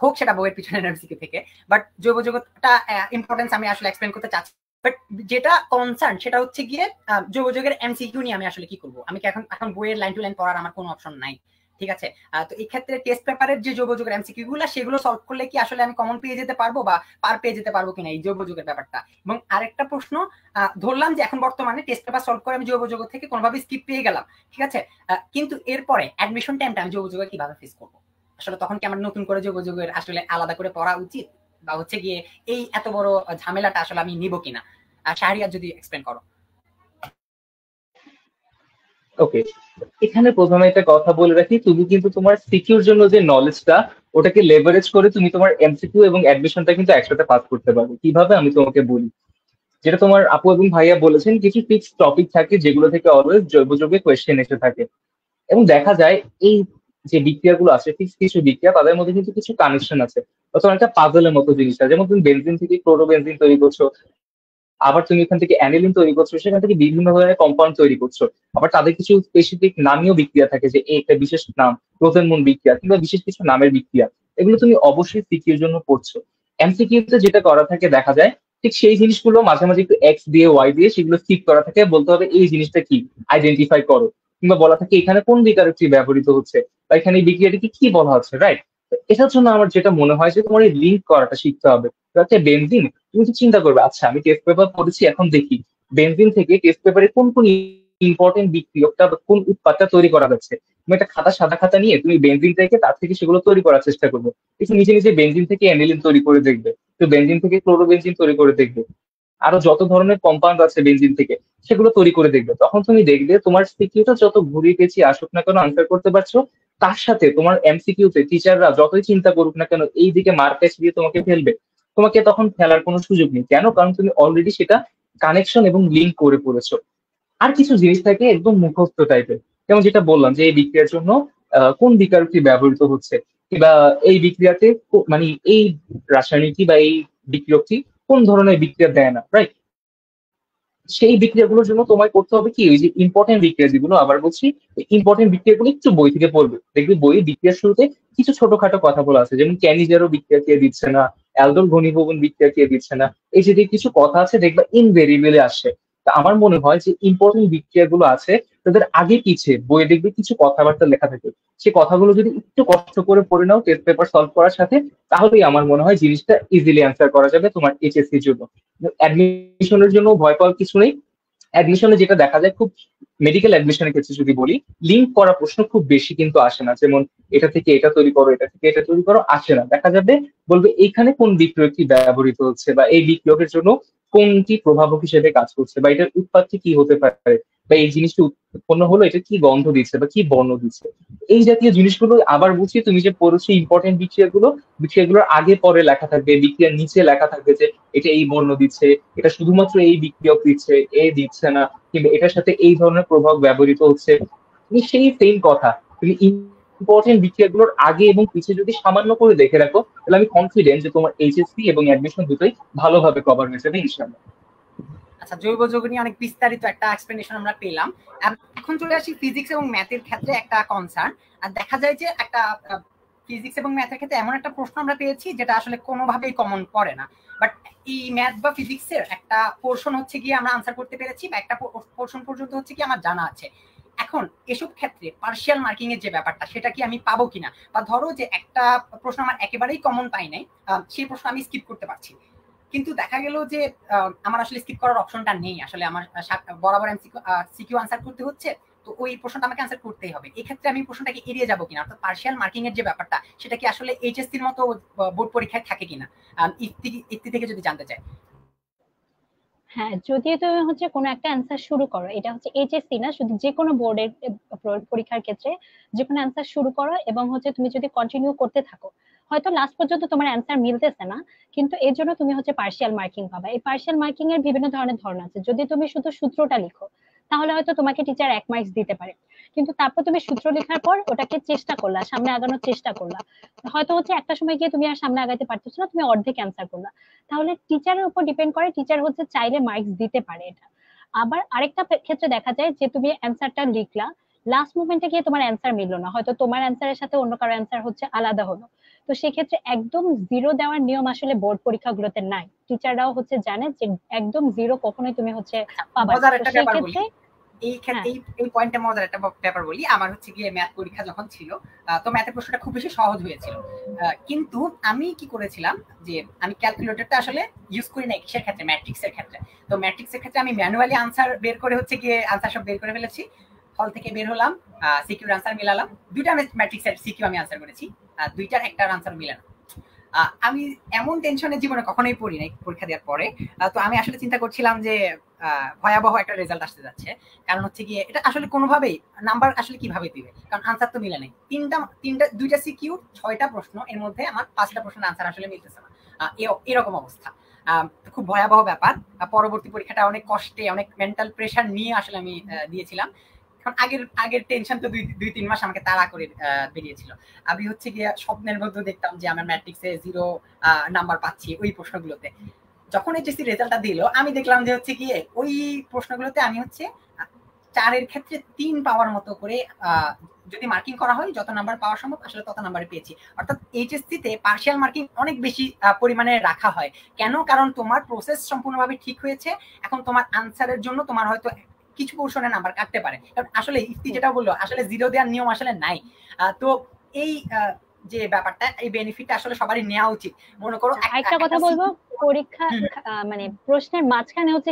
হোক সেটা বইয়ের পিছনের এমসিকিউ থেকে। বাট জৈব যৌগটা ইম্পর্টেন্স আমি আসলে এক্সপ্লেন করতে চাচ্ছি। বাট যেটা কনসার্ন সেটা হচ্ছে গিয়ে জৈব যৌগের এমসিকিউ নিয়ে আমি আসলে কি করবো? আমি কি এখন বইয়ের লাইন টু লাইন পড়ার আমার কোনো অপশন নাই, ঠিক আছে? তো এই ক্ষেত্রে টেস্ট পেপারের যে জৈব যৌগের এমসিকিউ গুলো সেগুলো সলভ করলে কি আসলে আমি কমন পেয়ে যেতে পারবো বা পার পেয়ে যেতে পারবো কিনা এই জৈব যৌগের ব্যাপারটা। এবং আরেকটা প্রশ্ন, ধরলাম যে এখন বর্তমানে টেস্ট পেপার সলভ করে আমি জৈব যৌগ থেকে কোনোভাবে স্কিপ পেয়ে গেলাম, ঠিক আছে, কিন্তু এরপরে অ্যাডমিশন টাইমটা আমি জৈব যৌগ কিভাবে ফেস করবো? আসলে তখন কি আমার নতুন করে জৈব যৌগের আসলে আলাদা করে পড়া উচিত, বা হচ্ছে গিয়ে এই এত বড় ঝামেলাটা আসলে আমি নিব কিনা? শাহরিয়ার যদি এক্সপ্লেন করো। ওকে, এখানে প্রথমে একটা কথা বলে রাখি, তুমি কিন্তু তোমার সিকিউর জন্য যে নলেজটা ওটাকে লেভারেজ করে তুমি তোমার এমসিকিউ এবং অ্যাডমিশনটা কিন্তু একসাথে পাস করতে পারো। কিভাবে আমি তোমাকে বলি, যেটা তোমার আপু এবং ভাইয়া বলেছেন, কিছু ফিক্স টপিক থাকে যেগুলো থেকে অলওয়েজ জৈব যৌগে কোয়েশ্চেন এসে থাকে, এবং দেখা যায় এই যে বিক্রিয়াগুলো আছে ফিক্স কিছু বিক্রিয়া তাদের মধ্যে কিন্তু কিছু কানেকশন আছে, অথবা একটা পাজলের মতো জিনিসটা, যেমন তুমি বেনজিন থেকে ক্লোরোবেনজিন তৈরি করছো, আবার তুমি এখান থেকে অ্যানিলিন তৈরি করছো, সেখান থেকে বিভিন্ন ধরনের কম্পাউন্ড তৈরি করছো। আবার তাদের কিছু স্পেসিফিক নামীয় বিক্রিয়া থাকে, যে এই একটা বিশেষ নাম রোজেনমুন বিক্রিয়া কিংবা বিশেষ কিছু নামের বিক্রিয়া, এগুলো তুমি অবশ্যই সিকিউর জন্য পড়ছো। এমসিকিউতে যেটা করা থাকে দেখা যায় ঠিক সেই জিনিসগুলো মাঝে মাঝে একটু এক্স দিয়ে ওয়াই দিয়ে সেগুলো স্কিপ করা থাকে, বলতে হবে এই জিনিসটা কি আইডেন্টিফাই করো, কিংবা বলা থাকে এখানে কোন বিকারকটি ব্যবহৃত হচ্ছে বা এখানে এই বিক্রিয়াটিকে কি বলা হচ্ছে, রাইট? এটার জন্য আমার যেটা মনে হয় যে তোমার এই লিঙ্ক করাটা শিখতে হবে। একটা বেনজিন, তুমি তো চিন্তা করবে আচ্ছা আমি টেস্ট পেপার পড়েছি, এখন দেখি বেনজিন থেকে টেস্ট পেপারে কোন কোন ইম্পর্টেন্ট বিক্রিয়কটা বা কোন উৎপাদটা তৈরি করা যাচ্ছে। তুমি একটা সাদা খাতা নিয়ে তুমি বেনজিন থেকে তার থেকে সেগুলো তৈরি করার চেষ্টা করবে, একটু নিজে নিজে বেনজিন থেকে অ্যানিলিন তৈরি করে দেখবে, তো বেনজিন থেকে ক্লোরোবেনজিন তৈরি করে দেখবে, আরো যত ধরনের কম্পাউন্ড আছে বেঞ্জিন থেকে, সেগুলো তৈরি করে দেখবে। তখন তুমি দেখবে তোমার সিকিউটা যত ঘুরিয়ে পেঁচিয়ে আসুক না কেন আনসার করতে পারছো, তার সাথে তোমার এমসিকিউতে টিচাররা যতই চিন্তা করুক না কেন এই দিকে মার্কেট দিয়ে তোমাকে ফেলবে, তোমাকে তখন ফেলার কোনো সুযোগ নেই। কেন? কারণ তুমি অলরেডি সেটা কানেকশন এবং লিঙ্ক করে পড়েছো। আর কিছু জিনিস থাকে একদম মুখস্থ টাইপের, যেমন যেটা বললাম যে এই বিক্রিয়ার জন্য কোন বিকারকটি ব্যবহৃত হচ্ছে, কিংবা এই বিক্রিয়াতে মানে এই রাসায়নিকটি বা এই বিক্রিয়কটি কোন ধরনের বিক্রিয়া দেয় না, রাইট? সেই বিক্রিয়াগুলোর জন্য তোমায় করতে হবে কি, ওই যে ইম্পর্টেন্ট বিক্রিয়া যেগুলো, আবার বলছি ইম্পর্টেন্ট বিক্রিয়াগুলো একটু বই থেকে পড়বে। দেখবে বই বিক্রিয়ার শুরুতে কিছু ছোটখাটো কথা বলা আছে, যেমন ক্যানিজারও বিক্রিয়া কে দিচ্ছে না, অ্যালডোল ঘনীভবন বিক্রিয়া কে দিচ্ছে না, এই যে কিছু কথা আছে দেখবা ইনভেরিয়েবলি আসছে। তা আমার মনে হয় যে ইম্পর্টেন্ট বিক্রিয়াগুলো আছে তাদের আগে পিছে বইয়ে দেখবে কিছু কথাবার্তা লেখা থাকে, সেই কথাগুলো যদি একটু কষ্ট করে পড়ে নাও টেস্ট পেপার সলভ করার সাথে, তাহলেই আমার মনে হয় জিনিসটা ইজিলি অ্যান্সার করা যাবে তোমার এইচএসসির জন্য। অ্যাডমিশনের জন্য ভয় পাওয়ার কিছু নেই। অ্যাডমিশনে যেটা দেখা যায়, খুব মেডিকেল অ্যাডমিশনের ক্ষেত্রে যদি বলি, লিঙ্ক করা প্রশ্ন খুব বেশি কিন্তু আসে না। যেমন এটা থেকে এটা তৈরি করো, এটা থেকে এটা তৈরি করো, আসে না। দেখা যাবে বলবে এইখানে কোন বিক্রিয়কটি ব্যবহৃত হচ্ছে, বা এই বিক্রিয়কের জন্য কোনটি প্রভাবক হিসেবে কাজ করছে, বা এটার উৎপাদটি কি হতে পারে, বা এই জিনিসটি উৎপন্ন হলো এটা কি গন্ধ দিচ্ছে বা কি বর্ণ দিচ্ছে। এই জাতীয় জিনিসগুলো আবার বুঝি তুমি যে পড়েছো ইম্পর্টেন্ট বিক্রিয়াগুলো, বিক্রিয়াগুলোর আগে পরে লেখা থাকবে, বিক্রিয়ার নিচে লেখা থাকবে যে এটা এই বর্ণ দিচ্ছে, এটা শুধুমাত্র এই বিক্রিয়ক দিচ্ছে, এ দিচ্ছে না, কিংবা এটার সাথে এই ধরনের প্রভাব ব্যবহৃত হচ্ছে। তুমি সেই সেম কথা তুমি ইম্পর্টেন্ট বিক্রিয়াগুলোর আগে এবং পিছে যদি সামান্য করে দেখে রাখো, তাহলে আমি কনফিডেন্ট যে তোমার এইচএসসি এবং অ্যাডমিশন দুটোই ভালোভাবে কভার হয়ে যাবে ইনশাআল্লাহ। আচ্ছা, জৈব যৌগ নিয়ে অনেক বিস্তারিত একটা এক্সপ্লেনেশন আমরা পেলাম। এখন চলে আসি ফিজিক্স এবং ম্যাথের ক্ষেত্রে একটা কনসার্ন। আর দেখা যায় যে একটা ফিজিক্স এবং ম্যাথের ক্ষেত্রে এমন একটা প্রশ্ন আমরা পেয়েছি যেটা আসলে কোনোভাবেই কমন পড়ে না, বাট এই ম্যাথ বা ফিজিক্সের একটা পোর্শন হচ্ছে গিয়ে আমরা আনসার করতে পেরেছি, বা একটা পোর্শন পর্যন্ত হচ্ছে কি আমার জানা আছে। এখন এসব ক্ষেত্রে পার্শিয়াল মার্কিং এর যে ব্যাপারটা, সেটা কি আমি পাবো কিনা, বা ধরো যে একটা প্রশ্ন আমার একেবারেই কমন পাই নাই, সেই প্রশ্ন আমি স্কিপ করতে পারছি, কিন্তু দেখা গেল যে আমার আসলে স্কিপ করার অপশনটা নেই, আসলে আমার বরাবর সিকিউ আনসার করতে হচ্ছে, তো ওই প্রশ্নটা আমাকে আনসার করতেই হবে। এই ক্ষেত্রে আমি প্রশ্নটাকে এড়িয়ে যাবো কিনা, অর্থাৎ পার্শিয়াল মার্কিং এর যে ব্যাপারটা, সেটা কি আসলে এইচএসসির মতো বোর্ড পরীক্ষায় থাকে কিনা, ইফতি থেকে যদি জানতে চাই। হ্যাঁ, যদি তুমি হচ্ছে কোনো একটা অ্যান্সার শুরু করো, এটা হচ্ছে এইচএসসি না, শুধু যে কোনো বোর্ডের পরীক্ষার ক্ষেত্রে যে কোনো অ্যান্সার শুরু করো এবং হচ্ছে তুমি যদি কন্টিনিউ করতে থাকো, হয়তো লাস্ট পর্যন্ত তোমার অ্যান্সার মিলতেছে না, কিন্তু এর জন্য তুমি হচ্ছে পার্শিয়াল মার্কিং পাবা। এই পার্শিয়াল মার্কিং এর বিভিন্ন ধরনের ধরন আছে। যদি তুমি শুধু সূত্রটা লিখো, তাহলে হয়তো তোমাকে টিচার 1 মার্কস দিতে পারে, কিন্তু তারপর তুমি সূত্র লেখার পর ওটাকে চেষ্টা করলা, সামনে আগানোর চেষ্টা করলা, হয়তো হচ্ছে একটা সময় গিয়ে তুমি আর সামনে আগাইতে পারতেছো না, তুমি অর্ধেক অ্যান্সার করলা, তাহলে টিচারের উপর ডিপেন্ড করে, টিচার হচ্ছে চাইলে মার্কস দিতে পারে এটা। আবার আরেকটা ক্ষেত্রে দেখা যায় যে তুমি অ্যান্সারটা লিখলা, লাস্ট মোমেন্টে গিয়ে তোমার অ্যান্সার মিললো না, হয়তো তোমার অ্যান্সারের সাথে অন্য কারো অ্যান্সার হচ্ছে আলাদা হলো, তো সেক্ষেত্রে একদম জিরো দেওয়ার নিয়ম আসলে বোর্ড পরীক্ষাগুলোতে নাই। টিচাররাও হচ্ছে জানে যে একদম জিরো কখনোই তুমি হচ্ছে পাবা না। তো সেক্ষেত্রে এই ক্ষেত্রে এই পয়েন্টে মজার একটা ব্যাপার বলি। আমার হচ্ছে গিয়ে ম্যাথ পরীক্ষা যখন ছিল, তো ম্যাথের প্রশ্নটা খুব বেশি সহজ হয়েছিল, কিন্তু আমি কি করেছিলাম যে আমি ক্যালকুলেটরটা আসলে ইউজ করি না কিসের ক্ষেত্রে, ম্যাট্রিক্সের ক্ষেত্রে। তো ম্যাট্রিক্সের ক্ষেত্রে আমি ম্যানুয়ালি আনসার বের করে হচ্ছে গিয়ে আনসার সব বের করে ফেলেছি। হল থেকে বের হলাম, সিকিউর আনসার মিলালাম, দুইটা ম্যাট্রিক্সের সিকিউ আমি আনসার করেছি, দুইটার একটার আনসার মিলে না। আমি এমন টেনশনের জীবনে কখনোই পড়ি নাই পরীক্ষা দেওয়ার পরে। তো আমি আসলে চিন্তা করছিলাম যে ভয়াবহ একটা রেজাল্ট আসতে যাচ্ছে, কারণ হচ্ছে গিয়ে এটা আসলে কোনোভাবেই নাম্বার আসলে কিভাবে দিবে, কারণ আনসার তো মিলে নেই। দুইটা সিকিউ 6টা প্রশ্ন, এর মধ্যে আমার 5টা প্রশ্নের আনসার আসলে মিলতেছে না, এরকম অবস্থা। খুব ভয়াবহ ব্যাপার। পরবর্তী পরীক্ষাটা অনেক কষ্টে, অনেক মেন্টাল প্রেশার নিয়ে আসলে আমি দিয়েছিলাম, কারণ আগের টেনশন তো 2-3 মাস আমাকে তাড়া করে বেরিয়েছিল। আমি হচ্ছে গিয়ে স্বপ্নের মধ্যে দেখতাম যে আমার ম্যাট্রিক্সে 0 নাম্বার পাচ্ছি ওই প্রশ্নগুলোতে। যখন এইচএসসি রেজাল্টটা দিল, আমি দেখলাম যে হচ্ছে গিয়ে ওই প্রশ্নগুলোতে আমি হচ্ছে 4-এর ক্ষেত্রে 3 পাওয়ার মতো করে, যদি মার্কিং করা হয় যত নাম্বার পাওয়া সম্ভব আসলে তত নাম্বারে পেয়েছি। অর্থাৎ এইচএসসি তে পার্শিয়াল মার্কিং অনেক বেশি পরিমাণে রাখা হয়। কেন? কারণ তোমার প্রসেস সম্পূর্ণভাবে ঠিক হয়েছে, এখন তোমার আনসারের জন্য তোমার হয়তো কিছু পোর্শনের নাম্বার কাটতে পারে, কারণ আসলে ইফতি যেটা বললো আসলে জিরো দেওয়ার নিয়ম আসলে নাই। তো এই যে ব্যাপারটা, এই বেনিফিটটা আসলে সবারই নেওয়া উচিত। মনে করো একটা কথা বলবো, পরীক্ষা মানে প্রশ্নের মাঝখানে হচ্ছে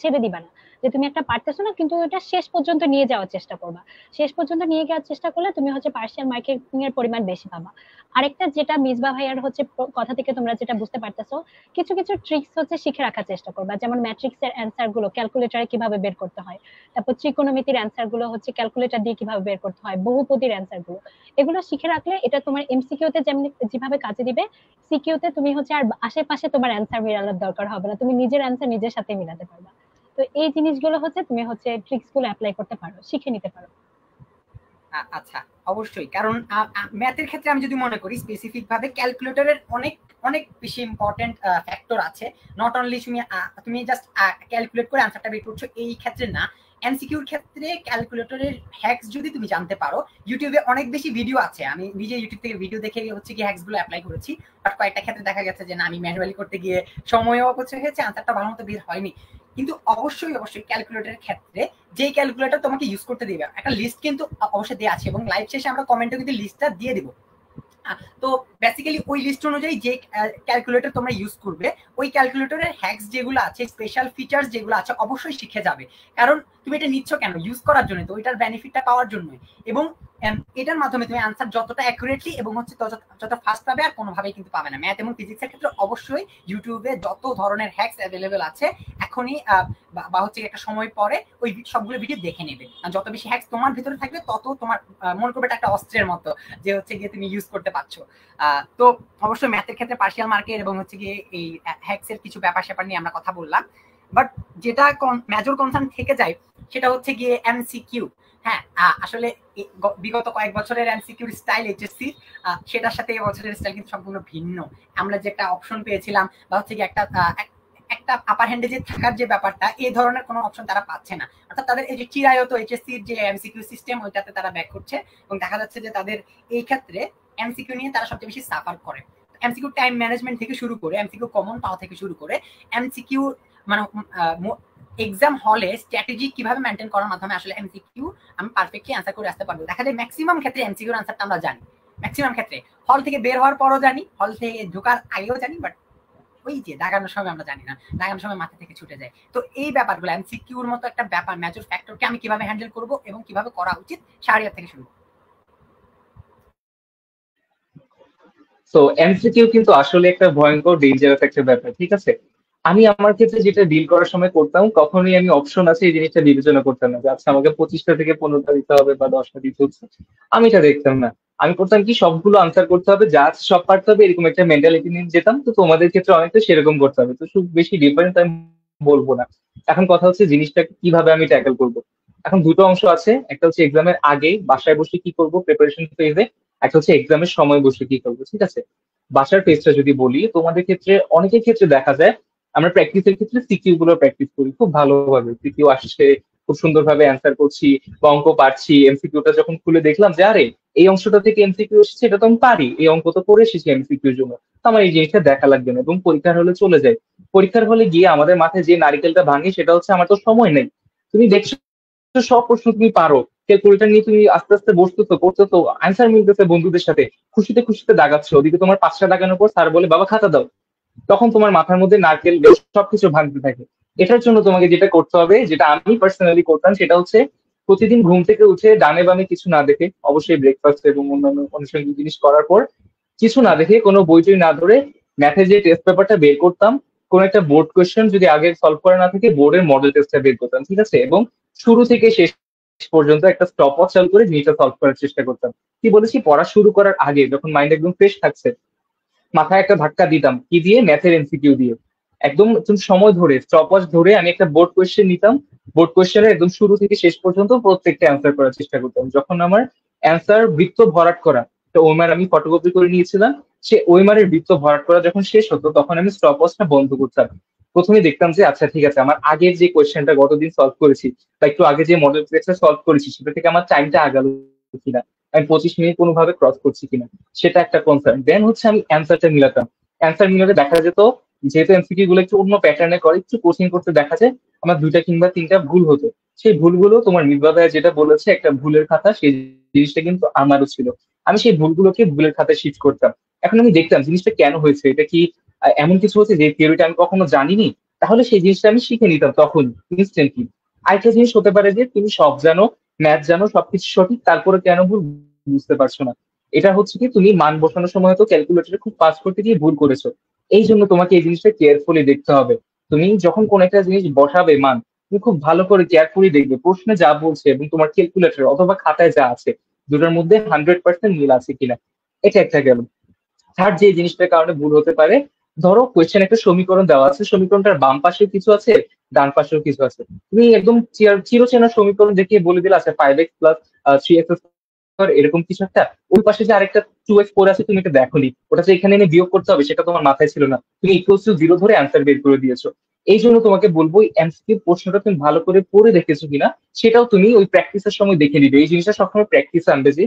ছেড়ে দিবা না, যে তুমি একটা পারতেছো না কিন্তু ওটা শেষ পর্যন্ত নিয়ে যাওয়ার চেষ্টা করবা। শেষ পর্যন্ত নিয়ে যাওয়ার চেষ্টা করলে তুমি হচ্ছে পার্সিয়াল মার্কিং এর পরিমাণ বেশি পাবা। আরেকটা যেটা মিসবা ভাইয়ার হচ্ছে কথা থেকে তোমরা যেটা বুঝতে পারতেছো, কিছু কিছু ট্রিক্স হচ্ছে শিখে রাখার চেষ্টা করবা। যেমন ম্যাট্রিক্স এর অ্যান্সার গুলো ক্যালকুলেটরে কিভাবে বের করতে হয়, তারপর ত্রিকোণমিতির অ্যান্সার গুলো হচ্ছে ক্যালকুলেটর দিয়ে কিভাবে বের করতে হয়, বহুপদীর অ্যান্সার গুলো, এগুলো শিখে রাখলে এটা তোমার এমসিকিউ তে যেমন যেভাবে কাজে দিবে, সিকিউ তে তুমি হচ্ছে আর আশেপাশে তোমার অ্যান্সার মিলানোর দরকার হবে না, তুমি নিজের অ্যান্সার নিজের সাথে মিলাতে পারবা। তো এই জিনিসগুলো হচ্ছে তুমি হচ্ছে ট্রিক্স গুলো অ্যাপ্লাই করতে পারো, শিখে নিতে পারো। আচ্ছা, অবশ্যই। কারণ ম্যাথের ক্ষেত্রে আমি যদি মনে করি স্পেসিফিক ভাবে ক্যালকুলেটরের অনেক অনেক বেশি ইম্পর্টেন্ট ফ্যাক্টর আছে। নট অনলি তুমি জাস্ট ক্যালকুলেট করে আনসারটা বের করছো এই ক্ষেত্রে না, এমসিকিউর ক্ষেত্রে ক্যালকুলেটরের হ্যাকস যদি তুমি জানতে পারো, ইউটিউবে অনেক বেশি ভিডিও আছে। আমি নিজে ইউটিউব থেকে ভিডিও দেখে হচ্ছে কি হ্যাকস গুলো অ্যাপ্লাই করেছি, বাট কয়েকটা ক্ষেত্রে দেখা গেছে যে না, আমি ম্যানুয়ালি করতে গিয়ে সময়ও অপচয় হয়েছে, আনসারটা ভালো মতো বের হয়নি। কিন্তু অবশ্যই অবশ্যই ক্যালকুলেটরের ক্ষেত্রে যেই ক্যালকুলেটর তোমাকে ইউজ করতে দিবে একটা লিস্ট কিন্তু অবশ্যই দেওয়া আছে, এবং লাইভ শেষে আমরা কমেন্টে কিন্তু লিস্টটা দিয়ে দিব। তো বেসিক্যালি ওই লিস্ট অনুযায়ী যে ক্যালকুলেটর তোমরা ইউজ করবে, ওই ক্যালকুলেটরের হ্যাকস যেগুলো আছে, স্পেশাল ফিচার্স যেগুলো আছে, অবশ্যই শিখে যাবে। কারণ তুমি এটা নিচ্ছ কেন? ইউজ করার জন্য, তো ওইটার বেনিফিটটা পাওয়ার জন্যই। এবং এটার মাধ্যমে তুমি আনসার যতটা অ্যাকুরেটলি এবং হচ্ছে যত ফাস্ট পাবে, আর কোনোভাবেই কিন্তু পাবে না। ম্যাথ এবং ফিজিক্সের ক্ষেত্রে অবশ্যই ইউটিউবে যত ধরনের হ্যাকস অ্যাভেলেবেল আছে এখনই বা হচ্ছে একটা সময় পরে ওই সবগুলো ভিডিও দেখে নেবে। আর যত বেশি হ্যাকস তোমার ভিতরে থাকবে, তত তোমার মনে করবে একটা অস্ত্রের মতো যে হচ্ছে গিয়ে তুমি ইউজ করতে পারছো। তো অবশ্যই ম্যাথের ক্ষেত্রে পার্সিয়াল মার্কেট এবং হচ্ছে গিয়ে এই হ্যাকসের কিছু ব্যাপার স্যাপার নিয়ে আমরা কথা বললাম। বাট যেটা মেজর কনসার্ন থেকে যায় সেটা হচ্ছে গিয়ে এমসিকিউ। হ্যাঁ, আসলে বিগত কয়েক বছরের এমসিকিউর স্টাইল এইচএসসি সেটার সাথে এবছরের স্টাইল কিন্তু সম্পূর্ণ ভিন্ন। আমরা যে একটা অপশন পেয়েছিলাম বা হচ্ছে গিয়ে একটা আপার হ্যান্ডে যে থাকার যে ব্যাপারটা, এই ধরনের কোনো অপশন তারা পাচ্ছে না। অর্থাৎ তাদের এই যে চিরায়ত এইচএসসির যে এমসিকিউ সিস্টেম, ওইটাতে তারা ব্যাক করছে, এবং দেখা যাচ্ছে যে তাদের এই ক্ষেত্রে এমসিকিউ নিয়ে তারা সবচেয়ে বেশি সাফার করে। এমসিকিউ টাইম ম্যানেজমেন্ট থেকে শুরু করে, এমসিকিউ কমন পাওয়া থেকে শুরু করে, এমসিকিউ মানে এক্সাম হলে স্ট্র্যাটেজি কিভাবে মেনটেন করার মাধ্যমে আসলে এমসিকিউ আমি পারফেক্টলি অ্যান্সার করে আসতে পারবো। দেখা যায় ম্যাক্সিমাম ক্ষেত্রে এমসিকিউর অ্যান্সারটা আমরা জানি, ম্যাক্সিমাম ক্ষেত্রে হল থেকে বের হওয়ার পরও জানি, হল থেকে ঢোকার আগেও জানি, বাট ওই যে দাগানোর সময় আমরা জানি না, দাগানোর সময় মাথা থেকে ছুটে যায়। তো এই ব্যাপারগুলো এমসিকিউর মতো একটা ব্যাপার, মেজর ফ্যাক্টরকে আমি কিভাবে হ্যান্ডেল করব এবং কিভাবে করা উচিত, শাহরিয়ার থেকে শুরু। তো এমসিকিউ কিন্তু আসলে একটা ভয়ঙ্কর ডেঞ্জারাস একটা ব্যাপার, ঠিক আছে? আমি আমার ক্ষেত্রে যেটা ডিল করার সময় করতাম, কখনোই আমি অপশন আছে এই জিনিসটা বিবেচনা করতাম না যে আচ্ছা আমাকে 25টা থেকে 15টা দিতে হবে বা 10টা দিতে হচ্ছে, আমি এটা দেখতাম না। আমি করতাম কি, সবগুলো আনসার করতে হবে, যা আছে সব পারতে হবে, এরকম একটা মেন্টালিটি নিয়ে যেতাম। তো তোমাদের ক্ষেত্রে অনেকটা সেরকম করতে হবে, তো খুব বেশি ডিফারেন্স আমি বলবো না। এখন কথা হচ্ছে জিনিসটা কিভাবে আমি ট্যাকেল করবো। এখন দুটো অংশ আছে, একটা হচ্ছে এক্সামের আগে বাসায় বসে কি করবো প্রিপারেশন ফেজে, একটা হচ্ছে এক্সামের সময় বসে কি করবো, ঠিক আছে? বাসার ফেজটা যদি বলি, তোমাদের ক্ষেত্রে অনেকের ক্ষেত্রে দেখা যায় আমরা প্র্যাকটিসের ক্ষেত্রে সিকিউ গুলো প্র্যাকটিস করি খুব ভালোভাবে, সিকিউ আসছে, খুব সুন্দরভাবে অ্যান্সার করছি বা অঙ্ক পারছি। এমসিকিউটা যখন খুলে দেখলাম যে আরে এই অংশটা থেকে এমসিকিউ এসেছে, এটা তো আমি পারি, এই অঙ্ক তো করে এসেছি এমসিকিউর জন্য, তো আমার এই জিনিসটা দেখা লাগবে না, এবং পরীক্ষার হলে চলে যায়। পরীক্ষার হলে গিয়ে আমাদের মাথায় যে নারিকেলটা ভাঙে সেটা হচ্ছে আমার তো সময় নেই। তুমি দেখছো সব প্রশ্ন তুমি পারো, ক্যালকুলেটর নিয়ে তুমি আস্তে আস্তে বসতেছো, করতেছো, আনসার মিলতেছে বন্ধুদের সাথে, খুশিতে খুশিতে দাগাচ্ছ, ওদিকে তোমার 5টা দাগানোর পর স্যার বলে বাবা খাতা দাও, তখন তোমার মাথার মধ্যে নারকেল সবকিছু ভাঙতে থাকে। এটার জন্য তোমাকে যেটা করতে হবে, যেটা আমি পার্সোনালি করতাম, সেটা হচ্ছে প্রতিদিন ঘুম থেকে উঠে ডানে বামে কিছু না দেখে, অবশ্যই ব্রেকফাস্ট এবং অন্যান্য আনুষঙ্গিক জিনিস করার পর কিছু না দেখে, কোনো বইটই না ধরে ম্যাথের যে টেস্ট পেপারটা বের করতাম, কোন একটা বোর্ড কোয়েশ্চেন যদি আগে সলভ করা না থাকে, বোর্ডের মডেল টেস্টটা বের করতাম, ঠিক আছে? এবং শুরু থেকে শেষ পর্যন্ত একটা স্টপ ওয়াচ চালু করে জিনিসটা সলভ করার চেষ্টা করতাম। কি বলেছি, পড়া শুরু করার আগে যখন মাইন্ড একদম ফ্রেশ থাকছে, মাথায় একটা ধাক্কা দিতাম, কি দিয়ে? ম্যাথের এমসিকিউ দিয়ে। একদম সময় ধরে স্টপ ওয়াচ ধরে আমি একটা বোর্ড কোয়েশ্চেন নিতাম, বোর্ড কোয়েশ্চেনের একদম শুরু থেকে শেষ পর্যন্ত প্রত্যেকটা অ্যান্সার করার চেষ্টা করতাম। যখন আমার অ্যান্সার বৃত্ত ভরাট করা, তো ওইমার আমি ফটোকপি করে নিয়েছিলাম, সে ওইমারের বৃত্ত ভরাট করা যখন শেষ হতো, তখন আমি স্টপ ওয়াচটা বন্ধ করতাম। প্রথমে দেখতাম যে আচ্ছা ঠিক আছে, আমার আগের যে কোয়েশ্চেনটা গতদিন সলভ করেছি বা একটু আগে যে মডেল টেস্টটা সলভ করেছি, সেটা থেকে আমার টাইমটা আগালো কিনা, আমি 25 মিনিট কোনোভাবে ক্রস করছি কিনা, সেটা একটা কনসার্ন। দেন হচ্ছে আমি অ্যান্সারটা মিলাতাম। অ্যান্সার মিলাতে দেখা যেত, যেহেতু এমসিকিউ গুলো একটু অন্য প্যাটার্নে করে, একটু কোচিং করতে দেখা যায় আমার 2টা কিংবা 3টা ভুল হতো। সেই ভুলগুলো তোমার মিতবা ভাইয়া যেটা বলেছে একটা ভুলের খাতা, সেই জিনিসটা কিন্তু আমারও ছিল। আমি সেই ভুলগুলোকে ভুলের খাতায় শিফট করতাম। এখন আমি দেখতাম জিনিসটা কেন হয়েছে, এটা কি এমন কিছু হচ্ছে যে থিওরিটা আমি কখনো জানিনি, তাহলে সেই জিনিসটা আমি শিখে নিতাম তখন ইনস্ট্যান্টলি। আরেকটা জিনিস হতে পারে যে তুমি সব জানো, ম্যাথ জানো, সবকিছু সঠিক, তারপরে কেন ভুল বুঝতে পারছো না। এটা হচ্ছে কি তুমি মান বসানোর সময় তো ক্যালকুলেটরে খুব ফাস্ট করতে গিয়ে ভুল করেছো। এই জন্য তোমাকে এই জিনিসটা কেয়ারফুলি দেখতে হবে। তুমি যখন কোন একটা জিনিস বসাবে মান, তুমি খুব ভালো করে কেয়ারফুলি দেখবে প্রশ্নে যা বলছে এবং তোমার ক্যালকুলেটর অথবা খাতায় যা আছে দুটার মধ্যে 100% মিল আছে কিনা। এটা একটা গেল। থার্ড যে জিনিসটার কারণে ভুল হতে পারে, ধরো কোয়েশ্চেন একটা সমীকরণ দেওয়া আছে, সমীকরণটার বাম পাশেও কিছু আছে, ডান পাশেও কিছু আছে। তুমি একদম চিরচেনা সমীকরণ দেখিয়ে বলে দিলে আছে 5x প্লাস 3x এরকম কিছু একটা, ওই পাশে যে আরেকটা 2x পড়ে আছে তুমি এটা দেখোনি, ওটা যে এখানে এনে বিয়োগ করতে হবে সেটা তোমার মাথায় ছিল না, তুমি ইকুয়ালস টু জিরো ধরে অ্যান্সার বের করে দিয়েছো। এই জন্য তোমাকে বলবো এমসিকিউ প্রশ্নটা তুমি ভালো করে পড়ে দেখেছো কিনা সেটাও তুমি ওই প্র্যাকটিসের সময় দেখে নিবে। এই জিনিসটা সবসময় প্র্যাকটিস আনবে যে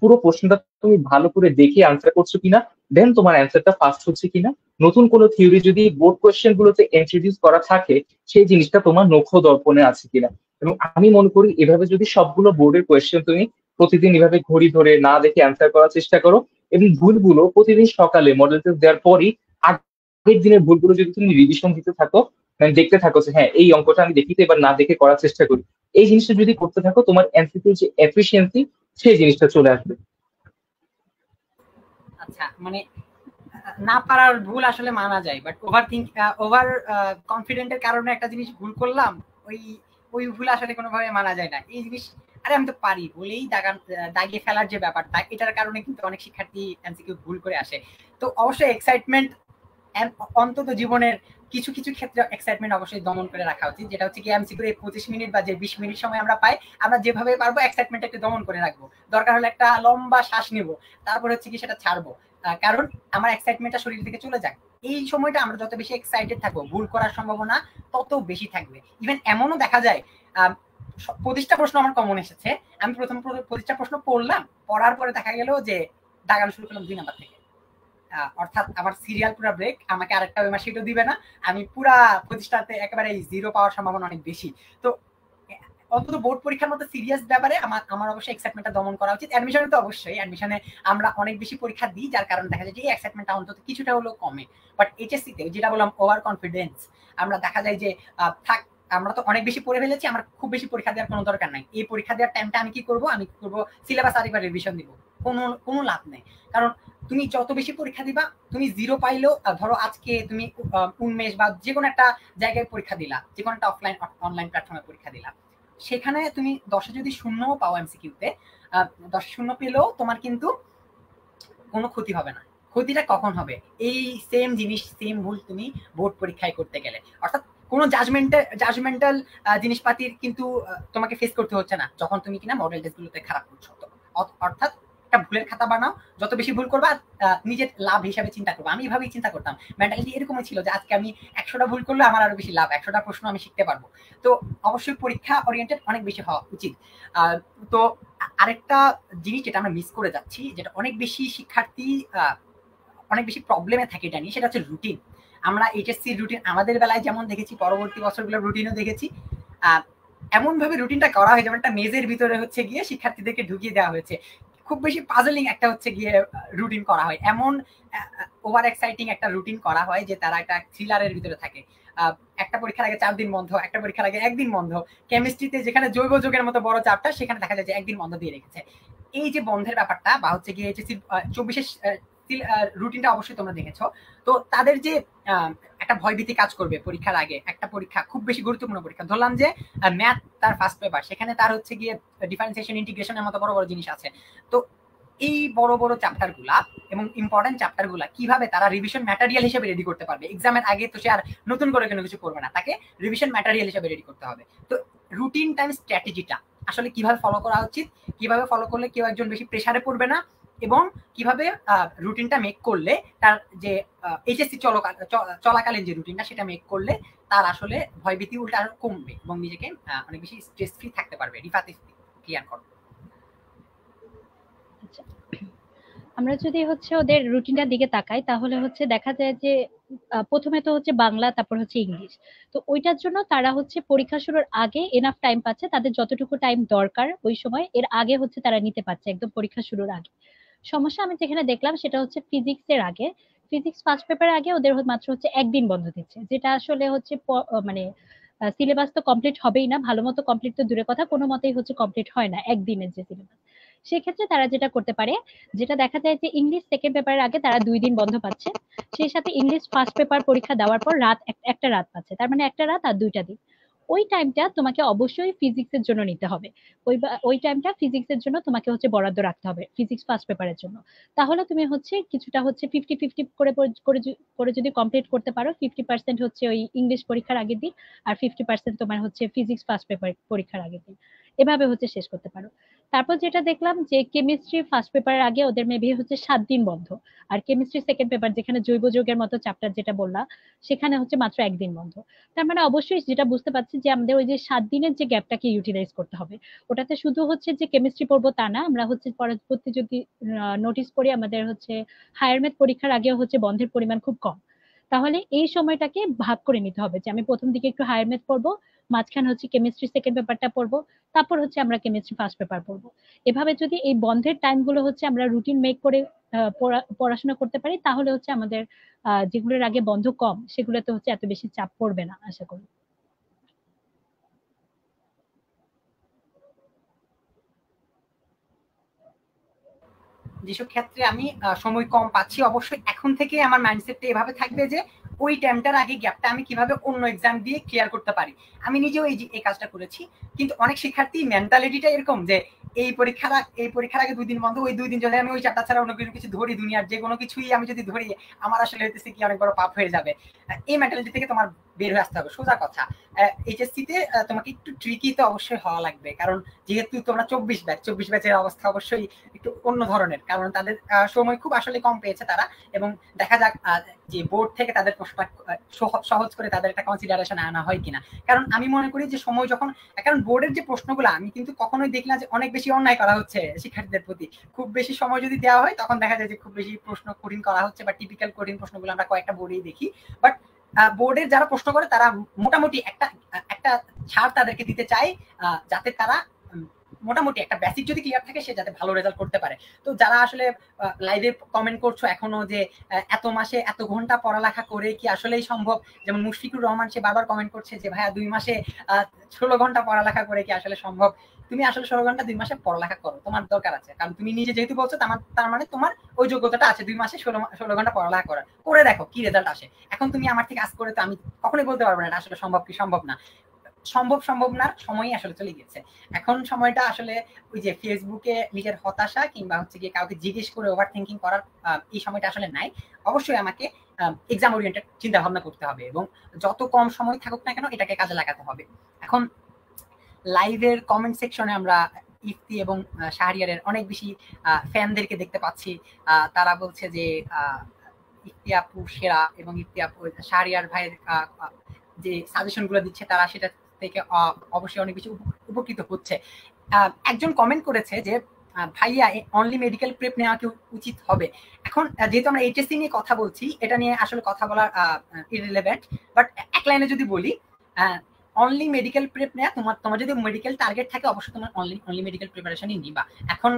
পুরো প্রশ্নটা তুমি ভালো করে দেখে আনসার করছো কিনা, দেন তোমার অ্যান্সারটা ফাস্ট হচ্ছে কিনা। নতুন কোনো থিওরি যদি বোর্ড কোয়েশ্চেন গুলোতে ইন্ট্রোডিউস করা থাকে সেই জিনিসটা তোমার নখ দর্পণে আছে কিনা। এবং আমি মনে করি এভাবে যদি সবগুলো বোর্ডের কোয়েশ্চেন তুমি প্রতিদিন এভাবে ঘড়ি ধরে না দেখে অ্যান্সার করার চেষ্টা করো, এবং ভুলগুলো প্রতিদিন সকালে মডেল টেস্ট দেওয়ার পরই আগের দিনের ভুলগুলো যদি তুমি রিভিশন দিতে থাকো, মানে দেখতে থাকো যে হ্যাঁ এই অঙ্কটা আমি দেখি তো এবার না দেখে করার চেষ্টা করি, এই জিনিসটা যদি করতে থাকো তোমার এমসিকিউ যে এফিসিয়েন্সি সেই জিনিসটা চলে আসবে। আচ্ছা, মানে না পারার ভুল আসলে মানা যায়, বাট ওভার কনফিডেন্টের কারণে একটা জিনিস ভুল করলাম, ওই ওই ভুল আসলে কোনোভাবে মানা যায় না। এই জিনিস আরে আমি তো পারি বলেই দাগিয়ে ফেলার যে ব্যাপারটা, এটার কারণে কিন্তু অনেক শিক্ষার্থী এমসিকিউ ভুল করে আসে। তো অবশ্যই এক্সাইটমেন্ট অন্তত জীবনের কিছু কিছু ক্ষেত্রে এক্সাইটমেন্ট অবশ্যই দমন করে রাখা উচিত, যেটা হচ্ছে কি এমসিকিউ এই 25 মিনিট বা যে 20 মিনিট সময় আমরা পাই, আমরা যেভাবে পারবো এক্সাইটমেন্ট একটু দমন করে রাখবো। দরকার হলে একটা লম্বা শ্বাস নিব, তারপর হচ্ছে কি সেটা ছাড়বো, কারণ আমার এক্সাইটমেন্টটা শরীর থেকে চলে যায়। এই সময়টা আমরা যত বেশি এক্সাইটেড থাকবো ভুল করার সম্ভাবনা তত বেশি থাকবে। ইভেন এমনও দেখা যায় 25টা প্রশ্ন আমার কমন এসেছে, আমি প্রথম 25টা প্রশ্ন পড়লাম, পড়ার পরে দেখা গেল যে দাগানো শুরু করলাম 2 নাম্বার থেকে। অর্থাৎ আমার সিরিয়াল পুরো ব্রেক, আমাকে আরেকটা ওই মাসিটও দিবে না, আমি পুরা 25টাতে একেবারে জিরো পাওয়ার সম্ভাবনা অনেক বেশি। তো অন্তত বোর্ড পরীক্ষার মতো সিরিয়াস ব্যাপারে আমার অবশ্যই এক্সাইটমেন্টটা দমন করা উচিত। অ্যাডমিশনে তো অবশ্যই, অ্যাডমিশনে আমরা অনেক বেশি পরীক্ষা দিই, যার কারণে দেখা যায় যে এই এক্সাইটমেন্টটা অন্তত কিছুটা হলেও কমে। বাট এইচএসসি তে যেটা বললাম ওভার কনফিডেন্স, আমরা দেখা যায় যে থাক আমরা তো অনেক বেশি পড়ে ফেলেছি, আমার খুব বেশি পরীক্ষা দেওয়ার কোনো দরকার নাই। এই পরীক্ষা দেওয়ার টাইমটা আমি কি করবো, সিলেবাস আরেকবার রিভিশন দিব। কোনো লাভ নেই, কারণ তুমি যত বেশি পরীক্ষা দিবা, তুমি জিরো পাইলেও, ধরো আজকে তুমি উন্মেষ বা যে কোনো একটা জায়গায় পরীক্ষা দিলা, যে কোনো একটা অনলাইন প্ল্যাটফর্মে পরীক্ষা দিলা, সেখানে তুমি 10-এ যদি শূন্যও পাও এমসিকিউতে, 10 শূন্য পেলেও তোমার কিন্তু কোনো ক্ষতি হবে না। ক্ষতিটা কখন হবে, এই সেম জিনিস সেম ভুল তুমি বোর্ড পরীক্ষায় করতে গেলে, অর্থাৎ কোনো জাজমেন্টাল জিনিসপাতির কিন্তু তোমাকে ফেস করতে হচ্ছে না যখন তুমি কিনা মডেল টেস্টগুলোতে খারাপ করছো। অর্থাৎ একটা ভুলের খাতা বানাও, যত বেশি ভুল করবা নিজের লাভ হিসাবে চিন্তা করবো। আমি এভাবেই চিন্তা করতাম, মেন্টালিটি এরকমই ছিল যে আজকে আমি 100টা ভুল করলে আমার আরো বেশি লাভ, 100টা প্রশ্ন আমি শিখতে পারবো। তো অবশ্যই পরীক্ষা ওরিয়েন্টেড অনেক বেশি হওয়া উচিত। তো আরেকটা জিনিস যেটা আমরা মিস করে যাচ্ছি, যেটা অনেক বেশি শিক্ষার্থী অনেক বেশি প্রবলেমে থাকে এটা নিয়ে, সেটা হচ্ছে রুটিন। আমরা এইচএসসি রুটিন আমাদের বেলায় যেমন দেখেছি, পরবর্তী বছরগুলোর রুটিনও দেখেছি, এমন ভাবে রুটিনটা করা হয় যেমন একটা মেজের ভিতরে হচ্ছে গিয়ে শিক্ষার্থীদেরকে ঢুকিয়ে দেওয়া হয়েছে। খুব বেশি পাজলিং একটা হচ্ছে গিয়ে রুটিন করা হয়, এমন ওভার এক্সাইটিং একটা রুটিন করা হয় যে তারা একটা থ্রিলারের ভিতরে থাকে। একটা পরীক্ষার আগে 4 দিন বন্ধ, একটা পরীক্ষার আগে 1 দিন বন্ধ। কেমিস্ট্রিতে যেখানে জৈব যৌগের মতো বড় চাপটা, সেখানে দেখা যায় যে 1 দিন বন্ধ দিয়ে রেখেছে। এই যে বন্ধের ব্যাপারটা বা হচ্ছে গিয়ে এইচএসসি 24-এর রুটিনটা অবশ্যই তোমরা দেখেছো। তো তাদের যে একটা ভয়ভীতি কাজ করবে পরীক্ষার আগে, একটা পরীক্ষা খুব বেশি গুরুত্বপূর্ণ পরীক্ষা, ধরলাম যে ম্যাথ তার ফার্স্ট পেপার, সেখানে তার হচ্ছে গিয়ে ডিফারেন্সিয়েশন ইন্টিগ্রেশনের মতো বড় বড় জিনিস আছে। তো এই বড় বড় চ্যাপ্টার গুলা এবং ইম্পর্টেন্ট চ্যাপ্টার গুলা কিভাবে তারা রিভিশন ম্যাটেরিয়াল হিসেবে রেডি করতে পারবে, এক্সামের আগে তো সে আর নতুন করে কোনো কিছু করবে না, তাকে রিভিশন ম্যাটেরিয়াল হিসেবে রেডি করতে হবে। তো রুটিন টাইম স্ট্র্যাটেজিটা আসলে কিভাবে ফলো করা উচিত, কিভাবে ফলো করলে কেউ একজন বেশি প্রেসারে পড়বে না, এবং কিভাবে রুটিনটা মেক করলে তার যে এইচএসসি চলাকালীন যে রুটিনটা সেটা মেক করলে তার আসলে ভয়ভীতি উল্টা আরো কমবে এবং নিজেকে অনেক বেশি স্ট্রেস ফ্রি থাকতে পারবে। রিফাত ক্লিয়ার করো। আমরা যদি হচ্ছে ওদের রুটিনটার দিকে তাকাই, তাহলে হচ্ছে দেখা যায় যে প্রথমে তো হচ্ছে বাংলা, তারপর হচ্ছে ইংলিশ। তো ওইটার জন্য তারা হচ্ছে পরীক্ষা শুরুর আগে এনাফ টাইম পাচ্ছে, তাদের যতটুকু টাইম দরকার ওই সময় এর আগে হচ্ছে তারা নিতে পারছে একদম পরীক্ষা শুরুর আগে। সমস্যা আমি যেখানে দেখলাম সেটা হচ্ছে ফিজিক্সের আগে। ফিজিক্স ফার্স্ট পেপার আগে ওদের মাত্র হচ্ছে একদিন বন্ধ দিচ্ছে, যেটা আসলে হচ্ছে মানে সিলেবাস তো কমপ্লিট হবেই না, ভালো মতো কমপ্লিট তো দূরের কথা, কোনো মতেই হচ্ছে কমপ্লিট হয় না একদিনের যে সিলেবাস। সেক্ষেত্রে তারা যেটা করতে পারে, যেটা দেখা যায় যে ইংলিশ সেকেন্ড পেপারের আগে তারা 2 দিন বন্ধ পাচ্ছে, সেই সাথে ইংলিশ ফার্স্ট পেপার পরীক্ষা দেওয়ার পর রাত একটা রাত পাচ্ছে, তার মানে একটা রাত আর 2টা দিন। ওই টাইমটা তোমাকে অবশ্যই ফিজিক্সের জন্য নিতে হবে। ওই টাইমটা ফিজিক্সের জন্য তোমাকে হচ্ছে বরাদ্দ রাখতে হবে, ফিজিক্স ফার্স্ট পেপারের জন্য। তাহলে তুমি হচ্ছে কিছুটা হচ্ছে 50-50 করে যদি কমপ্লিট করতে পারো, 50% হচ্ছে ওই ইংলিশ পরীক্ষার আগের দিন, আর 50% তোমার হচ্ছে ফিজিক্স ফার্স্ট পেপার পরীক্ষার আগের দিন, এভাবে হচ্ছে শেষ করতে পারো। তারপর যেটা দেখলাম যে কেমিস্ট্রি ফার্স্ট পেপারের আগে ওদের মেবি হচ্ছে 7 দিন বন্ধ, আর কেমিস্ট্রি সেকেন্ড পেপার যেখানে জৈব যৌগের মতো চ্যাপ্টার যেটা বললা, সেখানে হচ্ছে মাত্র একদিন বন্ধ। তার মানে অবশ্যই যেটা বুঝতে পারছি যে আমাদের ওই যে 7 দিনের যে গ্যাপটাকে ইউটিলাইজ করতে হবে। ওটাতে শুধু হচ্ছে যে কেমিস্ট্রি পড়বো তা না, আমরা হচ্ছে পরবর্তী যদি নোটিস করি আমাদের হচ্ছে হায়ার ম্যাথ পরীক্ষার আগেও হচ্ছে বন্ধের পরিমাণ খুব কম। তাহলে এই সময়টাকে ভাগ করে নিতে হবে, যে আমি প্রথম দিকে একটু হায়ার ম্যাথ পড়বো, মাঝখানে হচ্ছে কেমিস্ট্রি সেকেন্ড পেপারটা পড়বো, তারপর হচ্ছে আমরা কেমিস্ট্রি ফার্স্ট পেপার পড়বো। এভাবে যদি এই বন্ধের টাইম গুলো হচ্ছে আমরা রুটিন মেক করে পড়াশোনা করতে পারি, তাহলে হচ্ছে আমাদের যেগুলোর আগে বন্ধ কম সেগুলোতে হচ্ছে এত বেশি চাপ পড়বে না আশা করি। যেসব ক্ষেত্রে আমি সময় কম পাচ্ছি, অবশ্যই এখন থেকে আমার মাইন্ডসেটটা এভাবে থাকবে যে ওই টাইমটার আগে গ্যাপটা আমি কিভাবে অন্য এক্সাম দিয়ে ক্লিয়ার করতে পারি। আমি নিজেও এই কাজটা করেছি, কিন্তু অনেক শিক্ষার্থী মেন্টালিটিটা এরকম যে এই পরীক্ষার আগে 2 দিন বন্ধ, ওই 2 দিন যদি আমি ওই চ্যাপ্টার ছাড়া অন্য কিছু ধরি, দুনিয়ার যে কোনো কিছুই আমি যদি ধরি, আমার আসলে হইতেছে কি অনেক বড় পাপ হয়ে যাবে। এই মেন্টালিটি থেকে তোমার বের হয়ে আসতে হবে। সোজা কথা, এইচএসসি তে তোমাকে একটু ট্রিকি তো অবশ্যই হওয়া লাগবে, কারণ যেহেতু তোমরা 24 ব্যাচের অবস্থা অবশ্যই একটু অন্য ধরনের, কারণ তাদের সময় খুব আসলে কম পেয়েছে তারা। এবং দেখা যাক যে বোর্ড থেকে তাদের প্রশ্নটা সহজ করে তাদের একটা কনসিডারেশন আনা হয় কিনা। কারণ আমি মনে করি যে সময় যখন, কারণ বোর্ডের যে প্রশ্নগুলো আমি কিন্তু কখনোই দেখি না যে অনেক বেশি অন্যায় করা হচ্ছে শিক্ষার্থীদের প্রতি। খুব বেশি সময় যদি দেওয়া হয় তখন দেখা যায় যে খুব বেশি প্রশ্ন কঠিন করা হচ্ছে, বা টিপিক্যাল কঠিন প্রশ্নগুলো আমরা কয়েকটা বোর্ডেই দেখি। বাট বোর্ডের যারা প্রশ্ন করে তারা মোটামুটি একটা ছাড় তাদেরকে দিতে চায়, যাতে তারা মোটামুটি একটা বেসিক যদি ক্লিয়ার থাকে সে যাতে ভালো রেজাল্ট করতে পারে। তো যারা আসলে লাইভে কমেন্ট করছো এখনো যে এত মাসে এত ঘন্টা পড়ালেখা করে কি আসলেই সম্ভব, যেমন মুশফিকুর রহমান সে বারবার কমেন্ট করছে যে ভাইয়া 2 মাসে 16 ঘন্টা পড়ালেখা করে কি আসলে সম্ভব। তুমি আসলে 16 ঘন্টা 2 মাসে পড়ালেখা করো, তোমার দরকার আছে, কারণ তুমি নিজে যেহেতু বলছো তার মানে তোমার ওই যোগ্যতাটা আছে 2 মাসে 16 ঘন্টা পড়ালেখা করার। করে দেখো কি রেজাল্ট আসে। এখন তুমি আমার থেকে আজ করে তো আমি কখনোই বলতে পারবো না এটা আসলে সম্ভব কি সম্ভব না। সম্ভব না সময়ই আসলে চলে গেছে। এখন সময়টা আসলে ওই যে ফেসবুকে নিজের হতাশা কিংবা হচ্ছে গিয়ে কাউকে জিজ্ঞেস করে ওভার থিঙ্কিং করার এই সময়টা আসলে নাই। অবশ্যই আমাকে এক্সাম ওরিয়েন্টেড চিন্তা ভাবনা করতে হবে, এবং যত কম সময় থাকুক না কেন এটাকে কাজে লাগাতে হবে। এখন লাইভের কমেন্ট সেকশনে আমরা ইফতি এবং শাহরিয়ারের অনেক বেশি ফ্যানদেরকে দেখতে পাচ্ছি। তারা বলছে যে ইফতি আপু সেরা, এবং ইফতি আপু শাহরিয়ার ভাইয়ের যে সাজেশন গুলো দিচ্ছে তারা সেটা থেকে অবশ্যই অনেক বেশি উপকৃত হচ্ছে। একজন কমেন্ট করেছে যে ভাইয়া অনলি মেডিকেল প্রেপ নেওয়া কি উচিত হবে। এখন যেহেতু আমরা এইচএসসি নিয়ে কথা বলছি, এটা নিয়ে আসলে কথা বলার ইররিলেভেন্ট, বাট এক লাইনে যদি বলি, অনলি মেডিকেল প্রেপ নেওয়া, তোমার যদি মেডিকেল টার্গেট থাকে অবশ্যই তোমার অনলি মেডিকেল প্রিপারেশনই নিবা। এখন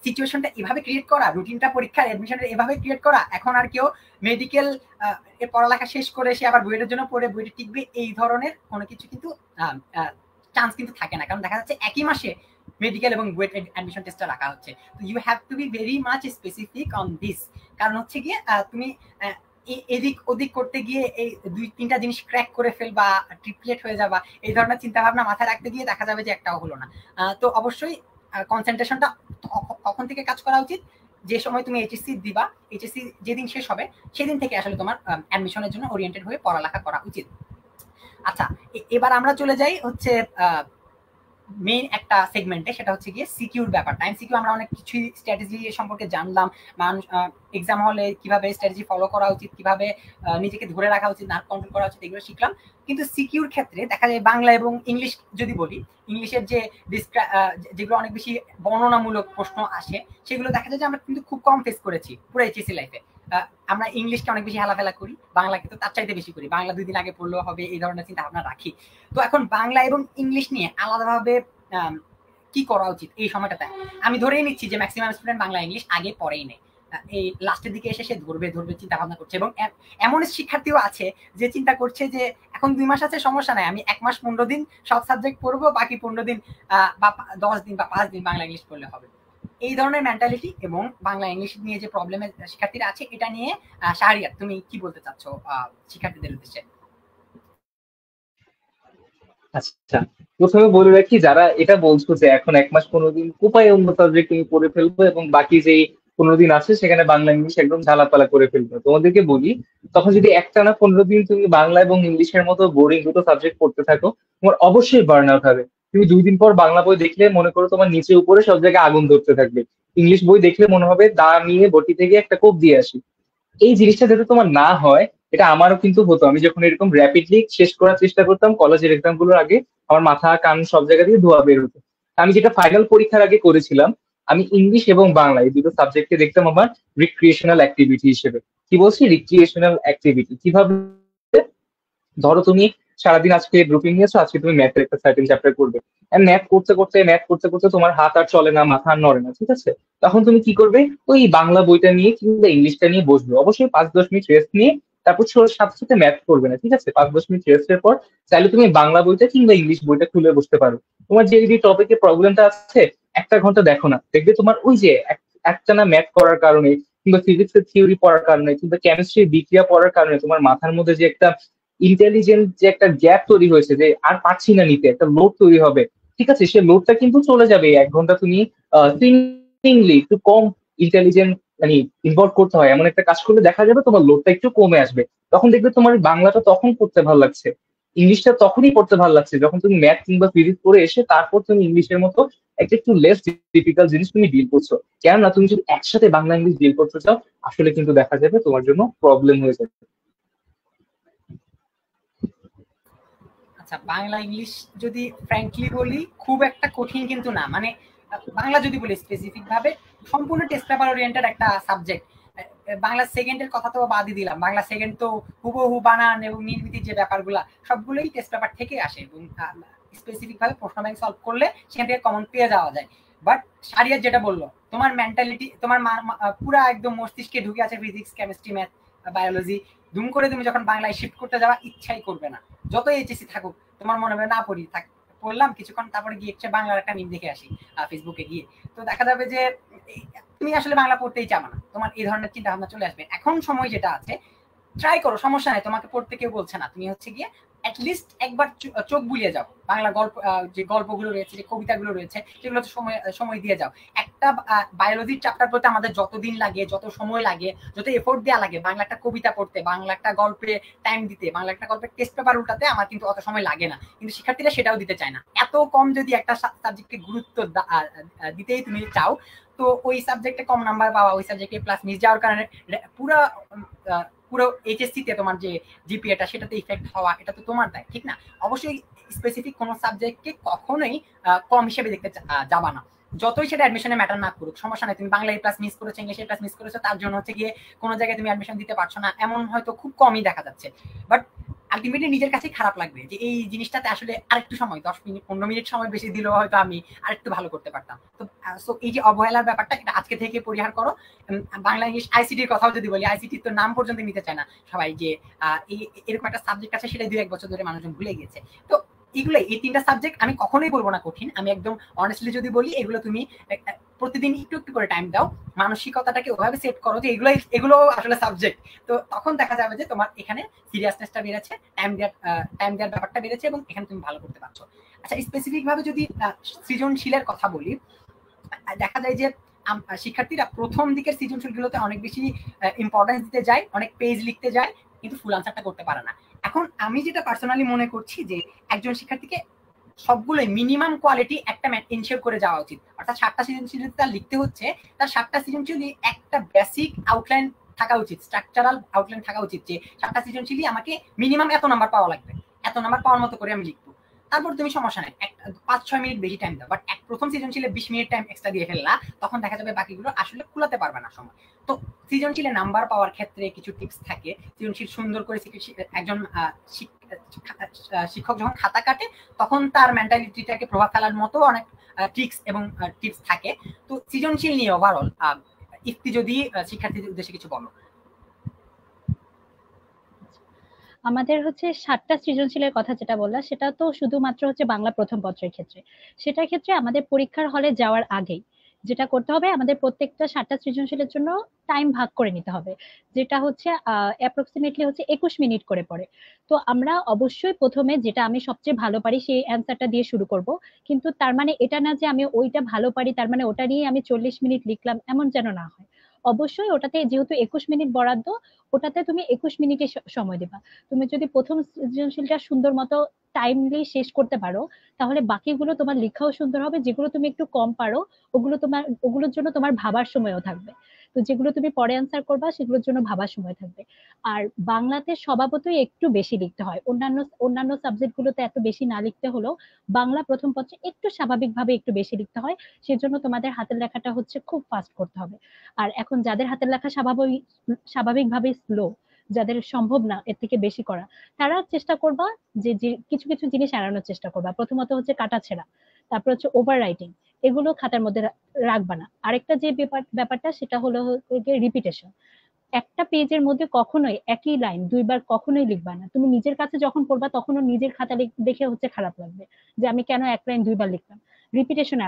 সিচুয়েশনটা এভাবে ক্রিয়েট করা, রুটিনটা পরীক্ষার অ্যাডমিশনের এভাবে ক্রিয়েট করা, এখন আর কেউ মেডিকেল এর পড়ালেখা শেষ করে সে আবার বুয়েটের জন্য পড়ে বুয়েটে টিকবে এই ধরনের কোনো কিছু কিন্তু চান্স কিন্তু থাকে না। কারণ দেখা যাচ্ছে একই মাসে মেডিকেল এবং বুয়েট অ্যাডমিশন টেস্টটা রাখা হচ্ছে। তো you have to be very much specific on this. কারণ হচ্ছে গিয়ে তুমি এদিক ওদিক করতে গিয়ে এই 2-3টা জিনিস ক্র্যাক করে ফেলবা, ট্রিপলেট হয়ে যাবা, এই ধরনের চিন্তা ভাবনা মাথায় রাখতে গিয়ে দেখা যাবে যে একটাও হলো না। তো অবশ্যই কনসেন্ট্রেশনটা কখন থেকে কাজ করা উচিত, যে সময় তুমি এইচএসসি দিবা, এইচএসসি যেদিন শেষ হবে সেদিন থেকে আসলে তোমার অ্যাডমিশনের জন্য ওরিয়েন্টেড হয়ে পড়ালেখা করা উচিত। আচ্ছা, এবার আমরা চলে যাই হচ্ছে মেইন একটা সেগমেন্টে, সেটা হচ্ছে গিয়ে সিকিউর ব্যাপারটা। এমসিকিউ আমরা অনেক কিছুই স্ট্র্যাটেজি সম্পর্কে জানলাম, মানুষ এক্সাম হলে কিভাবে স্ট্র্যাটেজি ফলো করা উচিত, কিভাবে নিজেকে ধরে রাখা উচিত, নার্ভ কন্ট্রোল করা উচিত, এগুলো শিখলাম। কিন্তু সিকিউর ক্ষেত্রে দেখা যায় বাংলা এবং ইংলিশ যদি বলি, ইংলিশের যে যেগুলো অনেক বেশি বর্ণনামূলক প্রশ্ন আসে সেগুলো দেখা যায় যে আমরা কিন্তু খুব কম ফেস করেছি পুরো এইচএসসি লাইফে। আমরা ইংলিশকে অনেক বেশি হেলাফেলা করি, বাংলাকে তো তার চাইতে বেশি করি, বাংলা 2 দিন আগে পড়লেও হবে এই ধরনের চিন্তা ভাবনা রাখি। তো এখন বাংলা এবং ইংলিশ নিয়ে আলাদাভাবে কি করা উচিত এই সময়টাতে? আমি ধরেই নিচ্ছি যে ম্যাক্সিমাম স্টুডেন্ট বাংলা ইংলিশ আগে পড়েই নেই, এই লাস্টের দিকে এসে সে ধরবে ধরবে চিন্তা ভাবনা করছে। এবং এমন শিক্ষার্থীও আছে যে চিন্তা করছে যে এখন 2 মাস আছে, সমস্যা নাই, আমি 1 মাস 15 দিন সব সাবজেক্ট পড়বো, বাকি 15 দিন বা 10 দিন বা 5 দিন বাংলা ইংলিশ পড়লে হবে। এই ধরনের মেন্টালিটি এবং বাংলা ইংলিশ নিয়ে যে প্রবলেমের শিক্ষার্থীরা আছে, এটা নিয়ে শাহরিয়ার তুমি কি বলতে চাচ্ছ শিক্ষার্থীদের উদ্দেশ্যে? আচ্ছা, প্রথমে বলে রাখি, যারা এটা বলছো যে এখন 1 মাস 15 দিন কোপায় অন্য সাবজেক্ট তুমি পড়ে ফেলবো এবং বাকি যে 15 দিন আছে সেখানে বাংলা ইংলিশ একদম ঝালাপালা করে ফেলবো, তোমাদেরকে বলি, তখন যদি একটানা 15 দিন তুমি বাংলা এবং ইংলিশের মতো বোরিং দুটো সাবজেক্ট পড়তে থাকো, তোমার অবশ্যই বার্ন আউট হবে। তুমি 2 দিন পর বাংলা বই দেখলে মনে করো তোমার নিচে উপরে সব জায়গায় আগুন ধরতে থাকবে। ইংলিশ বই দেখলে মনে হবে দা নিয়ে বটি থেকে একটা কোপ দিয়ে আসি। এই জিনিসটা যাতে তোমার না হয়, এটা আমারও কিন্তু হতো। আমি যখন এরকম র্যাপিডলি শেষ করার চেষ্টা করতাম কলেজের এক্সাম গুলোর আগে, আমার মাথা কান সব জায়গা দিয়ে ধোয়া বের হতো। আমি যেটা ফাইনাল পরীক্ষার আগে করেছিলাম, আমি ইংলিশ এবং বাংলা এই দুটো সাবজেক্টকে দেখতাম আমার রিক্রিয়েশনাল অ্যাক্টিভিটি হিসেবে। কি বলছি? রিক্রিয়েশনাল অ্যাক্টিভিটি কিভাবে? ধরো তুমি সারাদিন আজকে গ্রুপিং নিয়েছো, আজকে তুমি ম্যাথের একটা সার্টেন চ্যাপ্টার করবে, ম্যাথ করতে করতে তোমার হাত আর চলে না, মাথা আর নড়ে না, ঠিক আছে? তখন তুমি কি করবে? ওই বাংলা বইটা নিয়ে কিংবা ইংলিশটা নিয়ে বসবে, অবশ্যই 5-10 মিনিট রেস্ট নিয়ে তারপর সাথে সাথে ম্যাথ করবে না, ঠিক আছে? 5-10 মিনিট রেস্টের পর চাইলে তুমি বাংলা বইটা কিংবা ইংলিশ বইটা খুলে বসতে পারো। তোমার যে যে টপিকে প্রবলেমটা আছে 1 ঘন্টা দেখো না, দেখবে তোমার ওই যে একটানা ম্যাথ করার কারণে কিংবা ফিজিক্সের থিওরি পড়ার কারণে কিংবা কেমিস্ট্রির বিক্রিয়া পড়ার কারণে তোমার মাথার মধ্যে যে একটা ইন্টেলিজেন্ট যে একটা গ্যাপ তৈরি হয়েছে, যে আর পারছি না নিতে, একটা লোড তৈরি হবে, ঠিক আছে? সে লোডটা কিন্তু চলে যাবে। 1 ঘন্টা তুমি থিঙ্কিংলি একটু কম ইন্টেলিজেন্ট মানে ইনভলভ করতে হয় এমন একটা কাজ করলে দেখা যাবে তোমার লোডটা একটু কমে আসবে। তখন দেখবে তোমার বাংলাটা তখন পড়তে ভালো লাগছে, ইংলিশটা তখনই পড়তে ভালো লাগছে যখন তুমি ম্যাথ কিংবা ফিজিক্স পড়ে এসে তারপর তুমি ইংলিশের মতো একটা একটু লেস ডিফিকাল্ট জিনিস তুমি ডিল করছো। কেননা তুমি যদি একসাথে বাংলা ইংলিশ ডিল করতে চাও, আসলে কিন্তু দেখা যাবে তোমার জন্য প্রবলেম হয়ে যাবে। আচ্ছা, বাংলা ইংলিশ যদি ফ্র্যাঙ্কলি বলি খুব একটা কঠিন কিন্তু না। মানে বাংলা যদি বলি স্পেসিফিক ভাবে সম্পূর্ণ টেস্ট পেপার ওরিয়েন্টেড একটা সাবজেক্ট। বাংলা সেকেন্ডের কথা তো বাদই দিলাম, বাংলা সেকেন্ড তো হুবহু বানান এবং নির্মিতির যে ব্যাপারগুলা সবগুলোই টেস্ট পেপার থেকে আসে এবং স্পেসিফিক ভাবে প্রশ্ন ব্যাংক সলভ করলে সেখান থেকে কমন পেয়ে যাওয়া যায়। বাট শারিয়ার যেটা বললো, তোমার মেন্টালিটি তোমার পুরা একদম মস্তিষ্কে ঢুকে আছে ফিজিক্স কেমিস্ট্রি ম্যাথ বায়োলজি, দুম করে তুমি যখন বাংলায় শিফট করতে যাওয়া ইচ্ছাই করবে না। যত এইচএসসি থাকুক তোমার মনে হবে না পড়ি থাক, পড়লাম কিছুক্ষণ তারপরে গিয়ে বাংলার একটা মিম দেখে আসি ফেসবুকে গিয়ে, তো দেখা যাবে যে তুমি আসলে বাংলা পড়তেই চাও না, তোমার এই ধরনের চিন্তা ভাবনা চলে আসবে। এখন সময় যেটা আছে, ট্রাই করো, সমস্যা নাই, তোমাকে পড়তে কেউ বলছে না, তুমি হচ্ছে গিয়ে অ্যাটলিস্ট একবার চোখ বুলিয়ে যাও, বাংলা গল্প যে গল্পগুলো রয়েছে যে কবিতাগুলো রয়েছে সেগুলো সময় সময় দিয়ে যাও। একটা বায়োলজির চ্যাপ্টার পড়তে আমাদের যতদিন লাগে, যত সময় লাগে, যত এফোর্ট দেওয়া লাগে বাংলা একটা কবিতা পড়তে, বাংলা একটা গল্পে টাইম দিতে, বাংলা একটা গল্পের টেস্ট পেপার উল্টাতে আমার কিন্তু অত সময় লাগে না। কিন্তু শিক্ষার্থীরা সেটাও দিতে চায় না। এত কম যদি একটা সাবজেক্টকে গুরুত্ব দিতেই তুমি চাও, তো ওই সাবজেক্টে কম নাম্বার পাওয়া, ওই সাবজেক্টে প্লাস মিস যাওয়ার কারণে পুরো পুরো এইচএসসিতে তোমার যে জিপিএটা সেটাতে ইফেক্ট হওয়া, এটা তো তোমার দায়, ঠিক না? অবশ্যই স্পেসিফিক কোনো সাবজেক্টকে কখনোই কম হিসেবে দেখতে যাবা না, যতই সেটা অ্যাডমিশনে ম্যাটার না করুক, সমস্যা নাই। তুমি বাংলা এ প্লাস মিস করেছো, ইংলিশ এ প্লাস মিস করেছো, তার জন্য হচ্ছে গিয়ে কোনো জায়গায় তুমি অ্যাডমিশন দিতে পারছো না, এমন হয়তো খুব কমই দেখা যাচ্ছে। বাট আলটিমেটলি নিজের কাছেই খারাপ লাগবে যে এই জিনিসটাতে আসলে আরেকটু সময় 10 মিনিট 15 মিনিট সময় বেশি দিলেও হয়তো আমি আরেকটু ভালো করতে পারতাম। তো সো এই যে অবহেলার ব্যাপারটা, এটা আজকে থেকে পরিহার করো। বাংলা ইংলিশ আইসিটির কথাও যদি বলি, আইসিটির তো নাম পর্যন্ত নিতে চায় না সবাই, যে এরকম একটা সাবজেক্ট আছে সেটা 2-1 বছর ধরে মানুষজন ভুলে গিয়েছে। তো এগুলো এই 3টা সাবজেক্ট আমি কখনোই বলবো না কঠিন, আমি একদম অনেস্টলি যদি বলি এগুলো তুমি প্রতিদিন একটু একটু করে টাইম দাও, মানসিকতাটাকে ওভাবে সেট করো যে এগুলো আসলে সাবজেক্ট, তো তখন দেখা যাবে যে তোমার এখানে সিরিয়াসনেসটা বেড়েছে, টাইম দেওয়ার ব্যাপারটা বেড়েছে এবং এখানে তুমি ভালো করতে পারছো। আচ্ছা, স্পেসিফিক ভাবে যদি সৃজনশীলের কথা বলি, দেখা যায় যে শিক্ষার্থীরা প্রথম দিকের সৃজনশীলগুলোতে অনেক বেশি ইম্পর্টেন্স দিতে যায়, অনেক পেজ লিখতে যায়, কিন্তু ফুল আনসারটা করতে পারে না। এখন আমি যেটা পার্সোনালি মনে করছি যে একজন শিক্ষার্থীকে সবগুলোই মিনিমাম কোয়ালিটি একটা এনশিওর করে যাওয়া উচিত। অর্থাৎ 7টা সৃজনশীল তার লিখতে হচ্ছে, তার 7টা সৃজনশীলই একটা বেসিক আউটলাইন থাকা উচিত, স্ট্রাকচারাল আউটলাইন থাকা উচিত, যে 7টা সৃজনশীলই আমাকে মিনিমাম এত নাম্বার পাওয়া লাগবে, এত নাম্বার পাওয়ার মতো করে আমি লিখবো। তারপর তুমি সমস্যা নেই 5-6 মিনিট বেশি টাইম দাও, বাট প্রথম সৃজনশীলে 20 মিনিট টাইম এক্সট্রা দিয়ে ফেললা, তখন দেখা যাবে বাকিগুলো আসলে কুলাতে পারবে না সময়। তো সৃজনশীলে নাম্বার পাওয়ার ক্ষেত্রে কিছু টিপস থাকে। সৃজনশীল সুন্দর করে একজন শিক্ষক যখন খাতা কাটে তখন তার মেন্টালিটিটাকে প্রভাব ফেলার মতো অনেক ট্রিক্স এবং টিপস থাকে। তো সৃজনশীল নিয়ে ওভারঅল ইফতি যদি শিক্ষার্থীদের উদ্দেশ্যে কিছু বলো। আমাদের হচ্ছে 7টা সৃজনশীলের কথা যেটা বললা সেটা তো শুধুমাত্র হচ্ছে বাংলা প্রথম পত্রের ক্ষেত্রে। সেটার ক্ষেত্রে আমাদের পরীক্ষার হলে যাওয়ার আগেই যেটা করতে হবে, আমাদের প্রত্যেকটা 7টা সৃজনশীলের জন্য টাইম ভাগ করে নিতে হবে, যেটা হচ্ছে অ্যাপ্রক্সিমেটলি হচ্ছে 21 মিনিট করে পড়ে। তো আমরা অবশ্যই প্রথমে যেটা আমি সবচেয়ে ভালো পারি সেই অ্যান্সারটা দিয়ে শুরু করব, কিন্তু তার মানে এটা না যে আমি ওইটা ভালো পারি তার মানে ওটা নিয়ে আমি 40 মিনিট লিখলাম, এমন যেন না হয়। অবশ্যই ওটাতে যেহেতু 21 মিনিট বরাদ্দ, ওটাতে তুমি 21 মিনিটে সময় দিবা। তুমি যদি প্রথম সৃজনশীলটা সুন্দর মতো টাইমলি শেষ করতে পারো, তাহলে বাকিগুলো তোমার লেখাও সুন্দর হবে। যেগুলো তুমি একটু কম পারো ওগুলোর জন্য তোমার ভাবার সময়ও থাকবে। তো যেগুলো তুমি পরে অ্যান্সার করবা সেগুলোর জন্য ভাবার সময় থাকবে। আর বাংলাতে স্বভাবতই একটু বেশি লিখতে হয়, অন্যান্য অন্যান্য সাবজেক্ট গুলোতে এত বেশি না লিখতে হলেও বাংলা প্রথম পত্রে একটু স্বাভাবিকভাবে একটু বেশি লিখতে হয়। সেজন্য তোমাদের হাতের লেখাটা হচ্ছে খুব ফাস্ট করতে হবে। আর এখন যাদের হাতের লেখা স্বাভাবিকভাবে স্লো, যাদের সম্ভব না এর থেকে বেশি করা, তারা চেষ্টা করবা যে কিছু কিছু জিনিস এড়ানোর চেষ্টা করবা। প্রথমত হচ্ছে কাটাছেঁড়া, তারপর হচ্ছে ওভার রাইটিং, এগুলো খাতার মধ্যে রাখবা না। আরেকটা যে ব্যাপারটা সেটা হলো রিপিটেশন। একটা পেজের মধ্যে কখনোই একই লাইন দুইবার কখনোই লিখবা না। তুমি নিজের কাছে যখন পড়বা তখনও নিজের খাতা দেখে হচ্ছে খারাপ লাগবে যে আমি কেন এক লাইন দুইবার লিখলাম। রিপিটেশন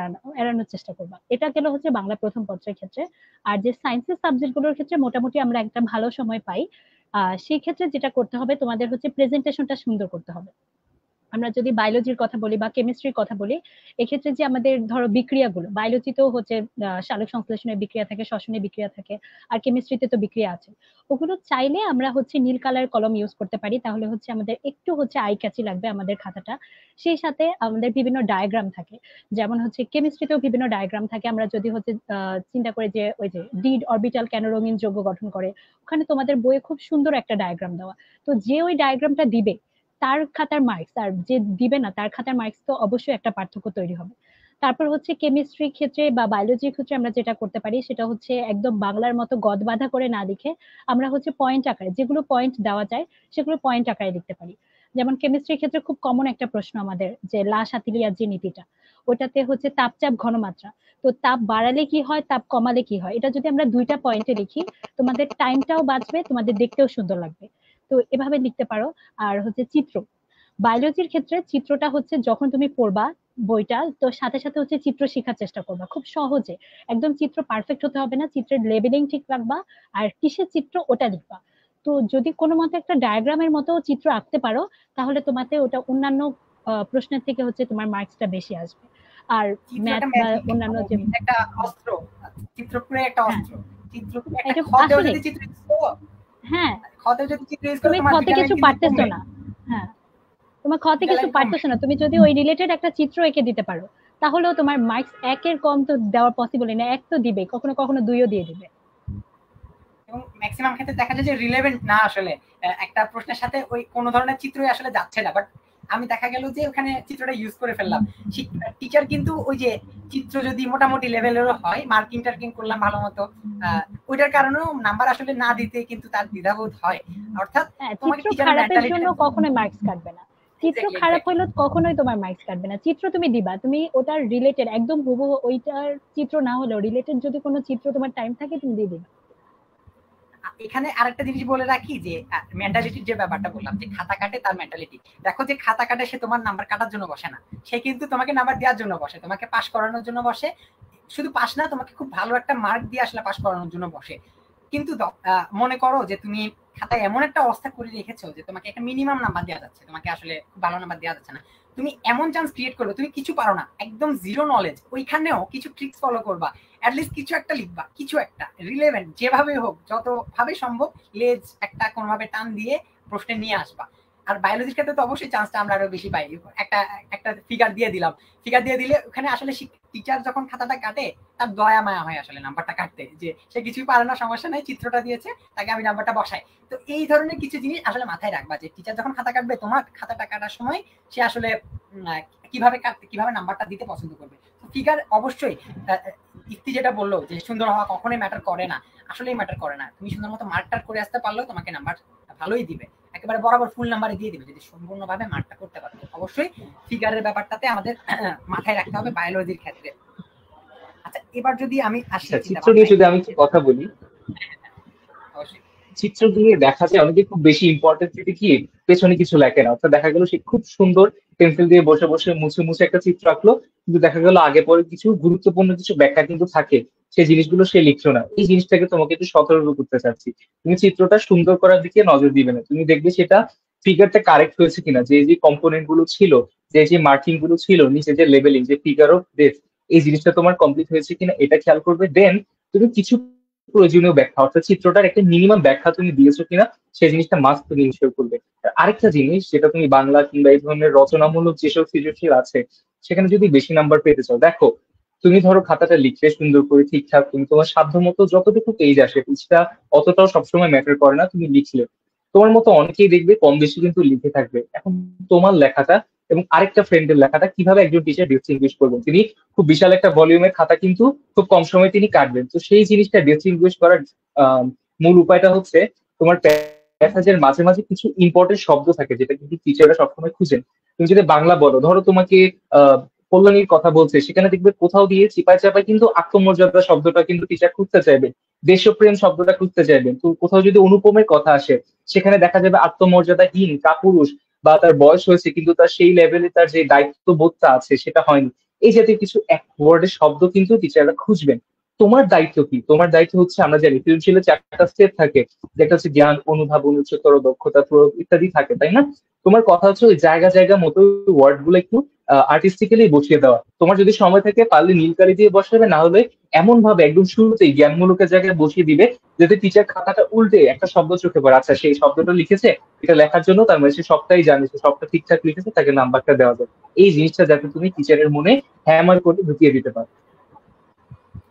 এড়ানোর চেষ্টা করবা। এটা গেল হচ্ছে বাংলা প্রথম পত্রের ক্ষেত্রে। আর যে সায়েন্সের সাবজেক্ট গুলোর ক্ষেত্রে মোটামুটি আমরা একটা ভালো সময় পাই। সেই ক্ষেত্রে যেটা করতে হবে তোমাদের হচ্ছে প্রেজেন্টেশনটা সুন্দর করতে হবে। আমরা যদি বায়োলজির কথা বলি বা কেমিস্ট্রির কথা বলি, এক্ষেত্রে যে আমাদের ধরো বিক্রিয়াগুলো, বায়োলজিতেও হচ্ছে সালোক সংশ্লেষণের বিক্রিয়া থাকে, শ্বসনের বিক্রিয়া থাকে, আর কেমিস্ট্রিতে তো বিক্রিয়া আছে। ওগুলো চাইলে আমরা হচ্ছে নীল কালার কলম ইউজ করতে পারি, তাহলে হচ্ছে আমাদের একটু হচ্ছে আই ক্যাচি লাগবে আমাদের খাতাটা। সেই সাথে আমাদের বিভিন্ন ডায়াগ্রাম থাকে, যেমন হচ্ছে কেমিস্ট্রিতেও বিভিন্ন ডায়াগ্রাম থাকে। আমরা যদি হচ্ছে চিন্তা করি যে ওই যে ডিড অরবিটাল কেন রঙিন যৌগ গঠন করে, ওখানে তোমাদের বইয়ে খুব সুন্দর একটা ডায়াগ্রাম দেওয়া। তো যে ওই ডায়াগ্রামটা দিবে তার খাতার মার্কস আর যে দিবে না তার খাতার মার্কস তো অবশ্যই একটা পার্থক্য তৈরি হবে। তারপর হচ্ছে কেমিস্ট্রি ক্ষেত্রে বা বায়োলজির ক্ষেত্রে আমরা যেটা করতে পারি সেটা হচ্ছে একদম বাংলার মতো গদ বাঁধা করে না লিখে আমরা হচ্ছে পয়েন্ট আকারে, যেগুলো পয়েন্ট দেওয়া যায় সেগুলো পয়েন্ট আকারে লিখতে পারি। যেমন কেমিস্ট্রির ক্ষেত্রে খুব কমন একটা প্রশ্ন আমাদের যে লা শাতিলিয়ার যে নীতিটা, ওটাতে হচ্ছে তাপচাপ ঘনমাত্রা। তো তাপ বাড়ালে কি হয়, তাপ কমালে কি হয়, এটা যদি আমরা দুইটা পয়েন্টে লিখি তোমাদের টাইমটাও বাঁচবে, তোমাদের দেখতেও সুন্দর লাগবে। তো এভাবে লিখতে পারো। আর হচ্ছে চিত্র, বায়োলজির ক্ষেত্রে চিত্রটা হচ্ছে যখন তুমি পড়বা বইটা, তো সাথে সাথে হচ্ছে চিত্র শেখার চেষ্টা করবা খুব সহজে। একদম চিত্র পারফেক্ট হতে হবে না, চিত্রের লেবেলিং ঠিক রাখবা, আর কিসের চিত্র ওটা লিখবা। তো যদি কোনো মতে একটা ডায়াগ্রামের মতো চিত্র আঁকতে পারো, তাহলে তোমাতে ওটা অন্যান্য প্রশ্নের থেকে হচ্ছে তোমার মার্কসটা বেশি আসবে। আর ম্যাথ বা অন্যান্য যে একটা অস্ত্র, চিত্র পুরো একটা অস্ত্র। চিত্র একটা আসলে যদি চিত্র ইউজ করো, হ্যাঁ খতেও যদি চিত্র ইউজ করো তুমি তোমার খতে ভিটামিন কিছু কিন্তু পারতেছো কমবে, না। হ্যাঁ, তোমার খতে কিছু ভিটামিন কমবে। পারতেছো না, তুমি যদি ওই রিলেটেড একটা চিত্র এঁকে দিতে পারো তাহলেও তোমার মার্কস একের কম তো দেওয়া পসিবল না, এক তো দিবে, কখনো কখনো দুইও দিয়ে দিবে। এবং ম্যাক্সিমাম ক্ষেত্রে দেখা যায় যে রিলেভেন্ট না আসলে একটা প্রশ্নের সাথে ওই কোনো ধরনের চিত্রই আসলে যাচ্ছে না, বাট আমি দেখা গেল যে ওখানে চিত্রটা ইউজ করে ফেললাম। টিচার কিন্তু ওই যে চিত্র যদি মোটামুটি লেভেলেরও হয়, মার্কিং টার্কিং করলাম ভালো মতো, ওইটার কারণেও নাম্বার আসলে না দিতে কিন্তু তার দ্বিধাবোধ হয়। অর্থাৎ তোমাকে চিত্র টিচার খারাপের মেন্টালিটি জন্য কখনোই মার্কস কাটবে না। চিত্র খারাপ হইলে কখনোই তোমার মার্কস কাটবে না। চিত্র তুমি দিবা, তুমি ওটার রিলেটেড একদম হুবহু ওইটার চিত্র না হলেও রিলেটেড যদি কোনো চিত্র তোমার টাইম থাকে তুমি দিয়ে দিবা। এখানে আরেকটা জিনিস বলে রাখি যে মেন্টালিটির যে ব্যাপারটা বললাম যে খাতা কাটে তার মেন্টালিটি, দেখো যে খাতা কাটে সে তোমার নাম্বার কাটার জন্য বসে না, সে কিন্তু তোমাকে নাম্বার দেওয়ার জন্য বসে, তোমাকে পাস করানোর জন্য বসে। শুধু পাস না, তোমাকে খুব ভালো একটা মার্ক দিয়ে আসলে পাস করানোর জন্য বসে। কিন্তু মনে করো যে তুমি খাতায় এমন একটা অবস্থা করে রেখেছো যে তোমাকে একটা মিনিমাম নাম্বার দেওয়া যাচ্ছে, তোমাকে আসলে ভালো নাম্বার দেওয়া যাচ্ছে না, তুমি এমন চান্স ক্রিয়েট করবে তুমি কিছু পারো না, একদম জিরো নলেজ, ওইখানেও কিছু ট্রিক্স ফলো করবা, অ্যাটলিস্ট কিছু একটা লিখবা, কিছু একটা রিলেভেন্ট যেভাবে হোক যতভাবে সম্ভব লেজ একটা কোনোভাবে টান দিয়ে প্রশ্নে নিয়ে আসবা। আর বায়োলজির ক্ষেত্রে তো অবশ্যই চান্সটা আমরা আরো বেশি পাই, একটা একটা ফিগার দিয়ে দিলাম, ফিগার দিয়ে দিলে ওখানে আসলে টিচার যখন খাতাটা কাটে তার দয়া মায়া হয় আসলে নাম্বারটা কাটতে, যে সে কিছুই পারে না, সমস্যা নাই, চিত্রটা দিয়েছে তাকে আমি নাম্বারটা বসাই। তো এই ধরনের কিছু জিনিস আসলে মাথায় রাখবা যে টিচার যখন খাতা কাটবে তোমার খাতাটা কাটার সময় সে আসলে কিভাবে কাটতে কিভাবে নাম্বারটা দিতে পছন্দ করবে। তো ফিগার অবশ্যই ইফতি যেটা বললো যে সুন্দর হওয়া কখনোই ম্যাটার করে না, আসলেই ম্যাটার করে না, তুমি সুন্দর মতো মার্কটা করে আসতে পারলেও তোমাকে নাম্বার ভালোই দিবে, একেবারে বরাবর ফুল নাম্বারে দিয়ে দিবে যদি সম্পূর্ণভাবে মার্কটা করতে পারবে। অবশ্যই ফিগারের ব্যাপারটাতে আমাদের মাথায় রাখতে হবে বায়োলজির ক্ষেত্রে। আচ্ছা, এবার যদি আমি আসি আচ্ছা, চিত্র নিয়ে যদি আমি একটু কথা বলি, চিত্র দিয়ে দেখা যায় অনেকে খুব বেশি ইম্পর্টেন্স দিতে গিয়ে পেছনে কিছু লেখে না, অর্থাৎ দেখা গেল সে খুব সুন্দর পেন্সিল দিয়ে বসে বসে মুছে মুছে একটা চিত্র আঁকলো, কিন্তু দেখা গেল আগে পরে কিছু গুরুত্বপূর্ণ কিছু ব্যাখ্যা কিন্তু থাকে, সেই জিনিসগুলো সে লিখলো না। এই জিনিসটাকে তোমাকে একটু সতর্ক করতে চাচ্ছি। তুমি চিত্রটা সুন্দর করার দিকে নজর দিবে না, তুমি দেখবে সেটা ফিগারটা কারেক্ট হয়েছে কিনা, যে যে কম্পোনেন্ট গুলো ছিল, যে যে মার্কিং গুলো ছিল, নিচে যে লেবেলিং, যে ফিগার অফ ডেপথ, এই জিনিসটা তোমার কমপ্লিট হয়েছে কিনা এটা খেয়াল করবে। দেন তুমি কিছু প্রয়োজনীয় ব্যাখ্যা, অর্থাৎ চিত্রটার একটা মিনিমাম ব্যাখ্যা তুমি দিয়েছো কিনা সেই জিনিসটা মাস্ট তুমি ইনশিওর করবে। আর আরেকটা জিনিস, যেটা তুমি বাংলা কিংবা এই ধরনের রচনামূলক যেসব সৃজনশীল আছে সেখানে যদি বেশি নাম্বার পেতে চাও, দেখো তুমি ধরো খাতাটা লিখলে সুন্দর করে ঠিকঠাক, তুমি তোমার সাধ্য মতো যতটুকু পেজ আসে, পেজটা অতটাও সবসময় ম্যাটার করে না, তুমি লিখলে তোমার মতো অনেকেই দেখবে কম বেশি কিন্তু লিখে থাকবে। এখন তোমার লেখাটা এবং আরেকটা ফ্রেন্ডের লেখাটা কিভাবে একজন টিচার ডিসটিংগুইশ করবেন? তিনি খুব বিশাল একটা ভলিউমের খাতা কিন্তু খুব কম সময়ে তিনি কাটবেন, তো সেই জিনিসটা ডিসটিংগুইশ করার আহ, মূল উপায়টা হচ্ছে তোমার প্যাসেজের মাঝে মাঝে কিছু ইম্পর্টেন্ট শব্দ থাকে যেটা কিন্তু টিচাররা সবসময় খুঁজেন। তুমি যদি বাংলা বলো, ধরো তোমাকে আহ কল্যাণীর কথা বলছে, সেখানে দেখবে কোথাও দিয়ে চিপায় চাপায় কিন্তু আত্মমর্যাদা শব্দটা কিন্তু টিচার খুঁজতে চাইবে, দেশপ্রেম শব্দটা খুঁজতে চাইবেন। তো কোথাও যদি অনুপমের কথা আসে, সেখানে দেখা যাবে আত্মমর্যাদাহীন কাপুরুষ, বা তার বয়স হয়েছে কিন্তু তার সেই লেভেলে তার যে দায়িত্ববোধটা আছে সেটা হয়নি, এই জাতীয় কিছু এক ওয়ার্ডের শব্দ কিন্তু টিচাররা খুঁজবেন। তোমার দায়িত্ব কি? তোমার দায়িত্ব হচ্ছে, আমরা জানি সৃজনশীলের 4টা স্টেপ থাকে, যেটা হচ্ছে জ্ঞান, অনুধাবন, উচ্চতর দক্ষতা, প্রয়োগ ইত্যাদি থাকে, তাই না? তোমার কথা হচ্ছে ওই জায়গা জায়গা মতো ওয়ার্ড গুলো একটু আর্টিস্টিক্যালি বসিয়ে দেওয়া। তোমার যদি সময় থাকে পারলে নীল কালি দিয়ে বসাবে, না হলে এমন ভাবে একদম শুরুতেই জ্ঞানমূলকের জায়গায় বসিয়ে দিবে যাতে টিচার খাতাটা উল্টে একটা শব্দ চোখে পড়ে, আচ্ছা সেই শব্দটা লিখেছে, এটা লেখার জন্য তার মানে সে সবটাই জানে, সে সবটা ঠিকঠাক লিখেছে, তাকে নাম্বারটা দেওয়া যায়। এই জিনিসটা যাতে তুমি টিচারের মনে হ্যামার করে ঢুকিয়ে দিতে পারো।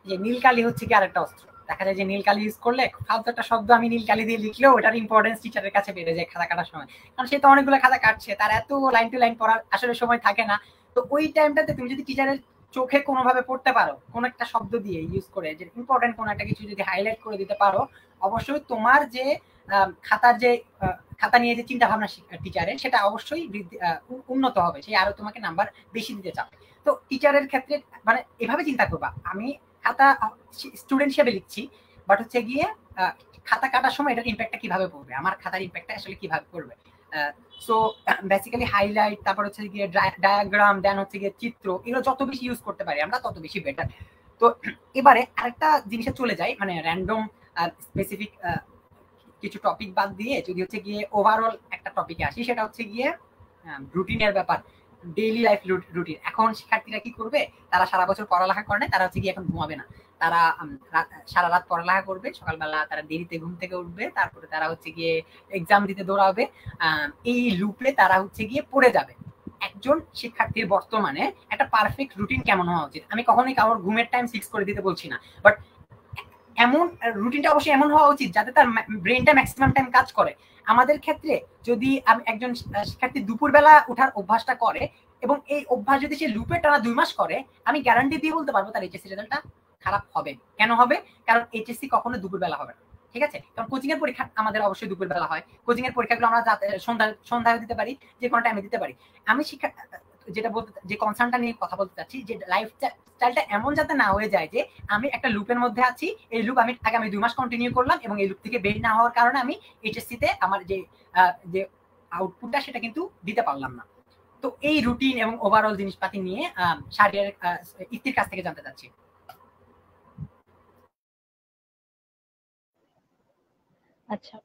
যে নীলকালি হচ্ছে কি আরেকটা অস্ত্র। দেখা যায় যে নীলকালি ইউজ করলে ফালতু একটা শব্দ আমি নীলকালি দিয়ে লিখলেও ওটার ইম্পর্টেন্স টিচারের কাছে বেড়ে যায় খাতা কাটার সময়, কারণ সে তো অনেকগুলো খাতা কাটছে, তার এত লাইন টু লাইন পড়ার আসলে সময় থাকে না। তো ওই টাইমটাতে তুমি যদি টিচারের চোখে কোনোভাবে পড়তে পারো, কোন একটা শব্দ দিয়ে ইউজ করে, যে ইম্পর্টেন্ট কোন একটা কিছু যদি হাইলাইট করে দিতে পারো, অবশ্যই তোমার যে খাতার যে খাতা নিয়ে যে চিন্তা ভাবনা টিচারের, সেটা অবশ্যই উন্নত হবে, সে আরো তোমাকে নাম্বার বেশি দিতে চাবে। তো টিচারের ক্ষেত্রে মানে এভাবে চিন্তা করবা, আমি খাতা স্টুডেন্ট হিসেবে লিখছি, বাট হচ্ছে গিয়ে খাতা কাটার সময় এটার ইম্প্যাক্টটা কিভাবে পড়বে, আমার খাতার ইম্প্যাক্টটা আসলে কিভাবে পড়বে। সো বেসিক্যালি হাইলাইট, তারপর হচ্ছে গিয়ে ডায়াগ্রাম, দেন হচ্ছে গিয়ে চিত্র, এগুলো যত বেশি ইউজ করতে পারি আমরা তত বেশি বেটার। তো এবারে আরেকটা জিনিসে চলে যাই, মানে র্যান্ডম স্পেসিফিক কিছু টপিক বাদ দিয়ে যদি হচ্ছে গিয়ে ওভারঅল একটা টপিকে আসি, সেটা হচ্ছে গিয়ে রুটিনের ব্যাপার, ডেইলি লাইফ রুটিন। এখন শিক্ষার্থীরা কি করবে, তারা সারা বছর পড়ালেখা করে না, তারা হচ্ছে গিয়ে এখন ঘুমাবে না, তারা সারা রাত পড়ালেখা করবে, সকালবেলা তারা দেরিতে ঘুম থেকে উঠবে, তারপরে তারা হচ্ছে গিয়ে এক্সাম দিতে দৌড়াবে, এই লুপে তারা হচ্ছে গিয়ে পড়ে যাবে। একজন শিক্ষার্থীর বর্তমানে একটা পারফেক্ট রুটিন কেমন হওয়া উচিত? আমি কখনোই কারোর ঘুমের টাইম ফিক্স করে দিতে বলছি না, বাট এমন রুটিনটা অবশ্যই এমন হওয়া উচিত যাতে তার ব্রেনটা ম্যাক্সিমাম টাইম কাজ করে। আমাদের ক্ষেত্রে যদি একজন শিক্ষার্থী দুপুরবেলা ওঠার অভ্যাসটা করে এবং এই অভ্যাস যদি সে লুপে টানা 2 মাস করে, আমি গ্যারান্টি দিয়ে বলতে পারবো তার এইচএসসি রেজাল্টটা খারাপ হবে। কেন হবে? কারণ এইচএসসি কখনো দুপুরবেলা হবে না, ঠিক আছে? কারণ কোচিং এর পরীক্ষা আমাদের অবশ্যই দুপুরবেলা হয়, কোচিং এর পরীক্ষাগুলো আমরা সন্ধ্যায় দিতে পারি, যে কোনো টাইমে দিতে পারি। আমি যেটা বলতে, যে কনসার্নটা নিয়ে কথা বলতে চাচ্ছি, যে লাইফ স্টাইলটা এমন যাতে না হয়ে যায় যে আমি একটা লুপের মধ্যে আছি, এই লুপ আমি আগামী 2 মাস কন্টিনিউ করলাম এবং এই লুপ থেকে বের না হওয়ার কারণে আমি এইচএসসি তে আমার যে আউটপুটটা সেটা কিন্তু দিতে পারলাম না। তো এই রুটিন এবং ওভারঅল জিনিসপাতি নিয়ে শাহরিয়ার ইফতির কাছ থেকে জানতে চাচ্ছি। আচ্ছা,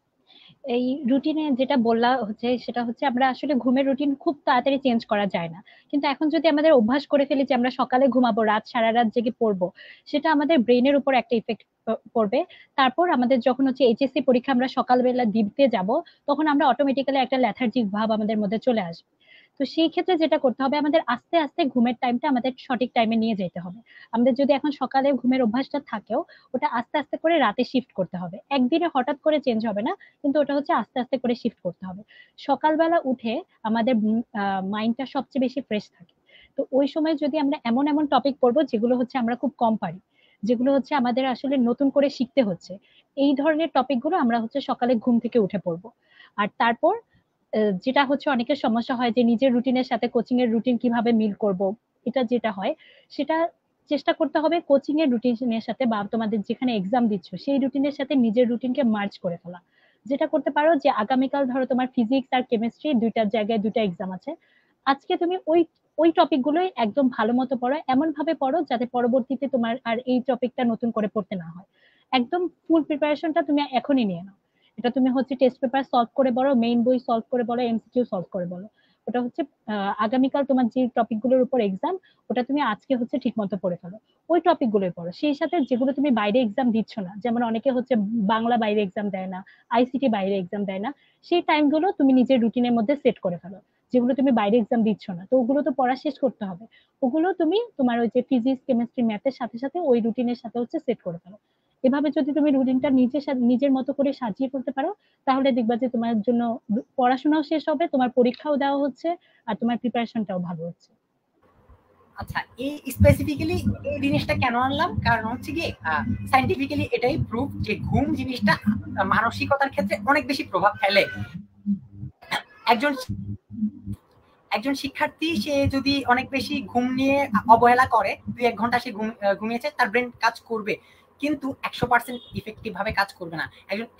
এই রুটিনে যেটা বললা হচ্ছে, সেটা হচ্ছে আমরা আসলে ঘুমের রুটিন খুব তাড়াতাড়ি চেঞ্জ করা যায় না, কিন্তু এখন যদি আমাদের অভ্যাস করে ফেলি যে আমরা সকালে ঘুমাবো, রাত সারা রাত জেগে পড়বো, সেটা আমাদের ব্রেনের উপর একটা ইফেক্ট পড়বে। তারপর আমাদের যখন হচ্ছে এইচএসসি পরীক্ষা আমরা সকালবেলা দিতে যাব, তখন আমরা অটোমেটিক্যালি একটা লেথার্জিক ভাব আমাদের মধ্যে চলে আসবে। তো সেই ক্ষেত্রে যেটা করতে হবে, আমাদের আস্তে আস্তে ঘুমের টাইমটা আমাদের সঠিক টাইমে নিয়ে যেতে হবে। আমাদের যদি এখন সকালে ঘুমের অভ্যাসটা থাকেও, ওটা আস্তে আস্তে করে রাতে শিফট করতে হবে, একদিনে হঠাৎ করে চেঞ্জ হবে না, কিন্তু ওটা হচ্ছে আস্তে আস্তে করে শিফট করতে হবে। সকালবেলা উঠে আমাদের মাইন্ডটা সবচেয়ে বেশি ফ্রেশ থাকে। তো ওই সময় যদি আমরা এমন এমন টপিক পড়বো যেগুলো হচ্ছে আমরা খুব কম পারি, যেগুলো হচ্ছে আমাদের আসলে নতুন করে শিখতে হচ্ছে, এই ধরনের টপিকগুলো আমরা হচ্ছে সকালে ঘুম থেকে উঠে পড়বো। আর তারপর যেটা হচ্ছে অনেকের সমস্যা হয় যে নিজের রুটিনের সাথে কোচিং এর রুটিন কিভাবে মিল করব, এটা যেটা হয় সেটা চেষ্টা করতে হবে কোচিং এর রুটিনের সাথে বা তোমাদের যেখানে এক্সাম দিচ্ছ সেই রুটিনের সাথে নিজের রুটিনকে মার্জ করে ফেলা। যেটা করতে পারো যে আগামীকাল ধরো তোমার ফিজিক্স আর কেমিস্ট্রি দুইটার জায়গায় দুইটা এক্সাম আছে, আজকে তুমি ওই ওই টপিক গুলোই একদম ভালো মতো পড়ো, এমন ভাবে পড়ো যাতে পরবর্তীতে তোমার আর এই টপিকটা নতুন করে পড়তে না হয়। একদম ফুল প্রিপারেশনটা তুমি এখনই নিয়ে নাও। এটা তুমি হচ্ছে টেস্ট পেপার সলভ করে বলো, মেইন বই সলভ করে বলো, এমসিকিউ সলভ করে বলো। ওটা হচ্ছে আগামীকাল তোমার যে টপিক গুলোর উপর এক্সাম, ওটা তুমি আজকে হচ্ছে ঠিক মতো পড়ে ফেলো, ওই টপিক গুলোই পড়ো। সেই সাথে যেগুলো তুমি বাইরে এক্সাম দিচ্ছ না, যেমন অনেকে হচ্ছে বাংলা বাইরে এক্সাম দেয় না, আইসিটি বাইরে এক্সাম দেয় না, সেই টাইম গুলো তুমি নিজের রুটিনের মধ্যে সেট করে ফেলো। যেগুলো তুমি বাইরে এক্সাম দিচ্ছ না, তো ওগুলো তো পড়া শেষ করতে হবে, ওগুলো তুমি তোমার ওই যে ফিজিক্স কেমিস্ট্রি ম্যাথের সাথে সাথে ওই রুটিনের সাথে হচ্ছে সেট করে ফেলো। এভাবে যদি তুমি রুটিনটা নিজের মতো করে সাজিয়ে করতে পারো, তাহলে দেখবা যে তোমার জন্য পড়াশোনাও শেষ হবে, তোমার পরীক্ষাও দেওয়া হচ্ছে, আর তোমার প্রিপারেশনটাও ভালো হচ্ছে। আচ্ছা, এই স্পেসিফিক্যালি এই জিনিসটা কেন আনলাম, কারণ হচ্ছে কি সায়েন্টিফিক্যালি এটাই প্রুফ যে ঘুম জিনিসটা মানসিকতার ক্ষেত্রে অনেক বেশি প্রভাব ফেলে। একজন একজন শিক্ষার্থী সে যদি অনেক বেশি ঘুম নিয়ে অবহেলা করে, 2-1 ঘন্টা সে ঘুমিয়েছে, তার ব্রেন কাজ করবে কিন্তু 100% ইফেক্টিভ ভাবে কাজ করবে না।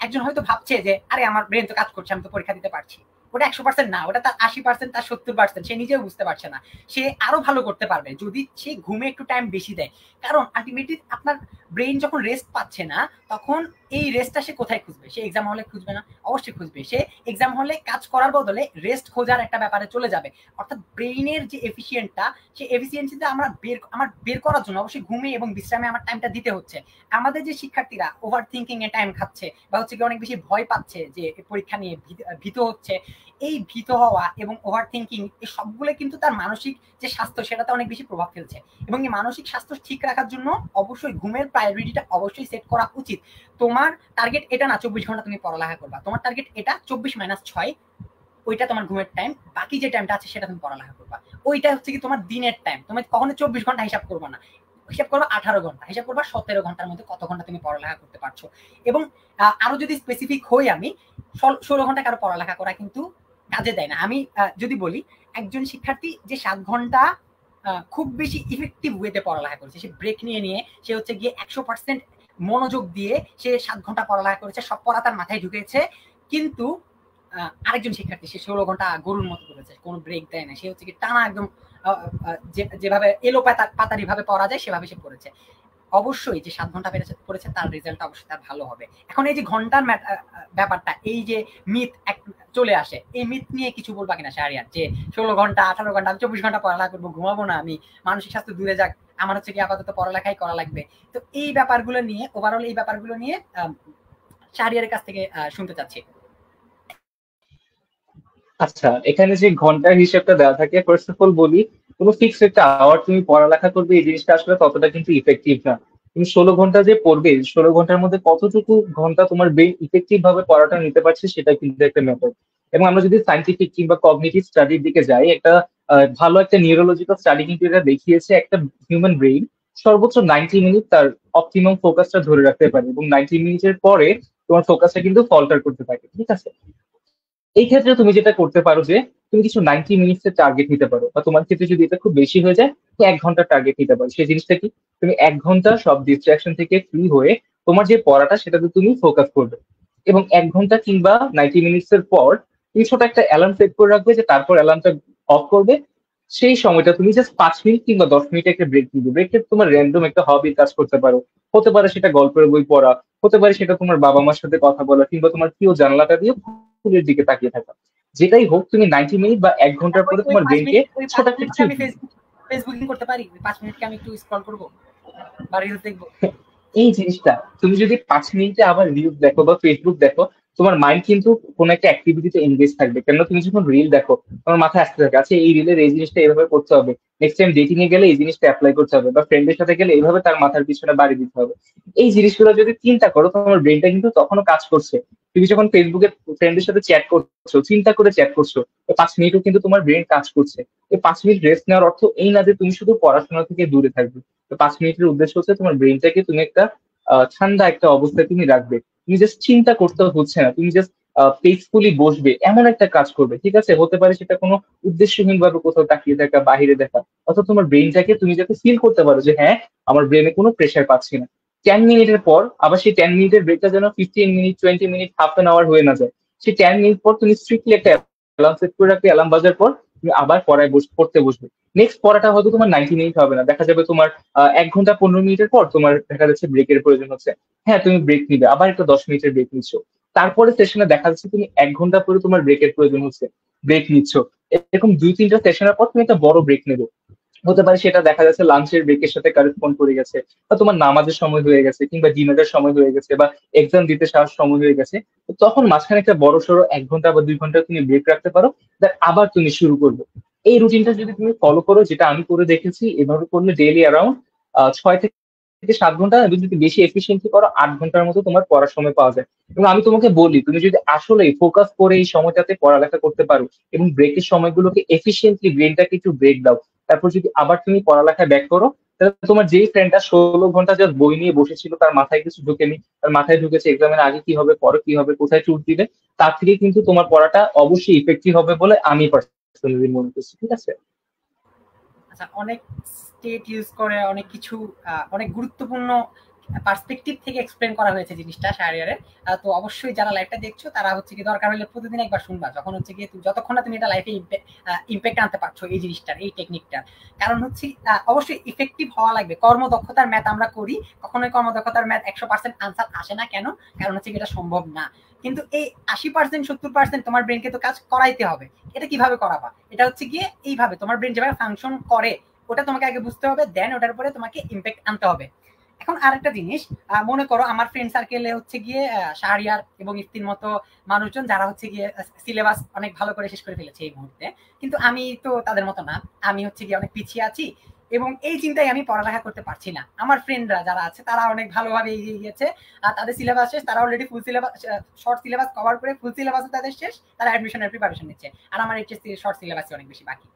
একজন হয়তো ভাবছে যে আরে আমার ব্রেন তো কাজ করছে, আমি তো পরীক্ষা দিতে পারছি, ওটা 100% না, ওটা তার 80%, তার 70%, সে নিজেও বুঝতে পারছে না। সে আরো ভালো করতে পারবে যদি সে ঘুমে একটু টাইম বেশি দেয়। কারণ আলটিমেটলি আপনার ব্রেন যখন রেস্ট পাচ্ছে না, তখন এই রেস্টটা সে কোথায় খুঁজবে? সে এক্সাম হলে খুঁজবে না? অবশ্যই খুঁজবে। সে এক্সাম হলে কাজ করার বদলে রেস্ট খোঁজার একটা ব্যাপারে চলে যাবে। অর্থাৎ ব্রেইনের যে এফিসিয়েন্টটা, সেই এফিসিয়েন্সিটা আমার বের করার জন্য অবশ্যই ঘুমে এবং বিশ্রামে আমার টাইমটা দিতে হচ্ছে। আমাদের যে শিক্ষার্থীরা ওভার থিঙ্কিং এ টাইম খাচ্ছে বা হচ্ছে কি অনেক বেশি ভয় পাচ্ছে যে পরীক্ষা নিয়ে ভীত হচ্ছে, এই ভীত হওয়া এবং ওভার থিঙ্কিং এই সবগুলো কিন্তু তার মানসিক যে স্বাস্থ্য সেটাতে অনেক বেশি প্রভাব ফেলছে। এবং এই মানসিক স্বাস্থ্য ঠিক রাখার জন্য অবশ্যই ঘুমের প্রায়োরিটিটা অবশ্যই সেট করা উচিত। তোমার টার্গেট এটা না 24 ঘন্টা তুমি পড়ালেখা করবা, তোমার টার্গেট এটা 24 - 6, ওইটা তোমার ঘুমের টাইম, বাকি যে টাইমটা আছে সেটা তুমি পড়ালেখা করবা। ওইটা হচ্ছে কি তোমার দিনের টাইম, তুমি কখনো 24 ঘন্টা হিসাব করবা না, হিসাব করবা 18 ঘন্টা, হিসাব করবা 17 ঘন্টার মধ্যে কত ঘন্টা তুমি পড়ালেখা করতে পারছো। এবং আরো যদি স্পেসিফিক হই আমি, 16 ঘন্টা কারো পড়ালেখা করা কিন্তু কাজে দেয় না। আমি যদি বলি, একজন শিক্ষার্থী যে 7 ঘন্টা খুব বেশি ইফেক্টিভ ওয়েতে পড়ালেখা করেছে, সে ব্রেক নিয়ে নিয়ে সে হচ্ছে গিয়ে 100% মনোযোগ দিয়ে সে 7 ঘন্টা পড়ালেখা করেছে, সব পড়া তার মাথায় ঢুকেছে। কিন্তু আরেকজন শিক্ষার্থী সে 16 ঘন্টা গরুর মতো করেছে, কোনো ব্রেক দেয় না, সে হচ্ছে কি টানা একদম যেভাবে এলো পাতারি ভাবে পড়া যায় সেভাবে সে পড়েছে। অবশ্যই যে 7 ঘন্টা পড়েছে তার রেজাল্ট অবশ্যই তার ভালো হবে। এখন এই যে ঘন্টার ব্যাপারটা, এই যে মিথ চলে আসে, এই মিথ নিয়ে কিছু বলবা কিনা শাহরিয়ার, যে 16 ঘন্টা 18 ঘন্টা 24 ঘন্টা পড়ালেখা করবো, ঘুমাবো না, আমি মানসিক স্বাস্থ্য দূরে যাক, আমার হচ্ছে কি আপাতত পড়ালেখাই করা লাগবে। তো এই ব্যাপারগুলো নিয়ে, ওভারঅল এই ব্যাপারগুলো নিয়ে শাহরিয়ারের কাছ থেকে শুনতে চাচ্ছি। আচ্ছা, এখানে যে ঘন্টার হিসেবটা দেওয়া থাকে, ফার্স্ট অফ অল বলি, কোনো ফিক্সড একটা আওয়ার তুমি পড়ালেখা করবে এই জিনিসটা আসলে ততটা কিন্তু ইফেক্টিভ না। তুমি 16 ঘন্টা যে পড়বে, 16 ঘন্টার মধ্যে কতটুকু ঘন্টা তোমার ব্রেন ইফেক্টিভ ভাবে পড়াটা নিতে পারছে সেটা কিন্তু একটা ম্যাটার। এবং আমরা যদি সাইন্টিফিক কিংবা কগনিটিভ স্টাডির দিকে যাই, একটা ভালো একটা নিউরোলজিক্যাল স্টাডি কিন্তু এটা দেখিয়েছে একটা হিউম্যান ব্রেইন সর্বোচ্চ 90 মিনিট তার অপটিমাম ফোকাসটা ধরে রাখতে পারে, এবং 90 মিনিটের পরে তোমার ফোকাসটা কিন্তু ফল্টার করতে থাকে, ঠিক আছে? এই ক্ষেত্রে তুমি যেটা করতে পারো যে তুমি কিছু 90 মিনিটস এর টার্গেট নিতে পারো, বা তোমার ক্ষেত্রে যদি এটা খুব বেশি হয়ে যায়, তুমি 1 ঘন্টার টার্গেট নিতে পারো। সেই জিনিসটা কি, তুমি 1 ঘন্টা সব ডিস্ট্রাকশন থেকে ফ্রি হয়ে তোমার যে পড়াটা সেটাতে তুমি ফোকাস করবে, এবং 1 ঘন্টা কিংবা 90 মিনিটস এর পর তুমি ছোট একটা অ্যালার্ম সেট করে রাখবে, যে তারপর অ্যালার্মটা অফ করবে। সেই সময়টা তুমি জাস্ট 5 মিনিট কিংবা 10 মিনিট একটা ব্রেক নিবে। ব্রেকে তোমার র্যান্ডম একটা হবির কাজ করতে পারো, হতে পারে সেটা গল্পের বই পড়া, হতে পারে সেটা তোমার বাবা মার সাথে কথা বলা, কিংবা তোমার প্রিয় জানলাটা দিয়ে ফুলের দিকে তাকিয়ে থাকা। যেটাই হোক, তুমি 90 মিনিট বা 1 ঘন্টার পরে তোমার ব্রেনকে ছোট একটা ট্রিট দিবে। ফেসবুকিং করতে পারি, 5 মিনিটকে আমি একটু স্ক্রল করব বা রিলস দেখবো। এই জিনিসটা তুমি যদি 5 মিনিটে আবার রিলস দেখো বা ফেসবুক দেখো, তোমার মাইন্ড কিন্তু কোনো একটা অ্যাক্টিভিটিতে এনগেজ থাকবে। কেন, তুমি যখন রিল দেখো তোমার মাথায় আসতে থাকে, আচ্ছা এই রিলের এই জিনিসটা এইভাবে করতে হবে, নেক্সট টাইম ডেটিং এ গেলে এই জিনিসটা অ্যাপ্লাই করতে হবে, বা ফ্রেন্ডের সাথে গেলে এইভাবে তার মাথার পিছনে বাড়ি দিতে হবে। এই জিনিসগুলো যদি চিন্তা করো, তোমার ব্রেনটা কিন্তু তখনও কাজ করছে। তুমি যখন ফেসবুকে ফ্রেন্ডের সাথে চ্যাট করছো, চিন্তা করে চ্যাট করছো, 5 মিনিটও কিন্তু তোমার ব্রেন কাজ করছে। এই 5 মিনিট রেস্ট নেওয়ার অর্থ এই না যে তুমি শুধু পড়াশোনা থেকে দূরে থাকবে। তো 5 মিনিটের উদ্দেশ্য হচ্ছে তোমার ব্রেনটাকে তুমি একটা ঠান্ডা একটা অবস্থায় তুমি রাখবে। তুমি জাস্ট চিন্তা করতে হচ্ছে না, তুমি জাস্ট পিসফুলি বসবে এমন একটা কাজ করবে, ঠিক আছে? হতে পারে সেটা কোনো উদ্দেশ্যহীন ভাবে কোথাও তাকিয়ে দেখা, বাহিরে দেখা, অথবা তোমার ব্রেনটাকে তুমি যাতে ফিল করতে পারো যে হ্যাঁ আমার ব্রেনে কোনো প্রেশার পাচ্ছি না। 10 মিনিটের পর আবার সেই 10 মিনিটের ব্রেকটা যেন 15 মিনিট, 20 মিনিট, হাফ অ্যান আওয়ার হয়ে না যায়। সেই 10 মিনিট পর তুমি স্ট্রিক্টলি একটা অ্যালার্ম সেট করে রাখবে, অ্যালার্ম বাজার পর তুমি আবার পড়তে বসবে। নেক্সট পড়াটা হয়তো তোমার 90 মিনিট হবে না, দেখা যাবে তোমার 1 ঘন্টা 15 মিনিটের পর তোমার দেখা যাচ্ছে ব্রেকের প্রয়োজন হচ্ছে। হ্যাঁ, তুমি ব্রেক নিবে, আবার একটা 10 মিনিটের ব্রেক নিচ্ছ। তারপরে সেশনে দেখা যাচ্ছে তুমি 1 ঘন্টা পরে তোমার ব্রেকের প্রয়োজন হচ্ছে, ব্রেক নিচ্ছ। এরকম 2-3টা সেশনের পর তুমি একটা বড় ব্রেক নেবে। হতে পারে সেটা দেখা যাচ্ছে লাঞ্চের ব্রেকের সাথে কারেসপন্ড করে গেছে, বা তোমার নামাজের সময় হয়ে গেছে, কিংবা ডিনারের সময় হয়ে গেছে, বা এক্সাম দিতে যাওয়ার সময় হয়ে গেছে। তো তখন মাঝখানে একটা বড় সড়ো 1 ঘন্টা বা 2 ঘন্টা তুমি ব্রেক রাখতে পারো, দেন আবার তুমি শুরু করবে। এই রুটিনটা যদি তুমি ফলো করো, যেটা আমি করে দেখেছি, এভাবে করলে ডেইলি অ্যারাউন্ড 6 থেকে 7 ঘন্টা, এবং যদি বেশি এফিসিয়েন্সি করো 8 ঘন্টার মতো তোমার পড়ার সময় পাওয়া যায়। এবং আমি তোমাকে বলি, তুমি যদি আসলে ফোকাস করে এই সময়টাতে পড়ালেখা করতে পারো এবং ব্রেকের সময়গুলোকে এফিসিয়েন্টলি ব্রেনটাকে একটু ব্রেক দাও, তারপর যদি আবার তুমি পড়ালেখায় ব্যাক করো, তাহলে তোমার যেই ফ্রেন্ডটা 16 ঘন্টা জাস্ট বই নিয়ে বসেছিল, তার মাথায় কিছু ঢুকেনি, তার মাথায় ঢুকেছে এক্সামের আগে কি হবে, পরে কি হবে, কোথায় চুট দিবে, তার থেকে কিন্তু তোমার পড়াটা অবশ্যই ইফেক্টিভ হবে বলে আমি পার্সোনালি মনে করছি, ঠিক আছে? আচ্ছা, অনেক স্টেট ইউজ করে অনেক কিছু অনেক গুরুত্বপূর্ণ পার্সপেক্টিভ থেকে এক্সপ্লেন করা হয়েছে জিনিসটা শাহরিয়ারের। তো অবশ্যই যারা লাইভটা দেখছো তারা হচ্ছে কি দরকার হলে প্রতিদিন একবার শুনবা, যখন হচ্ছে গিয়ে যতক্ষণ না তুমি এটা লাইফে ইম্প্যাক্ট আনতে পারছো এই জিনিসটার, এই টেকনিকটার। কারণ হচ্ছে অবশ্যই ইফেক্টিভ হওয়া লাগবে। কর্মদক্ষতার ম্যাথ আমরা করি, কখনোই কর্মদক্ষতার ম্যাথ 100% আনসার আসে না। কেন? কারণ হচ্ছে এটা সম্ভব না। কিন্তু এই 80% 70% তোমার ব্রেনকে তো কাজ করাইতে হবে। এটা কিভাবে করাবা? এটা হচ্ছে গিয়ে এইভাবে তোমার ব্রেন যেভাবে ফাংশন করে ওটা তোমাকে আগে বুঝতে হবে, দেন ওটার উপরে তোমাকে ইম্প্যাক্ট আনতে হবে। এখন আরেকটা জিনিস, মনে করো আমার ফ্রেন্ড সার্কেলে হচ্ছে গিয়ে শাহরিয়ার এবং ইফতির মতো মানুষজন যারা হচ্ছে গিয়ে সিলেবাস অনেক ভালো করে শেষ করে ফেলেছে এই মুহূর্তে, কিন্তু আমি তো তাদের মতো না। আমি হচ্ছে গিয়ে অনেক পিছিয়ে আছি এবং এই চিন্তায় আমি পড়ালেখা করতে পারছি না। আমার ফ্রেন্ডরা যারা আছে তারা অনেক ভালোভাবে এগিয়ে গিয়েছে, তাদের সিলেবাস শেষ, তারা already full syllabus, short syllabus cover করে ফুল সিলেবাসও তাদের শেষ, তারা অ্যাডমিশনের প্রিপারেশন নিচ্ছে। আর আমার এইচএসসি শর্ট সিলেবাসে অনেক বেশি বাকি।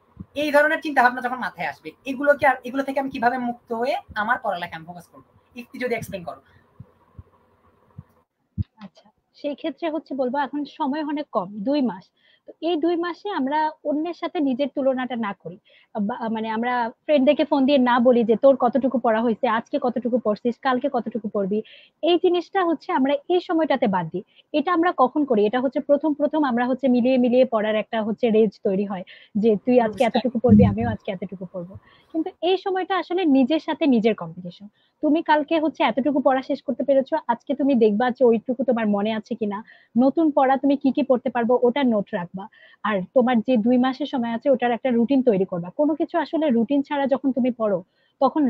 এই ধরনের চিন্তা ভাবনা যখন মাথায় আসবে, এগুলো থেকে আমি কিভাবে মুক্ত হয়ে আমার পড়ালেখা আমি ফোকাস করবো, একটু যদি এক্সপ্লেন করো। আচ্ছা, সেই ক্ষেত্রে হচ্ছে বলবো এখন সময় অনেক কম, 2 মাস। তো এই 2 মাসে আমরা অন্যের সাথে নিজের তুলনাটা না করি। মানে আমরা ফ্রেন্ডদেরকে ফোন দিয়ে না বলি যে তোর কতটুকু পড়া হয়েছে, আজকে কতটুকু পড়ছিস, কালকে কতটুকু পড়বি। এই জিনিসটা হচ্ছে আমরা এই সময়টাতে বাদ দিই। এটা আমরা কখন করি? এটা হচ্ছে প্রথম প্রথম আমরা হচ্ছে মিলিয়ে মিলিয়ে পড়ার একটা হচ্ছে রেজ তৈরি হয়, যে তুই আজকে এতটুকু পড়বি, আমিও আজকে এতটুকু পড়বো। কিন্তু এই সময়টা আসলে নিজের সাথে নিজের কম্পিটিশন। তুমি কালকে হচ্ছে এতটুকু পড়া শেষ করতে পেরেছো, আজকে তুমি দেখবা যে ওইটুকু তোমার মনে আছে কিনা। নতুন পড়া তুমি কি কি পড়তে পারবো ওটা নোট রাখবা। আর তোমার যে 2 মাসের সময় আছে ওটার একটা রুটিন তৈরি করবা। কোনো কিছু আসলে রুটিন ছাড়া যখন তুমি পড়ো, তখন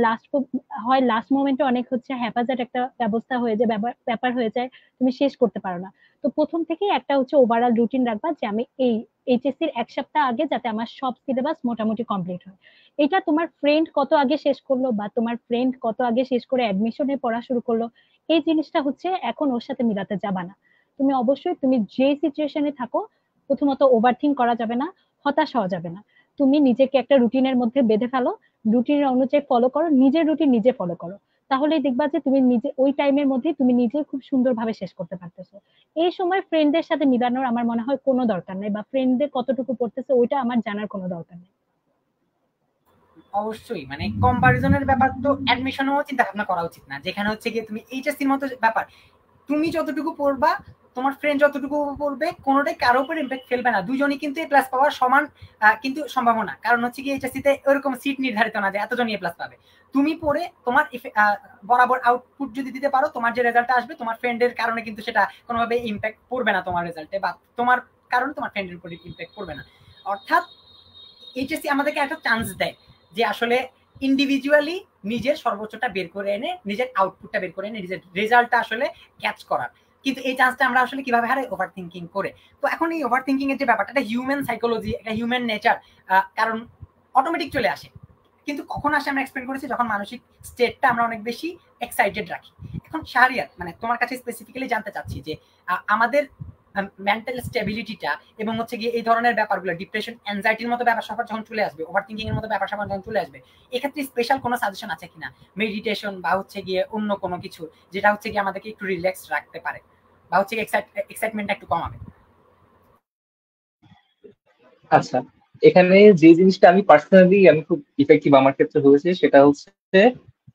লাস্ট মোমেন্টে অনেক হচ্ছে হ্যাপাজার্ড একটা ব্যবস্থা হয়ে যায়, ব্যাপার হয়ে যায়, তুমি শেষ করতে পারো না। তো প্রথম থেকেই একটা হচ্ছে ওভারঅল রুটিন রাখবা যে আমি এই এইচএসসির 1 সপ্তাহ আগে যাতে আমার সব সিলেবাস মোটামুটি কমপ্লিট হয়। এটা তোমার ফ্রেন্ড কত আগে শেষ করলো বা তোমার ফ্রেন্ড কত আগে শেষ করে অ্যাডমিশনে পড়া শুরু করলো, এই জিনিসটা হচ্ছে এখন ওর সাথে মিলাতে যাবা না। তুমি অবশ্যই তুমি যে সিচুয়েশনে থাকো, প্রথমত ওভার থিঙ্ক করা যাবে না, হতাশ হওয়া যাবে না। তুমি নিজেকে একটা রুটিনের মধ্যে বেঁধে ফেলো, রুটিনের অনুযায়ী ফলো করো, নিজের রুটিন নিজে ফলো করো। তাহলেই দেখবা যে তুমি নিজে ওই টাইমের মধ্যে তুমি নিজে খুব সুন্দরভাবে শেষ করতে পারতেছো। এই সময় ফ্রেন্ডদের সাথে মিলানোর আমার মনে হয় কোনো দরকার নেই, বা ফ্রেন্ডদের কতটুকু পড়তেছে ওইটা আমার জানার কোনো দরকার নেই। অবশ্যই মানে কম্পারিজনের ব্যাপার তো অ্যাডমিশনেও চিন্তা ভাবনা করা উচিত না, যেখানে হচ্ছে গিয়ে তুমি এইচএসসির মতো ব্যাপার, তুমি যতটুকু পড়বা তোমার ফ্রেন্ড যতটুকু পড়বে কোনোটাই কারো উপর ইম্প্যাক্ট ফেলবে না। দুজনই কিন্তু এ প্লাস পাওয়ার সমান কিন্তু সম্ভাবনা। কারণ হচ্ছে কি এইচএসসিতে ওরকম সিট নির্ধারিত না যে এতজন এ প্লাস পাবে। তুমি পড়ে তোমার বরাবর আউটপুট যদি দিতে পারো, তোমার যে রেজাল্টটা আসবে তোমার ফ্রেন্ডের কারণে কিন্তু সেটা কোনোভাবে ইম্প্যাক্ট পড়বে না তোমার রেজাল্টে, বা তোমার কারণে তোমার ফ্রেন্ডের উপর ইম্প্যাক্ট পড়বে না। অর্থাৎ এইচএসসি আমাদেরকে একটা চান্স দেয় যে আসলে ইন্ডিভিজুয়ালি নিজের সর্বোচ্চটা বের করে এনে, নিজের আউটপুটটা বের করে এনে, নিজের রেজাল্টটা আসলে ক্যাচ করার। কিন্তু এই চান্সটা আমরা আসলে কিভাবে হারাই? ওভার থিঙ্কিং করে। তো এখন এই ওভার থিঙ্কিং এর যে ব্যাপারটা, একটা হিউম্যান সাইকোলজি, একটা হিউম্যান নেচার, কারণ অটোমেটিক চলে আসে। কিন্তু কখন আসে আমরা এক্সপ্লেন করেছি যখন মানসিক স্টেটটা আমরা অনেক বেশি এক্সাইটেড রাখি। এখন শাহরিয়ার মানে তোমার কাছে স্পেসিফিক্যালি জানতে চাচ্ছি যে আমাদের মেন্টাল স্টেবিলিটিটা এবং হচ্ছে গিয়ে এই ধরনের ব্যাপারগুলো, ডিপ্রেশন, অ্যাংজাইটির মতো ব্যাপার স্যাপার যখন চলে আসবে, ওভার থিঙ্কিং এর মতো ব্যাপার স্যাপার যখন চলে আসবে, এক্ষেত্রে স্পেশাল কোনো সাজেশন আছে কিনা? মেডিটেশন বা হচ্ছে গিয়ে অন্য কোনো কিছু যেটা হচ্ছে গিয়ে আমাদেরকে একটু রিল্যাক্স রাখতে পারে বা হচ্ছে এক্সাইটমেন্টটা একটু কমাবে? আচ্ছা, এখানে যে জিনিসটা আমি খুব ইফেক্টিভ আমার ক্ষেত্রে হয়েছে সেটা হচ্ছে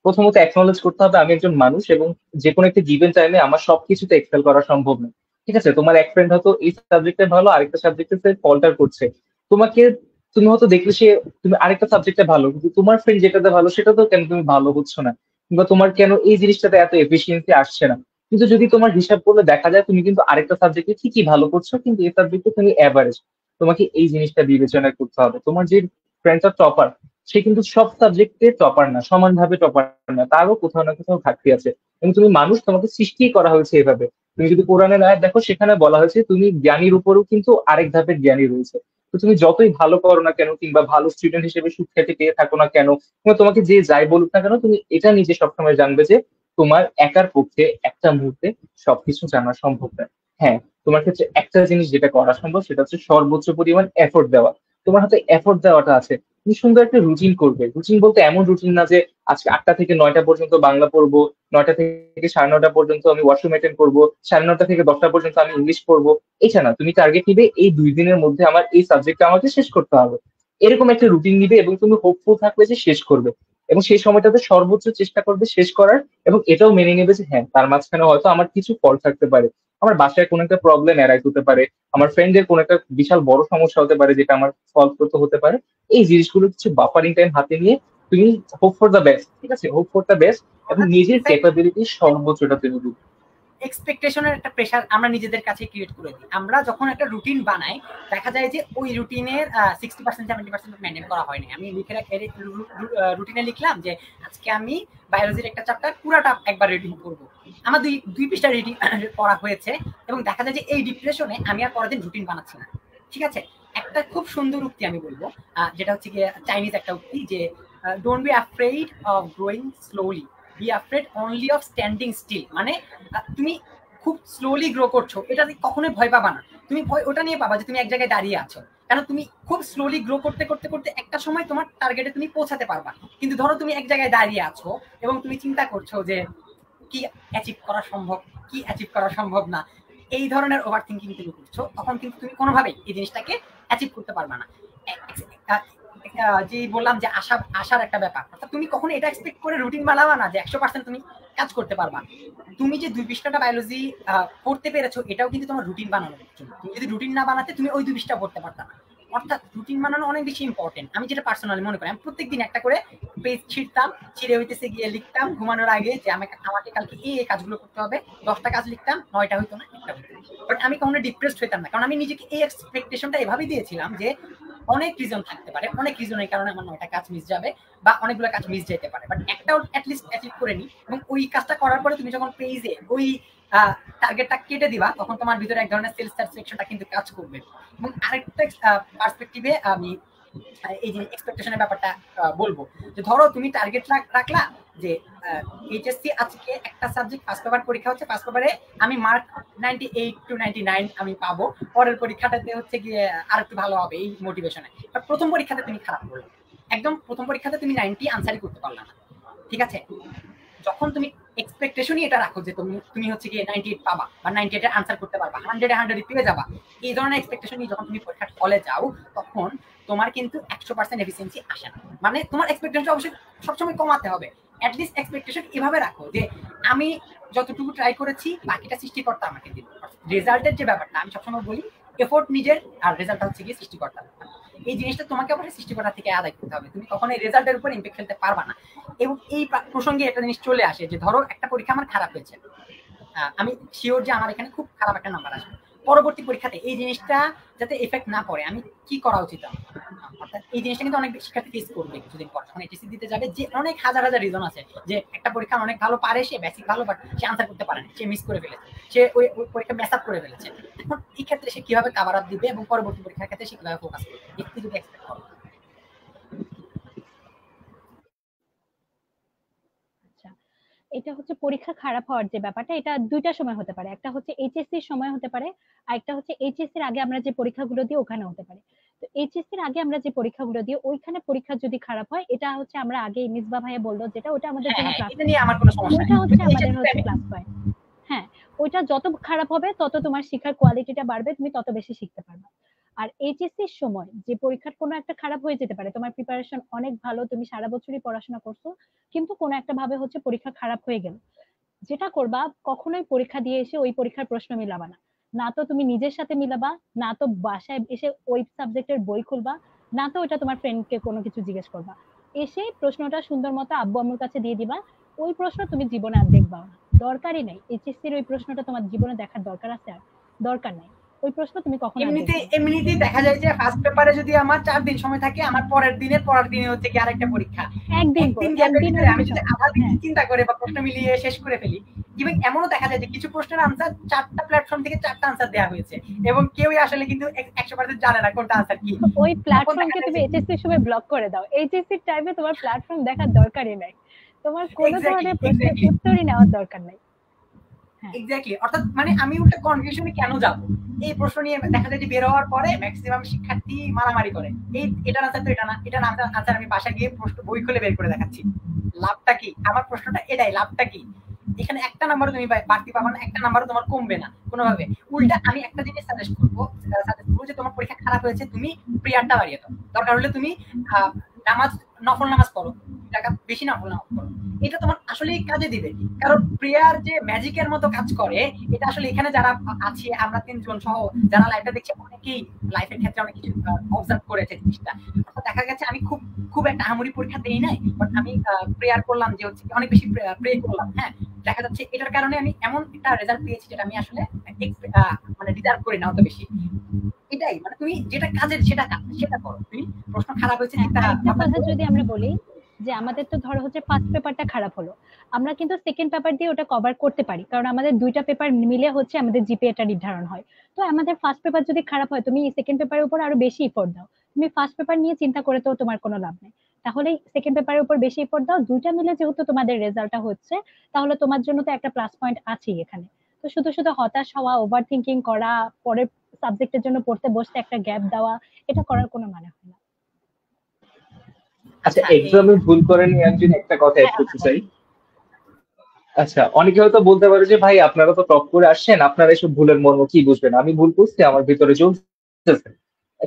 প্রথমত অ্যাকনলেজ করতে হবে আমি একজন মানুষ, এবং যে কোনো একটা গিভেন টাইমে আমার সবকিছুতে এক্সেল করা সম্ভব না। ঠিক আছে, তোমার এক ফ্রেন্ড হয়তো এই সাবজেক্টে ভালো, আরেকটা সাবজেক্টে সে ফল্টার করছে। তোমাকে তুমি হয়তো দেখলে সে তুমি আরেকটা সাবজেক্টে ভালো, কিন্তু তোমার ফ্রেন্ড যেটাতে ভালো সেটা তো কেন তুমি ভালো হচ্ছ না, কিংবা তোমার কেন এই জিনিসটাতে এত এফিসিয়েন্সি আসছে না। কিন্তু যদি তোমার হিসাব করলে দেখা যায় তুমি কিন্তু আরেকটা সাবজেক্টে ঠিকই ভালো করছো, কিন্তু এই সাবজেক্টে তুমি অ্যাভারেজ। তোমাকে এই জিনিসটা বিবেচনা করতে হবে। তোমার যে ফ্রেন্ডটা টপার, সে কিন্তু সব সাবজেক্টে টপার না, সমানভাবে টপার না, তারও কোথাও না কোথাও ঘাটতি আছে। এবং তুমি মানুষ, তোমাকে সৃষ্টি করা হয়েছে এভাবে। তুমি যদি কোরআনের আয়াত দেখো, সেখানে বলা হয়েছে তুমি জ্ঞানীর উপরেও কিন্তু আরেক ধাপের জ্ঞানী রয়েছে। তো তুমি যতই ভালো করো না কেন, কিংবা ভালো স্টুডেন্ট হিসেবে সুখ্যাতি পেয়ে থাকো না কেন, কিংবা তোমাকে যে যাই বলুক না কেন, তুমি এটা নিজে সবসময় জানবে যে তোমার একার পক্ষে একটা মুহূর্তে সবকিছু জানা সম্ভব নয়। হ্যাঁ, তোমার ক্ষেত্রে একটা জিনিস যেটা করা সম্ভব সেটা হচ্ছে সর্বোচ্চ পরিমাণ এফোর্ট দেওয়া। তোমার হাতে এফোর্ট দেওয়াটা আছে, তুমি সুন্দর একটা রুটিন করবে। রুটিন বলতে এমন রুটিন না যে আজকে 8টা থেকে 9টা পর্যন্ত বাংলা পড়বো, 9টা থেকে 9:30 পর্যন্ত আমি ওয়াশরুম অ্যাটেন্ড করবো, 9:30 থেকে 10টা পর্যন্ত আমি ইংলিশ পড়বো। এটা না, তুমি টার্গেট নিবে এই 2 দিনের মধ্যে আমার এই সাবজেক্টটা আমাকে শেষ করতে হবে। এরকম একটা রুটিন নিবে, এবং তুমি হোপফুল থাকবে যে শেষ করবে, এবং সেই সময়টাতে সর্বোচ্চ চেষ্টা করবে শেষ করার। এবং এটাও মেনে নেবে যে হ্যাঁ, তার মাঝখানে হয়তো আমার কিছু ফল্ট থাকতে পারে, আমার বাসায় কোনো একটা প্রবলেম অ্যারাইজ হতে পারে, আমার ফ্রেন্ডের কোনো একটা বিশাল বড় সমস্যা হতে পারে যেটা আমার সলভ করতে হতে পারে। এই জিনিসগুলো কিছু বাফারিং টাইম হাতে নিয়ে তুমি হোপ ফর দ্য বেস্ট, ঠিক আছে, হোপ ফর দ্য বেস্ট, এবং নিজের ক্যাপাবিলিটি সর্বোচ্চটা তুমি দিবে। এক্সপেকটেশনের একটা প্রেশার আমরা নিজেদের কাছে ক্রিয়েট করে দিই। আমরা যখন একটা রুটিন বানাই, দেখা যায় যে ওই রুটিনের 60% 70% মেনটেন করা হয়নি। আমি রুটিনে লিখলাম যে আজকে আমি বায়োলজির একটা চ্যাপ্টার পুরাটা একবার রিডিং করবো, আমার দুই পৃষ্ঠা রিডিং পড়া হয়েছে, এবং দেখা যায় যে এই ডিপ্রেশনে আমি আর পরের দিন রুটিন বানাচ্ছি না। ঠিক আছে, একটা খুব সুন্দর উক্তি আমি বলবো, যেটা হচ্ছে গিয়ে চাইনিজ একটা উক্তি, যে don't be afraid of growing slowly, be afraid only of standing still. মানে তুমি খুব স্লোলি গ্রো করছো, এটা কখনোই ভয় পাবা না। তুমি ভয় ওটা নিয়ে পাবা যে তুমি এক জায়গায় দাঁড়িয়ে আছো, কারণ তুমি খুব স্লোলি গ্রো করতে করতে করতে একটা সময় তোমার টার্গেটে তুমি পৌঁছাতে পারবা। কিন্তু ধরো তুমি এক জায়গায় দাঁড়িয়ে আছো এবং তুমি চিন্তা করছো যে কি অ্যাচিভ করা সম্ভব, কি অ্যাচিভ করা সম্ভব না, এই ধরনের ওভার থিঙ্কিং তুমি করছো, তখন কিন্তু তুমি কোনোভাবেই এই জিনিসটাকে অ্যাচিভ করতে পারবা না। যে বললাম যে আশার একটা ব্যাপার, অর্থাৎ তুমি কখনো এটা এক্সপেক্ট করে রুটিন বানাবা না যে 100% তুমি কাজ করতে পারবা। তুমি যে 2 পৃষ্ঠাটা বায়োলজি পড়তে পেরেছো, এটাও কিন্তু তোমার রুটিন বানানোর জন্য। তুমি যদি রুটিন না বানাতে তুমি ওই 2 পৃষ্ঠা পড়তে পারতা না। অর্থাৎ রুটিন বানানো অনেক বেশি ইম্পর্টেন্ট। আমি যেটা পার্সোনালি মনে করি, আমি প্রত্যেকদিন একটা করে পেজ ছিঁড়তাম, ছিঁড়ে হইতেছে গিয়ে লিখতাম ঘুমানোর আগে যে আমাকে কালকে এই কাজগুলো করতে হবে। 10টা কাজ লিখতাম, 9টা হইতো না, একটা হইতো। বাট আমি কখনো ডিপ্রেসড হইতাম না, কারণ আমি নিজেকে এই এক্সপেকটেশনটা এভাবেই দিয়েছিলাম যে অনেক রিজন থাকতে পারে, অনেক রিজনের কারণে আমার 9টা কাজ মিস যাবে বা অনেকগুলো কাজ মিস যেতে পারে, বাট একটাও অ্যাটলিস্ট অ্যাচিভ করে নি। এবং ওই কাজটা করার পরে তুমি যখন পেজে ওই টার্গেটটা কেটে দিবা, তখন তোমার ভিতরে এক ধরনের সেলফ স্যাটিসফ্যাকশনটা কিন্তু কাজ করবে। এবং আরেকটা পার্সপেক্টিভে আমি এই যে এক্সপেকটেশনের ব্যাপারটা বলবো, যে ধরো তুমি টার্গেট রাখলা যে এইচএসসি আজকে একটা সাবজেক্ট ফার্স্ট পেপার পরীক্ষা হচ্ছে, ফার্স্ট পেপারে আমি মার্ক 98 to 99 আমি পাবো, পরের পরীক্ষাটাতে হচ্ছে গিয়ে আর একটু ভালো হবে এই মোটিভেশনে। বাট প্রথম পরীক্ষাতে তুমি খারাপ করলে, একদম প্রথম পরীক্ষাতে তুমি 90 আনসারই করতে পারলা না। ঠিক আছে, যখন তুমি এক্সপেকটেশনই এটা রাখো যে তুমি হচ্ছে গিয়ে 98 পাবা বা 98 এর আনসার করতে পারবা, 100 এ 100 পেয়ে যাবা, এই ধরনের এক্সপেকটেশনই যখন তুমি পরীক্ষার হলে যাও, তখন তোমার কিন্তু 100% এফিসিয়েন্সি আসে না। মানে তোমার এক্সপেকটেশন অবশ্যই সবসময় কমাতে হবে। অ্যাটলিস্ট এক্সপেকটেশন এভাবে রাখো যে আমি যতটুকু ট্রাই করেছি বাকিটা সৃষ্টিকর্তা আমাকে দিল। রেজাল্টের যে ব্যাপারটা আমি সবসময় বলি, এফোর্ট নিজের, আর রেজাল্ট হচ্ছে গিয়ে সৃষ্টিকর্তা। এই জিনিসটা তোমাকে অবশ্যই সৃষ্টিকর্তা থেকে আদায় করতে হবে, তুমি কখনো এই রেজাল্টের উপর ইম্প্যাক্ট ফেলতে পারবা না। এবং এই প্রসঙ্গে একটা জিনিস চলে আসে যে ধরো একটা পরীক্ষা আমার খারাপ হয়েছে, আমি শিওর যে আমার এখানে খুব খারাপ একটা নাম্বার আসবে, পরবর্তী পরীক্ষাতে এই জিনিসটা যাতে এফেক্ট না পড়ে আমি কি করা উচিত? অর্থাৎ এই জিনিসটা কিন্তু অনেক শিক্ষার্থী ফেস করবে কিছুদিন পর যখন এইচএসসি দিতে যাবে, যে অনেক হাজার হাজার রিজন আছে যে একটা পরীক্ষা অনেক ভালো পারে, সে বেসিক ভালো, বাট সে আনসার করতে পারে না, সে মিস করে ফেলেছে, সে ওই পরীক্ষা মেস আপ করে ফেলেছে। এখন এই ক্ষেত্রে সে কিভাবে কাভার আপ দিবে এবং পরবর্তী পরীক্ষার ক্ষেত্রে সে কিভাবে ফোকাস করবে, একটু যদি এক্সপেক্ট করো। এটা হচ্ছে পরীক্ষা খারাপ হওয়ার যে ব্যাপারটা, এটা দুইটা সময় হতে পারে। একটা হচ্ছে এইচএসসির সময় হতে পারে, আর একটা হচ্ছে এইচএসসির আগে আমরা যে পরীক্ষাগুলো দিই ওখানে হতে পারে। তো এইচএসসির আগে আমরা যে পরীক্ষাগুলো দিই ওইখানে পরীক্ষা যদি খারাপ হয়, এটা হচ্ছে আমরা আগে মিসবা ভাইয়া বললো যেটা, ওটা আমাদের জন্য প্লাস, এটা নিয়ে আমার কোনো সমস্যা ওটা হচ্ছে আমাদের হচ্ছে প্লাস পয়েন্ট। হ্যাঁ, ওইটা যত খারাপ হবে তত তোমার শিক্ষার কোয়ালিটিটা বাড়বে, তুমি তত বেশি শিখতে পারবে। আর এইচএসসির সময় যে পরীক্ষার কোনো একটা খারাপ হয়ে যেতে পারে, তোমার প্রিপারেশন অনেক ভালো, তুমি সারা বছরই পড়াশোনা করছো, কিন্তু কোনো একটা ভাবে হচ্ছে পরীক্ষা খারাপ হয়ে গেল, যেটা করবা কখনোই পরীক্ষা দিয়ে এসে ওই পরীক্ষার প্রশ্ন মিলাবা না। না তো তুমি নিজের সাথে মিলাবা, না তো বাসায় এসে ওই সাবজেক্টের বই খুলবা, না তো ওইটা তোমার ফ্রেন্ডকে কোনো কিছু জিজ্ঞেস করবা। এসে প্রশ্নটা সুন্দর মতো আব্বু আম্মুর কাছে দিয়ে দিবা। ওই প্রশ্ন তুমি জীবনে আর দেখবা না, দরকারই নাই। এইচএসসির ওই প্রশ্নটা তোমার জীবনে দেখার দরকার আছে? আর দরকার নাই, ওই প্রশ্ন তুমি কখনো আর দেখবে না। এমনিতেই দেখা যায় যে ফার্স্ট পেপারে যদি আমার 4 দিন সময় থাকে, আমার পরের দিনে হচ্ছে কি আরেকটা পরীক্ষা, একদিন একদিন পর গ্যাপের একদিন ভিতরে আমি হচ্ছে যদি না। আধা দিন হ্যাঁ, চিন্তা করে বা প্রশ্ন মিলিয়ে শেষ করে ফেলি। ইভেন এমনও দেখা যায় যে কিছু প্রশ্নের আনসার 4টা প্ল্যাটফর্ম থেকে 4টা আনসার দেওয়া হয়েছে এবং কেউই আসলে কিন্তু 100% জানে না কোনটা আনসার কি। ওই তখন দেখা প্ল্যাটফর্মকে যায় তুমি যে এইচএসসির সময় ব্লক করে দাও। এইচএসসির টাইমে তোমার প্ল্যাটফর্ম দেখার দরকারই নাই, তোমার কোনো এক্স্যাক্টলি ধরনের প্রশ্নের এক্স্যাক্টলি উত্তরই নেওয়ার দরকার নাই। হ্যাঁ, এক্স্যাক্টলি অর্থাৎ মানে আমি ওটা কনফিউশনে কেন যাব, এই প্রশ্ন নিয়ে দেখা যায় যে বের হওয়ার পরে ম্যাক্সিমাম শিক্ষার্থী মারামারি করে, এটার আনসার তো এটা না, এটা না আনসার আমি বাসা গিয়ে প্রশ্ন বই খুলে বের করে দেখাচ্ছি। লাভটা কি? আমার প্রশ্নটা এটাই, লাভটা কি? এখানে একটা নাম্বারও তুমি বাড়তি পাবা না, একটা নাম্বারও তোমার কমবে না কোনোভাবে। উল্টা আমি একটা জিনিস সাজেস্ট করবো যে তোমার পরীক্ষা খারাপ হয়েছে, তুমি প্রেয়ারটা বাড়িয়ে দাও। দরকার হলে তুমি নামাজ, নফল নামাজ পড়ো, টাকা বেশি নফল নামাজ পড়ো, এটা তোমার আসলে কাজে দিবে। কারণ প্রেয়ার যে ম্যাজিকের মতো কাজ করে, এটা আসলে এখানে যারা আছে আমরা 3 জন সহ যারা লাইভটা দেখছি, অনেকেই লাইফের ক্ষেত্রে অনেক কিছু অবজার্ভ করেছে জিনিসটা। দেখা গেছে আমি খুব একটা আহামরি পরীক্ষা দেই নাই, বাট আমি প্রেয়ার করলাম যে হচ্ছে অনেক বেশি প্রে করলাম, হ্যাঁ, দেখা যাচ্ছে এটার কারণে আমি এমন একটা রেজাল্ট পেয়েছি যেটা আমি আসলে মানে ডিজার্ভ করি না অত বেশি। এটাই মানে তুমি যেটা কাজের সেটা করো। তুমি প্রশ্ন খারাপ হয়েছে চিন্তা আরেকটা কথা যদি আমরা বলি যে আমাদের তো ধরো হচ্ছে ফার্স্ট পেপারটা খারাপ হলো, আমরা কিন্তু সেকেন্ড পেপার দিয়ে ওটা কভার করতে পারি, কারণ আমাদের দুইটা পেপার মিলে হচ্ছে আমাদের জিপিএটা নির্ধারণ হয়। তো আমাদের ফার্স্ট পেপার যদি খারাপ হয়, তুমি সেকেন্ড পেপারের উপর আরো বেশি এফোর্ট দাও। তুমি ফার্স্ট পেপার নিয়ে চিন্তা করে তো তোমার কোনো লাভ নেই। তাহলে সেকেন্ড পেপারের উপর বেশি এফোর্ট দাও, দুইটা মিলে যেহেতু তোমাদের রেজাল্টটা হচ্ছে, তাহলে তোমার জন্য তো একটা প্লাস পয়েন্ট আছেই এখানে। তো শুধু শুধু হতাশ হওয়া, ওভার থিঙ্কিং করা, পরের সাবজেক্টের জন্য পড়তে বসতে একটা গ্যাপ দেওয়া, এটা করার কোনো মানে হয় না। আচ্ছা, এক্সামে ভুল করেন আমি যদি একটা কথা অ্যাড করতে চাই। আচ্ছা, অনেকে হয়তো বলতে পারে যে ভাই আপনারা তো টপ করে আসছেন, আপনারা এসব ভুলের মর্ম কি বুঝবেন, আমি ভুল করছি, আমার ভিতরে চলতেছে।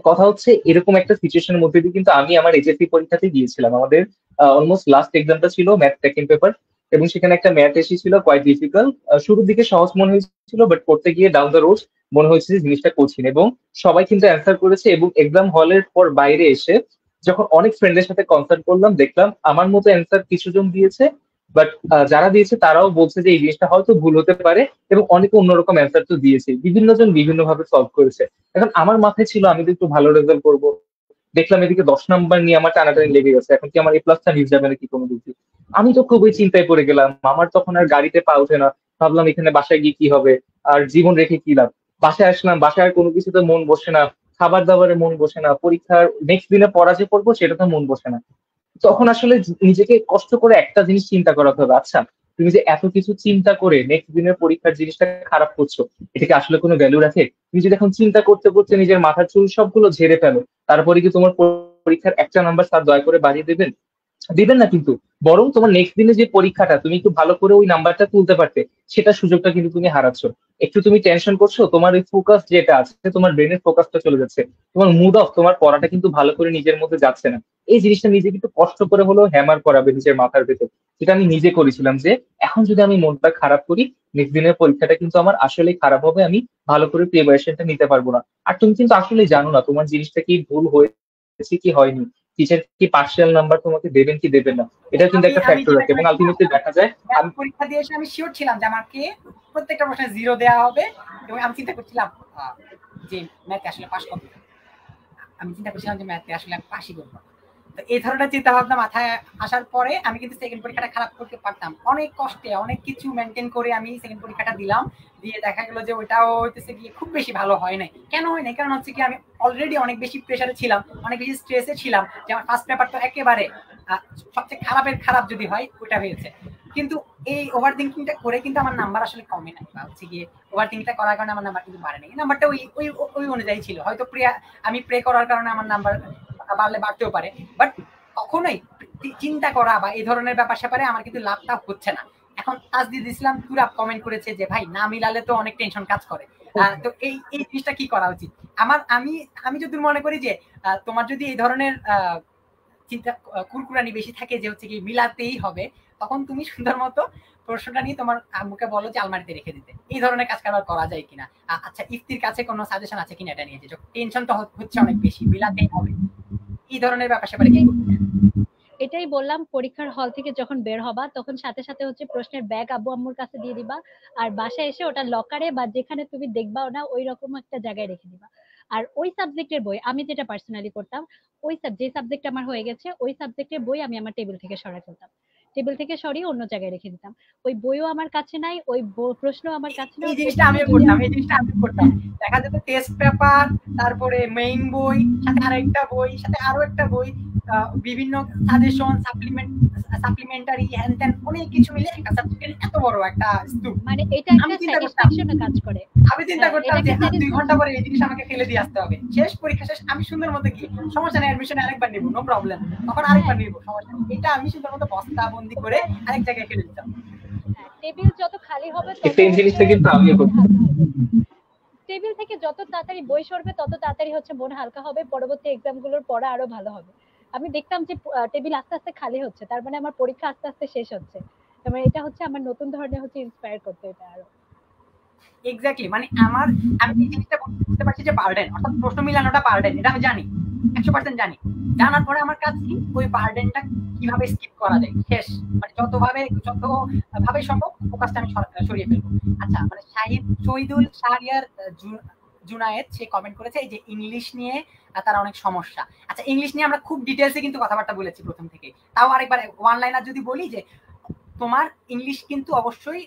কথা হচ্ছে এরকম একটা সিচুয়েশনের মধ্যে দিয়ে কিন্তু আমি আমার এইচএসসি পরীক্ষাতে গিয়েছিলাম। আমাদের অলমোস্ট লাস্ট এক্সামটা ছিল ম্যাথ সেকেন্ড পেপার, এবং সেখানে একটা ম্যাথ এসেছিল কোয়াইট ডিফিকাল্ট। শুরুর দিকে সহজ মনে হয়েছিল, বাট করতে গিয়ে ডাউন দ্য রোড মনে হয়েছে যে জিনিসটা কঠিন, এবং সবাই কিন্তু অ্যান্সার করেছে। এবং এক্সাম হলের পর বাইরে এসে যখন অনেক ফ্রেন্ডের সাথে কনসাল্ট করলাম, দেখলাম আমার মতো অ্যান্সার কিছু জন দিয়েছে, বাট যারা দিয়েছে তারাও বলছে যে এই জিনিসটা হয়তো ভুল হতে পারে, এবং অনেকে অন্যরকম অ্যান্সার তো দিয়েছে, বিভিন্ন জন বিভিন্ন ভাবে সলভ করেছে। এখন আমার মাথায় ছিল আমি তো একটু ভালো রেজাল্ট করবো, দেখলাম এদিকে 10 নাম্বার নিয়ে আমার টানাটানি লেগে গেছে, এখন কি আমার এই প্লাসটা মিস যাবে নাকি কোনো দিকে। আমি তো খুবই চিন্তায় পড়ে গেলাম, আমার তখন আর গাড়িতে পা ওঠে না। ভাবলাম এখানে বাসায় গিয়ে কি হবে, আর জীবন রেখে কি লাভ। বাসায় আসলাম, বাসায় আর কোনো কিছুতে মন বসে না, খাবার দাবারে মন বসে না, পরীক্ষার নেক্সট দিনে পড়া যে পড়বো সেটাতে মন বসে না। তখন আসলে নিজেকে কষ্ট করে একটা জিনিস চিন্তা করাতে হবে, আচ্ছা তুমি যে এত কিছু চিন্তা করে নেক্সট দিনের পরীক্ষার জিনিসটা খারাপ করছো, এটা কি আসলে কোনো ভ্যালু রাখে? তুমি যদি এখন চিন্তা করতে করতে নিজের মাথার চুল সবগুলো ঝেড়ে ফেলো, তারপরে কি তোমার পরীক্ষার একটা নাম্বার স্যার দয়া করে বাড়িয়ে দেবেন? দিবেন না কিন্তু। বরং তোমার নেক্সট দিনে যে পরীক্ষাটা তুমি একটু ভালো করে ওই নাম্বারটা তুলতে পারতে, সেটা সুযোগটা কিন্তু তুমি হারাচ্ছ। একটু তুমি টেনশন করছো, তোমার ওই ফোকাস যেটা আছে, তোমার ব্রেনের ফোকাসটা চলে যাচ্ছে, তোমার মুড অফ, তোমার পড়াটা কিন্তু ভালো করে নিজের মধ্যে যাচ্ছে না। এই জিনিসটা নিজেকে একটু কষ্ট করে হলেও হ্যামার করাবে নিজের মাথার ভেতর। যেটা আমি নিজে করেছিলাম, যে এখন যদি আমি মনটা খারাপ করি, নেক্সট দিনের পরীক্ষাটা কিন্তু আমার আসলেই খারাপ হবে, আমি ভালো করে প্রিপারেশনটা নিতে পারবো না। আর তুমি কিন্তু আসলেই জানো না তোমার জিনিসটা কি ভুল হয়েছে কি হয়নি, টিচার কি পার্সিয়াল নাম্বার তোমাকে দেবেন কি দেবেন না, এটা কিন্তু একটা আমি ফ্যাক্টর যেটা আছে। এবং করেছিলাম, আলটিমেটলি দেখা যায় আমি পরীক্ষা দিয়ে এসে আমি শিওর ছিলাম যে আমাকে প্রত্যেকটা প্রশ্নে 0 দেওয়া হবে, এবং আমি চিন্তা করছিলাম যে ম্যাথে আসলে পাস করবো, আমি চিন্তা করছিলাম যে ম্যাথে আসলে আমি পাসই করবো। তো এই ধরনের চিন্তা ভাবনা মাথায় আসার পরে আমি কিন্তু সেকেন্ড পরীক্ষাটা খারাপ করতে পারতাম, অনেক কষ্টে অনেক কিছু মেনটেন করে আমি সেকেন্ড পরীক্ষাটা দিলাম। দিয়ে দেখা গেল যে ওইটাও হইতেছে গিয়ে খুব বেশি ভালো হয় নাই। কেন হয় নাই? কারণ হচ্ছে কি আমি অলরেডি অনেক বেশি প্রেশারে ছিলাম, অনেক বেশি স্ট্রেসে ছিলাম, যে আমার ফার্স্ট পেপার তো একেবারে সবচেয়ে খারাপের খারাপ যদি হয় ওইটা হয়েছে। কিন্তু এই ওভার থিঙ্কিংটা করে কিন্তু আমার নাম্বার আসলে কমে নাই, বা হচ্ছে গিয়ে ওভার থিঙ্কিংটা করার কারণে আমার নাম্বার কিন্তু বাড়ে নাই। নাম্বারটা ওই ওই ওই অনুযায়ী ছিল, হয়তো আমি প্রে করার কারণে আমার নাম্বার বাড়লে বাড়তেও পারে, বাট কখনোই চিন্তা করা বা এই ধরনের ব্যাপার স্যাপারে আমার কিন্তু লাভটা হচ্ছে না। এখন তাজদিদ ইসলাম পুরা কমেন্ট করেছে যে ভাই না মিলালে তো অনেক টেনশন কাজ করে। তো এই জিনিসটা কি করা উচিত? আমি আমি যদি মনে করি যে তোমার যদি এই ধরনের চিন্তা কুরকুরানি বেশি থাকে যে হচ্ছে কি মিলাতেই হবে, তখন তুমি সুন্দর মতো প্রশ্নটা নিয়ে তোমার আম্মুকে বলো যে আলমারিতে রেখে দিতে। এই ধরনের কাজ কারবার করা যায় কিনা। আচ্ছা, ইফতির কাছে কোনো সাজেশন আছে কিনা এটা নিয়ে, যে টেনশন তো হচ্ছে অনেক বেশি, মিলাতেই হবে, এই ধরনের ব্যাপার স্যাপারে কি করতে? এটাই বললাম, পরীক্ষার হল থেকে যখন বের হবা তখন সাথে সাথে হচ্ছে প্রশ্নের ব্যাগ আব্বু আম্মুর কাছে দিয়ে দিবা, আর বাসায় এসে ওটা লকারে বা যেখানে তুমি দেখবাও না ওই রকম একটা জায়গায় রেখে দিবা। আর ওই সাবজেক্টের বই আমি যেটা পার্সোনালি করতাম, ওই যে সাবজেক্ট আমার হয়ে গেছে ওই সাবজেক্টের বই আমি আমার টেবিল থেকে সরাই ফেলতাম, টেবিল থেকে সরিয়ে অন্য জায়গায় রেখে দিতাম। ওই বইও আমার কাছে নাই, ওই প্রশ্ন আমার কাছে নাই। এই জিনিসটা আমিও করতাম, এই জিনিসটা আমিও করতাম। দেখা যেত টেস্ট পেপার, তারপরে মেইন বই, সাথে আরেকটা বই, সাথে আরো একটা বই, বিভিন্ন সাজেশন, সাপ্লিমেন্টারি, হ্যান ত্যান অনেক কিছু মিলে একটা সাবজেক্টের এত বড় একটা স্তূপ। মানে এটা একটা স্যাটিসফ্যাকশনে কাজ করে। আমি চিন্তা করতাম যে 2 ঘন্টা পরে এই জিনিস আমাকে ফেলে দিয়ে আসতে হবে, শেষ পরীক্ষা শেষ, আমি সুন্দর মতো কি সমস্যা নেই, অ্যাডমিশনে আরেকবার নিব, নো প্রবলেম, তখন আরেকবার নিব, সমস্যা নেই। এটা আমি সুন্দর মতো বস্তা বন্দি করে আরেক জায়গায় ফেলে দিতাম। টেবিল যত খালি হবে সেম জিনিসটা কিন্তু আমিও করতাম। টেবিল থেকে যত তাড়াতাড়ি বই সরবে তত তাড়াতাড়ি হচ্ছে মন হালকা হবে, পরবর্তী এক্সাম গুলোর পড়া আরো ভালো হবে। আমি দেখতাম যে টেবিল আস্তে আস্তে খালি হচ্ছে, তার মানে আমার পরীক্ষা আস্তে আস্তে শেষ হচ্ছে। তার মানে এটা হচ্ছে আমার নতুন ধরনের হচ্ছে ইন্সপায়ার করতে এটা আরো। এক্স্যাক্টলি, মানে আমি এই জিনিসটা বুঝতে পারছি যে বার্ডেন, অর্থাৎ প্রশ্ন মিলানোটা বার্ডেন, এটা আমি জানি, 100% জানি। জানার পরে আমার কাজ কি, ওই বার্ডেনটা কিভাবে স্কিপ করা যায়, শেষ মানে যতভাবে সম্ভব ফোকাসটা আমি সরিয়ে ফেলবো। আচ্ছা, মানে শহীদুল শাহরিয়ার জুনায়েদ সে কমেন্ট করেছে এই যে ইংলিশ নিয়ে তার অনেক সমস্যা। আচ্ছা, ইংলিশ নিয়ে আমরা খুব ডিটেলসে কিন্তু কথাবার্তা বলেছি প্রথম থেকে, তাও আরেকবার ওয়ান লাইনার যদি বলি যে তোমার ইংলিশ কিন্তু অবশ্যই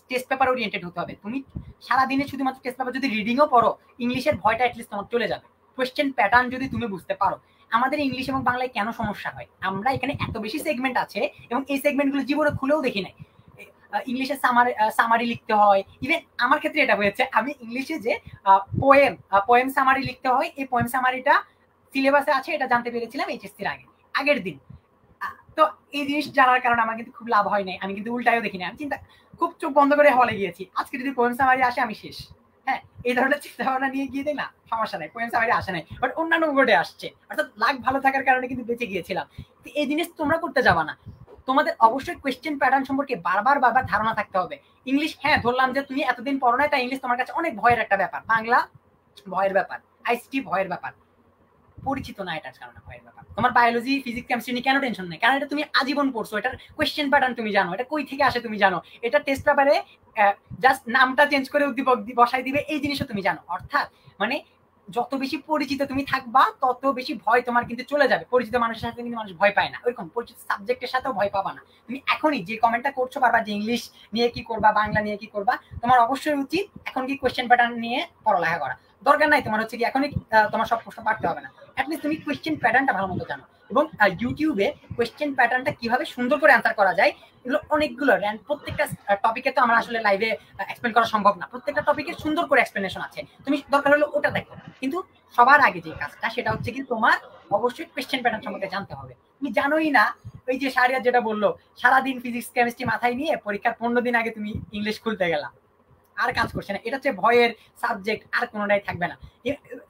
টেস্ট পেপার ওরিয়েন্টেড হতে হবে। তুমি সারাদিনে শুধুমাত্র টেস্ট পেপার যদি রিডিংও পড়ো, ইংলিশের ভয়টা অ্যাটলিস্ট তোমার চলে যাবে। কোয়েশ্চেন প্যাটার্ন যদি তুমি বুঝতে পারো। আমাদের ইংলিশ এবং বাংলায় কেন সমস্যা হয়, আমরা এখানে এত বেশি সেগমেন্ট আছে এবং এই সেগমেন্টগুলো জীবনে খুলেও দেখি নাই। ইংলিশে সামারি লিখতে হয়, ইভেন আমার ক্ষেত্রে এটা হয়েছে, আমি ইংলিশে যে পোয়েম সামারি লিখতে হয়, এই পোয়েম সামারিটা সিলেবাসে আছে এটা জানতে পেরেছিলাম এইচএসসির আগের দিন। তো এই জিনিস জানার কারণে আমার কিন্তু খুব লাভ হয় নাই, আমি কিন্তু উল্টায়ও দেখি না, আমি চিন্তা খুব চোখ বন্ধ করে হলে গিয়েছি, আজকে যদি পোয়েম সামারি আসে আমি শেষ। হ্যাঁ, এই ধরনের চিন্তা ভাবনা নিয়ে গিয়ে দেখ না, সমস্যা নাই, পোয়েম সামারি আসে নাই, বাট অন্যান্য বোর্ডে আসছে, অর্থাৎ লাক ভালো থাকার কারণে কিন্তু বেঁচে গিয়েছিলাম। এই জিনিস তোমরা করতে যাবা না, তোমাদের অবশ্যই কোয়েশ্চেন প্যাটার্ন সম্পর্কে বারবার ধারণা থাকতে হবে। ইংলিশ, হ্যাঁ ধরলাম যে তুমি এতদিন পড়ো নাই তাই ইংলিশ তোমার কাছে অনেক ভয়ের একটা ব্যাপার, বাংলা ভয়ের ব্যাপার, আইসিটি ভয়ের ব্যাপার, পরিচিত না এটার কারণে ভয়ের ব্যাপার। তোমার বায়োলজি, ফিজিক্স, কেমিস্ট্রি নিয়ে কেন টেনশন নেই, কারণ এটা তুমি আজীবন পড়ছো, এটার কোয়েশ্চেন প্যাটার্ন তুমি জানো, এটা কই থেকে আসে তুমি জানো, এটা টেস্ট পেপারে জাস্ট নামটা চেঞ্জ করে উদ্দীপক বসাই দিবে, এই জিনিসও তুমি জানো। অর্থাৎ মানে যত বেশি পরিচিত তুমি থাকবা তত বেশি ভয় তোমার কিন্তু চলে যাবে। পরিচিত মানুষের সাথে কিন্তু মানুষ ভয় পায় না, ওইরকম পরিচিত সাবজেক্টের সাথেও ভয় পাবা না। তুমি এখনই যে কমেন্টটা করছো বারবার যে ইংলিশ নিয়ে কি করবা, বাংলা নিয়ে কি করবা, তোমার অবশ্যই উচিত এখন কি কোয়েশ্চেন প্যাটার্ন নিয়ে পড়ালেখা করা। দরকার নাই তোমার হচ্ছে কি এখনই তোমার সব প্রশ্ন পারতে হবে না, অ্যাটলিস্ট তুমি কোয়েশ্চেন প্যাটার্নটা ভালো মতো জানো। এবং ইউটিউবে কোয়েশ্চেন প্যাটার্নটা কিভাবে সুন্দর করে অ্যান্সার করা যায়, এগুলো অনেকগুলো, প্রত্যেকটা টপিকে তো আমরা আসলে লাইভে এক্সপ্লেন করা সম্ভব না, প্রত্যেকটা টপিকের সুন্দর করে এক্সপ্লেনেশন আছে, তুমি দরকার হলে ওটা দেখো। কিন্তু সবার আগে যে কাজটা সেটা হচ্ছে কি তোমার অবশ্যই কোয়েশ্চেন প্যাটার্ন সম্পর্কে জানতে হবে। তুমি জানোই না, ওই যে শাহরিয়ার যেটা বললো, সারাদিন ফিজিক্স কেমিস্ট্রি মাথায় নিয়ে পরীক্ষার 15 দিন আগে তুমি ইংলিশ খুলতে গেলা, আর কাজ করছে না, এটা হচ্ছে ভয়ের সাবজেক্ট, আর কোনোটাই থাকবে না।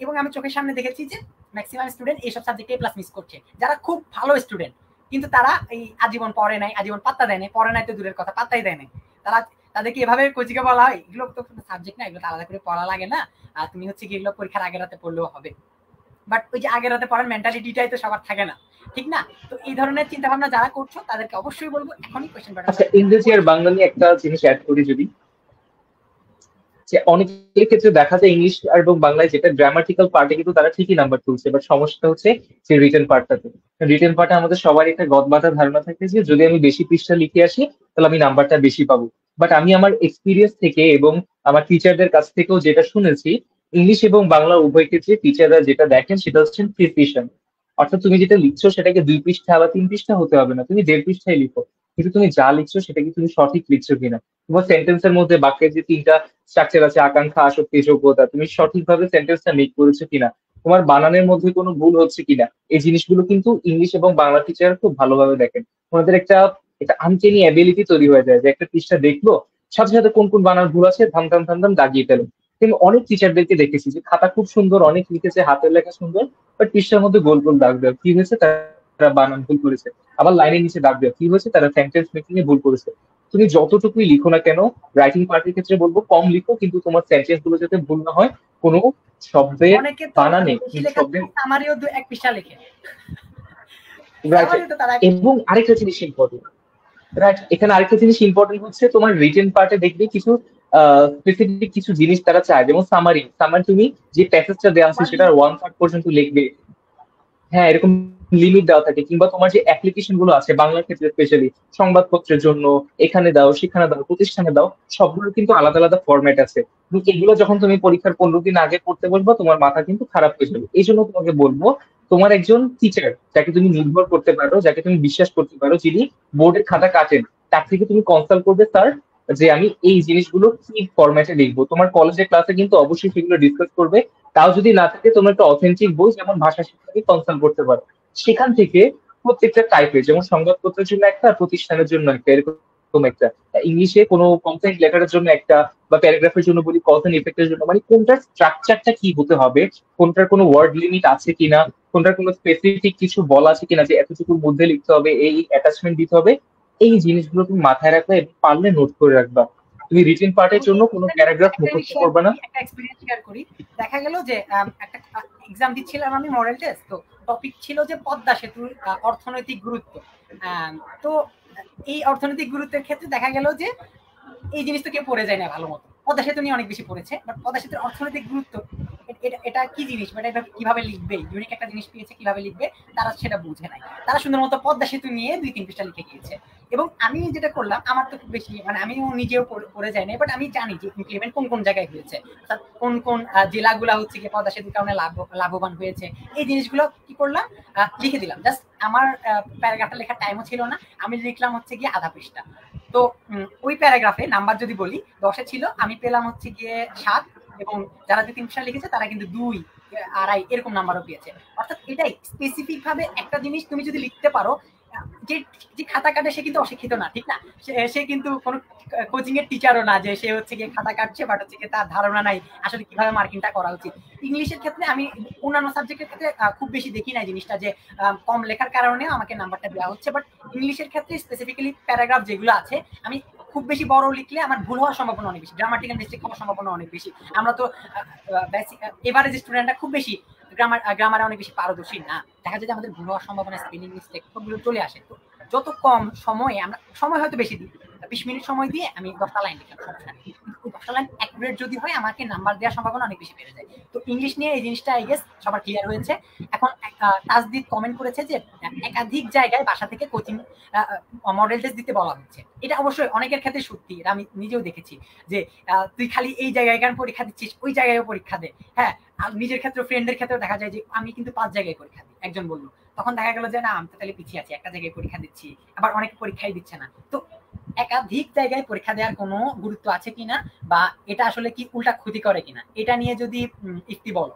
এবং আমি চোখের সামনে দেখেছি যে ম্যাক্সিমাম স্টুডেন্ট এইসব সাবজেক্টে প্লাস মিস করছে, যারা খুব ভালো স্টুডেন্ট কিন্তু তারা এই আজীবন পড়ে নাই, আজীবন পাত্তা দেয় নাই, পড়ে নাই তো দূরের কথা, পাত্তাই দেয় নাই। তারা তাদেরকে এভাবে কোচিকে বলা হয় এগুলো তো সাবজেক্ট না, এগুলো আলাদা করে পড়া লাগে না, আর তুমি হচ্ছে কি এগুলো পরীক্ষার আগের রাতে পড়লেও হবে। বাট ওই যে আগের রাতে পড়ার মেন্টালিটিটাই তো সবার থাকে না, ঠিক না? তো এই ধরনের চিন্তা ভাবনা যারা করছো তাদেরকে অবশ্যই বলবো এখনই কোয়েশ্চেন প্যাটার্ন। আচ্ছা, ইংরেজি আর বাংলা নিয়ে একটা জিনিস অ্যাড করি যদি, যে অনেকের ক্ষেত্রে দেখা যায় ইংলিশ এবং বাংলায় যেটা গ্রামাটিক্যাল পার্টে কিন্তু তারা ঠিকই নাম্বার তুলছে, বাট সমস্যাটা হচ্ছে যে রিটেন পার্টটাতে। রিটেন পার্টে আমাদের সবার একটা গদবাঁধা ধারণা থাকে যে যদি আমি বেশি পৃষ্ঠা লিখে আসি তাহলে আমি নাম্বারটা বেশি পাবো। বাট আমি আমার এক্সপিরিয়েন্স থেকে এবং আমার টিচারদের কাছ থেকেও যেটা শুনেছি, ইংলিশ এবং বাংলা উভয় ক্ষেত্রে টিচাররা যেটা দেখেন সেটা হচ্ছে প্রিসিশন। অর্থাৎ তুমি যেটা লিখছো সেটাকে 2 পৃষ্ঠা বা 3 পৃষ্ঠা হতে হবে না, তুমি 1.5 পৃষ্ঠায় লিখো, কিন্তু তুমি যা লিখছো সেটা কি তুমি সঠিক লিখছো কিনা, তোমার সেন্টেন্সের মধ্যে বাক্যের যে 3টা স্ট্রাকচার আছে, আকাঙ্ক্ষা, আসক্তি, যোগ্যতা, তুমি সঠিকভাবে সেন্টেন্সটা মেক করেছো কিনা, তোমার বানানের মধ্যে কোনো ভুল হচ্ছে কিনা, এই জিনিসগুলো কিন্তু ইংলিশ এবং বাংলা টিচার খুব ভালোভাবে দেখেন। ওনাদের একটা আনকেনি অ্যাবিলিটি তৈরি হয়ে যায় যে একটা পৃষ্ঠা দেখলো, সাথে সাথে কোন কোন বানান ভুল আছে ধাম ধাম ধাম ধাম দাগিয়ে ফেলো। কিন্তু অনেক টিচারদেরকে দেখেছি যে খাতা খুব সুন্দর, অনেক লিখেছে, হাতের লেখা সুন্দর, বাট পৃষ্ঠার মধ্যে গোল গোল দাগ দেওয়া, কি হয়েছে, তারা বানান ভুল করেছে। আবার লাইনের নিচে দাগ দেওয়া, কি হয়েছে, তারা সেন্টেন্স মেকিং এ ভুল করেছে। তুমি যতটুকুই লিখো না কেন, রাইটিং পার্টের ক্ষেত্রে বলবো কম লিখো, কিন্তু তোমার সেন্টেন্স গুলো যাতে ভুল না হয়, কোনো শব্দের অনেকে তো বানানে বেশি লেখা শব্দের সামারিও এক পৃষ্ঠা লেখে, রাইট। সামারি তো তারা এবং আরেকটা জিনিস ইম্পর্টেন্ট, রাইট, এখানে আরেকটা জিনিস ইম্পর্টেন্ট হচ্ছে তোমার রিটেন পার্টে দেখবে কিছু স্পেসিফিক কিছু জিনিস তারা চায়, যেমন সামারি। সামারি তুমি যে প্যাসেজটা দেওয়া আছে সেটার 1/3 পর্যন্ত লিখবে, হ্যাঁ এরকম লিমিট দেওয়া থাকে। কিংবা তোমার যে অ্যাপ্লিকেশন গুলো আছে বাংলার ক্ষেত্রে স্পেশালি, সংবাদপত্রের জন্য এখানে দাও, সেখানে দাও, প্রতিষ্ঠানে দাও, সবগুলো কিন্তু আলাদা আলাদা ফরম্যাট আছে। কিন্তু এগুলো যখন তুমি পরীক্ষার 15 দিন আগে পড়তে বসবা, তোমার মাথা কিন্তু খারাপ হয়ে যাবে। এই জন্য তোমাকে বলবো, তোমার একজন টিচার যাকে তুমি নির্ভর করতে পারো, যাকে তুমি বিশ্বাস করতে পারো, যিনি বোর্ডের খাতা কাটেন, তার থেকে তুমি কনসাল্ট করবে স্যার যে আমি এই জিনিসগুলো কি ফরম্যাটে লিখবো। তোমার কলেজের ক্লাসে কিন্তু অবশ্যই সেগুলো ডিসকাস করবে। তাও যদি না থাকে, তোমরা একটা অথেন্টিক বই যেমন ভাষা শিক্ষাকে কনসাল্ট করতে পারো। সেখান থেকে প্রত্যেকটা টাইপের, যেমন সংবাদপত্রের জন্য একটা, প্রতিষ্ঠানের জন্য একটা, এরকম একটা, ইংলিশে কোনো কমপ্লেন্ট লেটারের জন্য একটা, বা প্যারাগ্রাফের জন্য বলি কজ এন্ড ইফেক্টের জন্য, মানে কোনটার স্ট্রাকচারটা কি হতে হবে, কোনটার কোনো ওয়ার্ড লিমিট আছে কিনা, কোনটার কোনো স্পেসিফিক কিছু বলা আছে কিনা যে এতটুকুর মধ্যে লিখতে হবে, এই অ্যাটাচমেন্ট দিতে হবে, এই জিনিসগুলো তুমি মাথায় রাখবে এবং পারলে নোট করে রাখবা। তুমি রিটেন পার্টের জন্য কোনো প্যারাগ্রাফ মুখস্থ করবে না। একটা এক্সপেরিয়েন্স শেয়ার করি। দেখা গেল যে একটা এক্সাম দিচ্ছিলাম আমি, মডেল টেস্ট, তো টপিক ছিল যে পদ্মা সেতুর অর্থনৈতিক গুরুত্ব। তো এই অর্থনৈতিক গুরুত্বের ক্ষেত্রে দেখা গেল যে এই জিনিস তো কেউ পড়ে যায় না ভালো মতো। পদ্মা সেতু নিয়ে অনেক বেশি পড়েছে, বাট পদ্মা সেতুর অর্থনৈতিক গুরুত্ব এটা কি জিনিস, মানে এটা কিভাবে লিখবে, ইউনিক একটা জিনিস পেয়েছে, কিভাবে লিখবে তারা সেটা বুঝে নাই। তারা সুন্দর মতো পদ্মা সেতু নিয়ে 2-3 পৃষ্ঠা লিখে গিয়েছে। এবং আমি যেটা করলাম, আমার তো খুব বেশি, মানে আমিও নিজেও পড়ে যাই না, বাট আমি জানি যে ইমপ্লিমেন্ট কোন কোন জায়গায় হয়েছে, কোন কোন জেলাগুলা হচ্ছে কি পদ্মা সেতুর কারণে লাভবান হয়েছে, এই জিনিসগুলো কি করলাম, লিখে দিলাম। জাস্ট আমার প্যারাগ্রাফটা লেখার টাইমও ছিল না, আমি লিখলাম হচ্ছে গিয়ে আধা পৃষ্ঠা। তো ওই প্যারাগ্রাফে নাম্বার যদি বলি 10-এ ছিল, আমি পেলাম হচ্ছে গিয়ে 7, এবং যারা 2-3 পৃষ্ঠা লিখেছে তারা কিন্তু 2, 2.5 এরকম নাম্বারও পেয়েছে। অর্থাৎ এটাই স্পেসিফিক ভাবে একটা জিনিস তুমি যদি লিখতে পারো, যে যে খাতা কাটে সে কিন্তু অশিক্ষিত না, ঠিক না, সে কিন্তু কোনো কোচিং এর টিচারও না যে সে হচ্ছে গিয়ে খাতা কাটছে, বাট হচ্ছে গিয়ে তার ধারণা নাই আসলে কিভাবে মার্কিংটা করা উচিত। ইংলিশের ক্ষেত্রে আমি অন্যান্য সাবজেক্টের ক্ষেত্রে খুব বেশি দেখি না জিনিসটা যে কম লেখার কারণে আমাকে নাম্বারটা দেওয়া হচ্ছে, বাট ইংলিশের ক্ষেত্রে স্পেসিফিক্যালি প্যারাগ্রাফ যেগুলো আছে, আমি খুব বেশি বড় লিখলে আমার ভুল হওয়ার সম্ভাবনা অনেক বেশি, গ্রামাটিক্যাল মিস্টেক হওয়ার সম্ভাবনা অনেক বেশি। আমরা তো এভারেজ স্টুডেন্টরা খুব বেশি গ্রামারে অনেক বেশি পারদর্শী না, দেখা যায় যে আমাদের ভুল হওয়ার সম্ভাবনা, স্পেলিং মিস্টেক সবগুলো চলে আসে। তো যত কম সময়ে, আমরা সময় হয়তো বেশি দিই, 20 মিনিট সময় দিয়ে আমি 10টা লাইন লিখলাম, সমস্যা নেই, কিন্তু ওই 10টা লাইন অ্যাকুরেট যদি হয়, আমাকে নাম্বার দেওয়ার সম্ভাবনা অনেক বেশি বেড়ে যায়। তো ইংলিশ নিয়ে এই জিনিসটা আই গেস সবার ক্লিয়ার হয়েছে। এখন তাসদিদ কমেন্ট করেছে যে একাধিক জায়গায় বাসা থেকে কোচিং মডেল টেস্ট দিতে বলা হচ্ছে। এটা অবশ্যই অনেকের ক্ষেত্রে সত্যি, এটা আমি নিজেও দেখেছি যে তুই খালি এই জায়গায় কেন পরীক্ষা দিচ্ছিস, ওই জায়গায়ও পরীক্ষা দে। হ্যাঁ, নিজের ক্ষেত্রে, ফ্রেন্ডের ক্ষেত্রেও দেখা যায় যে আমি কিন্তু 5 জায়গায় পরীক্ষা দিই, একজন বললো। তখন দেখা গেল যে না, আমি তো তাহলে পিছিয়ে আছি, একটা জায়গায় পরীক্ষা দিচ্ছি, আবার অনেকে পরীক্ষাই দিচ্ছে না। তো একাধিক জায়গায় পরীক্ষা দেওয়ার কোনো গুরুত্ব আছে কিনা, বা এটা আসলে কি উল্টা ক্ষতি করে কিনা, এটা নিয়ে যদি একটু বলো।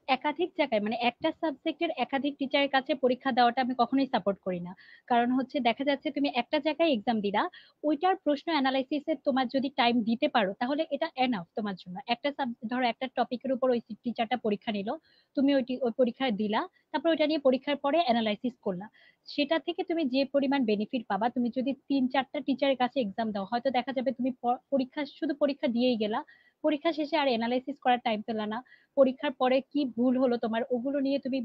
একাধিক জায়গায় মানে একটা সাবজেক্টের একাধিক টিচারের কাছে পরীক্ষা দেওয়াটা আমি কখনোই সাপোর্ট করি না। কারণ হচ্ছে দেখা যাচ্ছে তুমি একটা জায়গায় এক্সাম দিলা, ওইটার প্রশ্ন অ্যানালাইসিসে তোমার যদি টাইম দিতে পারো, তাহলে এটা এনাফ তোমার জন্য। একটা সাবজেক্ট ধরো, একটা টপিকের উপর ওই টিচারটা পরীক্ষা নিল, তুমি ওই পরীক্ষা দিলা, তারপর ওইটা নিয়ে পরীক্ষার পরে অ্যানালাইসিস করলা, সেটা থেকে তুমি যে পরিমাণ বেনিফিট পাবা, তুমি যদি 3-4টা টিচারের কাছে এক্সাম দাও, হয়তো দেখা যাবে তুমি শুধু পরীক্ষা দিয়েই গেলা, পরীক্ষা শেষে আর অ্যানালাইসিস করার টাইম পেলা না, পরীক্ষার পরে কি ভুল হলো তোমার ওগুলো নিয়ে তুমি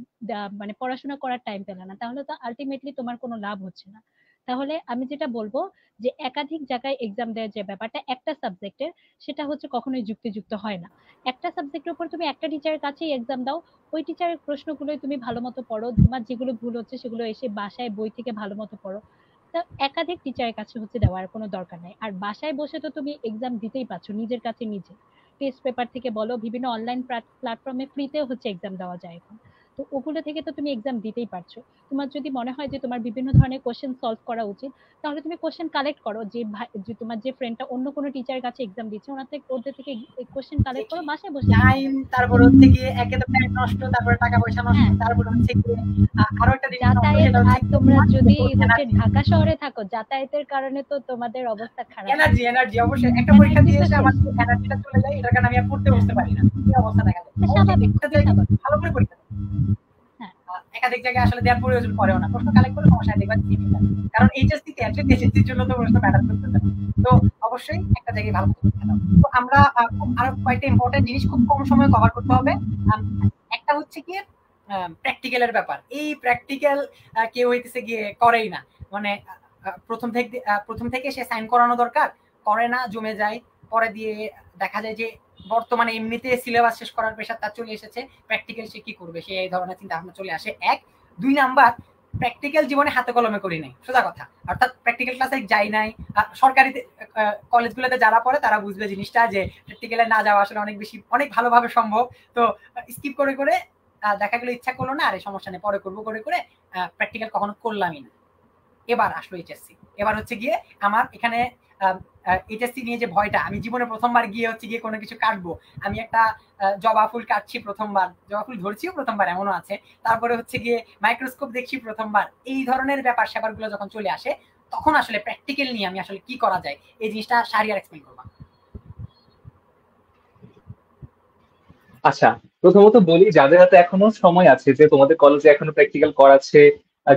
মানে পড়াশোনা করার টাইম পেলে না, তাহলে তো আলটিমেটলি তোমার কোনো লাভ হচ্ছে না। তাহলে আমি যেটা বলবো, যে একাধিক জায়গায় এক্সাম দেওয়ার যে ব্যাপারটা একটা সাবজেক্টের, সেটা হচ্ছে কখনোই যুক্তিযুক্ত হয় না। একটা সাবজেক্টের উপর তুমি একটা টিচারের কাছেই এক্সাম দাও, ওই টিচারের প্রশ্নগুলোই তুমি ভালো মতো পড়ো, তোমার যেগুলো ভুল হচ্ছে সেগুলো এসে বাসায় বই থেকে ভালো মতো পড়ো। তা একাধিক টিচারের কাছে হচ্ছে দেওয়ার কোনো দরকার নাই। আর বাসায় বসে তো তুমি এক্সাম দিতেই পারছো নিজের কাছে নিজে, টেস্ট পেপার থেকে বলো, বিভিন্ন অনলাইন প্ল্যাটফর্মে ফ্রিতেও হচ্ছে এক্সাম দেওয়া যায় এখন। তো ওগুলো থেকে তো তুমি এক্সাম দিতেই পারছো। তোমার যদি মনে হয় যে তোমার বিভিন্ন ধরনের কোশ্চেন সলভ করা উচিত, তাহলে তুমি কোশ্চেন কালেক্ট করো, যে তোমার যে ফ্রেন্ডটা অন্য কোনো টিচারের কাছে এক্সাম দিচ্ছে ওদের থেকে কোশ্চেন কালেক্ট করো, বাসায় বসে টাইম, তারপর হচ্ছে গিয়ে একে তো টাইম নষ্ট, তারপরে টাকা পয়সা নষ্ট, হ্যাঁ তারপর হচ্ছে গিয়ে আরো একটা জিনিস নষ্ট, যাতায়াত, সেটা হচ্ছে আর তোমরা যদি হচ্ছে ঢাকা শহরে থাকো, যাতায়াতের কারণে তো তোমাদের অবস্থা খারাপ। এনার্জি অবশ্যই একটা পরীক্ষা দিয়ে এসে আমার এনার্জিটা চলে যায়, এটার কারণে আমি আর পড়তে বসতে পারি না, এই অবস্থা দেখা যায়। স্বাভাবিক, একটা জায়গায় স্বাভাবিক। ভালো করে পরীক্ষা হ্যাঁ একাধিক জায়গায় আসলে দেওয়ার প্রয়োজন পড়েও না, প্রশ্ন কালেক্ট করে সমস্যা নেই, কারণ এইচএসসি তে অ্যাটলিস্ট এইচএসসির জন্য তো প্রশ্ন ম্যাটার করতেছে। তো অবশ্যই একটা জায়গায় ভালো করে পরীক্ষা দাও। তো আমরা আরো কয়েকটা ইম্পর্টেন্ট জিনিস খুব কম সময়ে কভার করতে হবে। একটা হচ্ছে কি প্র্যাকটিক্যালের ব্যাপার। এই প্র্যাকটিক্যাল কেউ হইতেছে গিয়ে করেই না, মানে প্রথম থেকে সে সাইন করানো দরকার, করে না, জমে যায়, পরে দিয়ে দেখা যায় যে বর্তমানে এমনিতে সিলেবাস শেষ করার প্রেশার তার চলে এসেছে, প্র্যাকটিক্যাল সে কি করবে, সে এই ধরনের চিন্তা ভাবনা চলে আসে। 1 2 নাম্বার, প্র্যাকটিক্যাল জীবনে হাতে কলমে করি নাই, সোজা কথা। অর্থাৎ প্র্যাকটিক্যাল ক্লাসে যাই নাই। সরকারি কলেজগুলোতে যারা পড়ে তারা বুঝবে জিনিসটা, যে প্র্যাকটিক্যালে না যাওয়া আসলে অনেক ভালোভাবে সম্ভব। তো স্কিপ করে করে দেখা গেলো ইচ্ছা করলো না, আরে সমস্যা নেই, পরে করবো করে করে প্র্যাকটিক্যাল কখনো করলামই না। এবার আসলো এইচএসসি। এবার হচ্ছে গিয়ে আমার এখানে এইচএসসি নিয়ে যে ভয়টা, আমি জীবনে প্রথমবার গিয়ে হচ্ছে গিয়ে কোনো কিছু কাটবো, আমি একটা জবা ফুল কাটছি প্রথমবার, জবা ফুল ধরছিও প্রথমবার, এমনও আছে, তারপরে হচ্ছে গিয়ে মাইক্রোস্কোপ দেখছি প্রথমবার, এই ধরনের ব্যাপার স্যাপারগুলো যখন চলে আসে, তখন আসলে প্র্যাকটিক্যাল নিয়ে আমি আসলে কি করা যায়, এই জিনিসটা শাহরিয়ার এক্সপ্লেইন করবা। আচ্ছা, প্রথমত বলি যাদের হাতে এখনো সময় আছে, যে তোমাদের কলেজে এখনো প্র্যাকটিক্যাল করাচ্ছে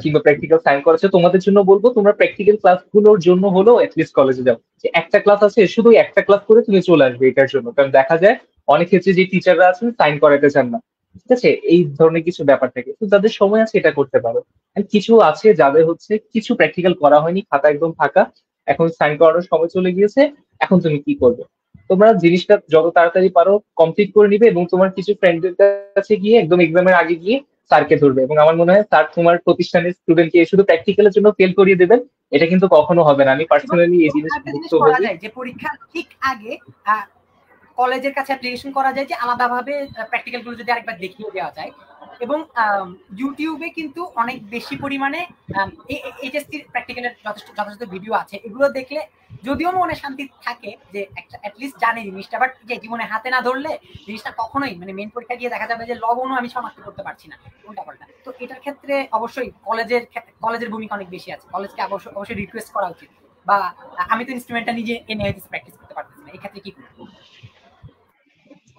কিংবা প্র্যাকটিক্যাল সাইন করাচ্ছে, তোমাদের জন্য বলবো তোমরা প্র্যাকটিক্যাল ক্লাসগুলোর জন্য হলো অ্যাটলিস্ট কলেজে যাও। যে একটা ক্লাস আছে, শুধু একটা ক্লাস করে তুমি চলে আসবে এটার জন্য, কারণ দেখা যায় অনেক ক্ষেত্রে যে টিচাররা আছেন সাইন করাতে চান না, ঠিক আছে, এই ধরনের কিছু ব্যাপার থাকে। তো যাদের সময় আছে এটা করতে পারো। আর কিছু আছে যাদের হচ্ছে কিছু প্র্যাকটিক্যাল করা হয়নি, খাতা একদম ফাঁকা, এখন সাইন করানোর সময় চলে গিয়েছে, এখন তুমি কি করবে? তোমরা জিনিসটা যত তাড়াতাড়ি পারো কমপ্লিট করে নিবে, এবং তোমার কিছু ফ্রেন্ডদের কাছে গিয়ে একদম এক্সামের আগে গিয়ে স্যারকে ধরবে। এবং আমার মনে হয় স্যার তোমার প্রতিষ্ঠানের স্টুডেন্টকে শুধু প্র্যাকটিক্যালের জন্য ফেল করিয়ে দেবেন, এটা কিন্তু কখনো হবে না। আমি পার্সোনালি এই জিনিস করা যায় যে পরীক্ষার ঠিক আগে কলেজের কাছে অ্যাপ্লিকেশন করা যায় যে আলাদাভাবে প্র্যাকটিক্যাল গুলো যদি আরেকবার দেখিয়ে দেওয়া যায়। এবং ইউটিউবে কিন্তু অনেক বেশি পরিমাণে এইচএসসি প্র্যাকটিক্যালের যথেষ্ট ভিডিও আছে, এগুলো দেখলে যদিও মনে শান্তি থাকে যে একটা অ্যাটলিস্ট জানে জিনিসটা, বাট যে জীবনে হাতে না ধরলে জিনিসটা কখনোই, মানে মেন পরীক্ষা গিয়ে দেখা যাবে যে লবণও আমি শনাক্ত করতে পারছি না, উল্টা পাল্টা। তো এটার ক্ষেত্রে অবশ্যই কলেজের ভূমিকা অনেক বেশি আছে, কলেজকে অবশ্যই রিকোয়েস্ট করা উচিত। বা আমি তো ইনস্ট্রুমেন্টটা নিজে এনে হয়তো প্র্যাকটিস করতে পারতেছি না, এই ক্ষেত্রে কি করবো?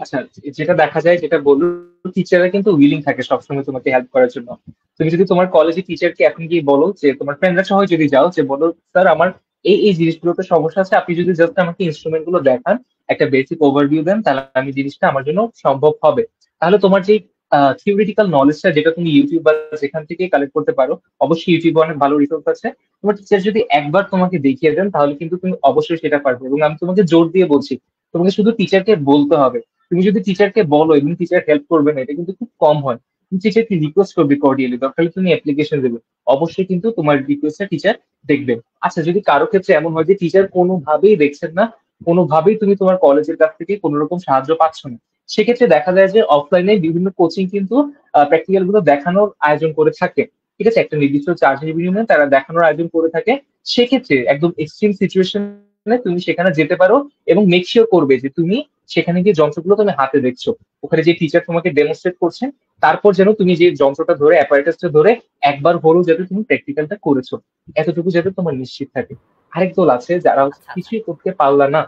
আচ্ছা, যেটা দেখা যায়, যেটা বললো, টিচাররা কিন্তু উইলিং থাকে সবসময় তোমাকে হেল্প করার জন্য। তুমি যদি তোমার কলেজে টিচারকে এখন গিয়ে বলো, যে তোমার ফ্রেন্ডরা সবাই যদি যাও, যে বলো স্যার আমার এই জিনিসগুলোতে সমস্যা আছে, আপনি যদি জাস্ট আমাকে ইনস্ট্রুমেন্ট গুলো দেখান, একটা বেসিক ওভারভিউ দেন, তাহলে আমি জিনিসটা আমার জন্য সম্ভব হবে। তাহলে তোমার যে থিওরিটিক্যাল নলেজটা, যেটা তুমি ইউটিউব বা যেখান থেকে কালেক্ট করতে পারো, অবশ্যই ইউটিউবে অনেক ভালো রিসোর্স আছে, তোমার টিচার যদি একবার তোমাকে দেখিয়ে দেন, তাহলে কিন্তু তুমি অবশ্যই সেটা পারবে। এবং আমি তোমাকে জোর দিয়ে বলছি, তোমাকে শুধু টিচারকে বলতে হবে। তুমি যদি টিচারকে বলো এবং টিচার হেল্প করবে না, এটা কিন্তু খুব কম হয়। তুমি টিচারকে রিকোয়েস্ট করবে কর্ডিয়ালি, দরকার হলে তুমি অ্যাপ্লিকেশন দেবে, অবশ্যই কিন্তু তোমার রিকোয়েস্টটা টিচার দেখবে। আচ্ছা, যদি কারো ক্ষেত্রে এমন হয় যে টিচার কোনোভাবেই দেখছেন না, কোনোভাবেই তুমি তোমার কলেজের কাছ থেকে কোনো রকম সাহায্য পাচ্ছ না, সেক্ষেত্রে দেখা যায় যে অফলাইনে বিভিন্ন কোচিং কিন্তু প্র্যাকটিক্যাল গুলো দেখানোর আয়োজন করে থাকে, ঠিক আছে, একটা নির্দিষ্ট চার্জের বিনিময়ে তারা দেখানোর আয়োজন করে থাকে। সেক্ষেত্রে একদম এক্সট্রিম সিচুয়েশন তুমি সেখানে যেতে পারো, এবং মেক শিওর করবে যে তুমি সেখানে গিয়ে যন্ত্রগুলো তুমি হাতে দেখছো, ওখানে যে টিচার তোমাকে ডেমনস্ট্রেট করছেন, তারপর যেন তুমি যে যন্ত্রটা ধরে, অ্যাপারেটাসটা ধরে একবার হলেও যাতে তুমি প্র্যাকটিক্যালটা করেছো, এতটুকু যাতে তোমার নিশ্চিত থাকে। আরেক দল আছে যারা কিছুই করতে পারলা না।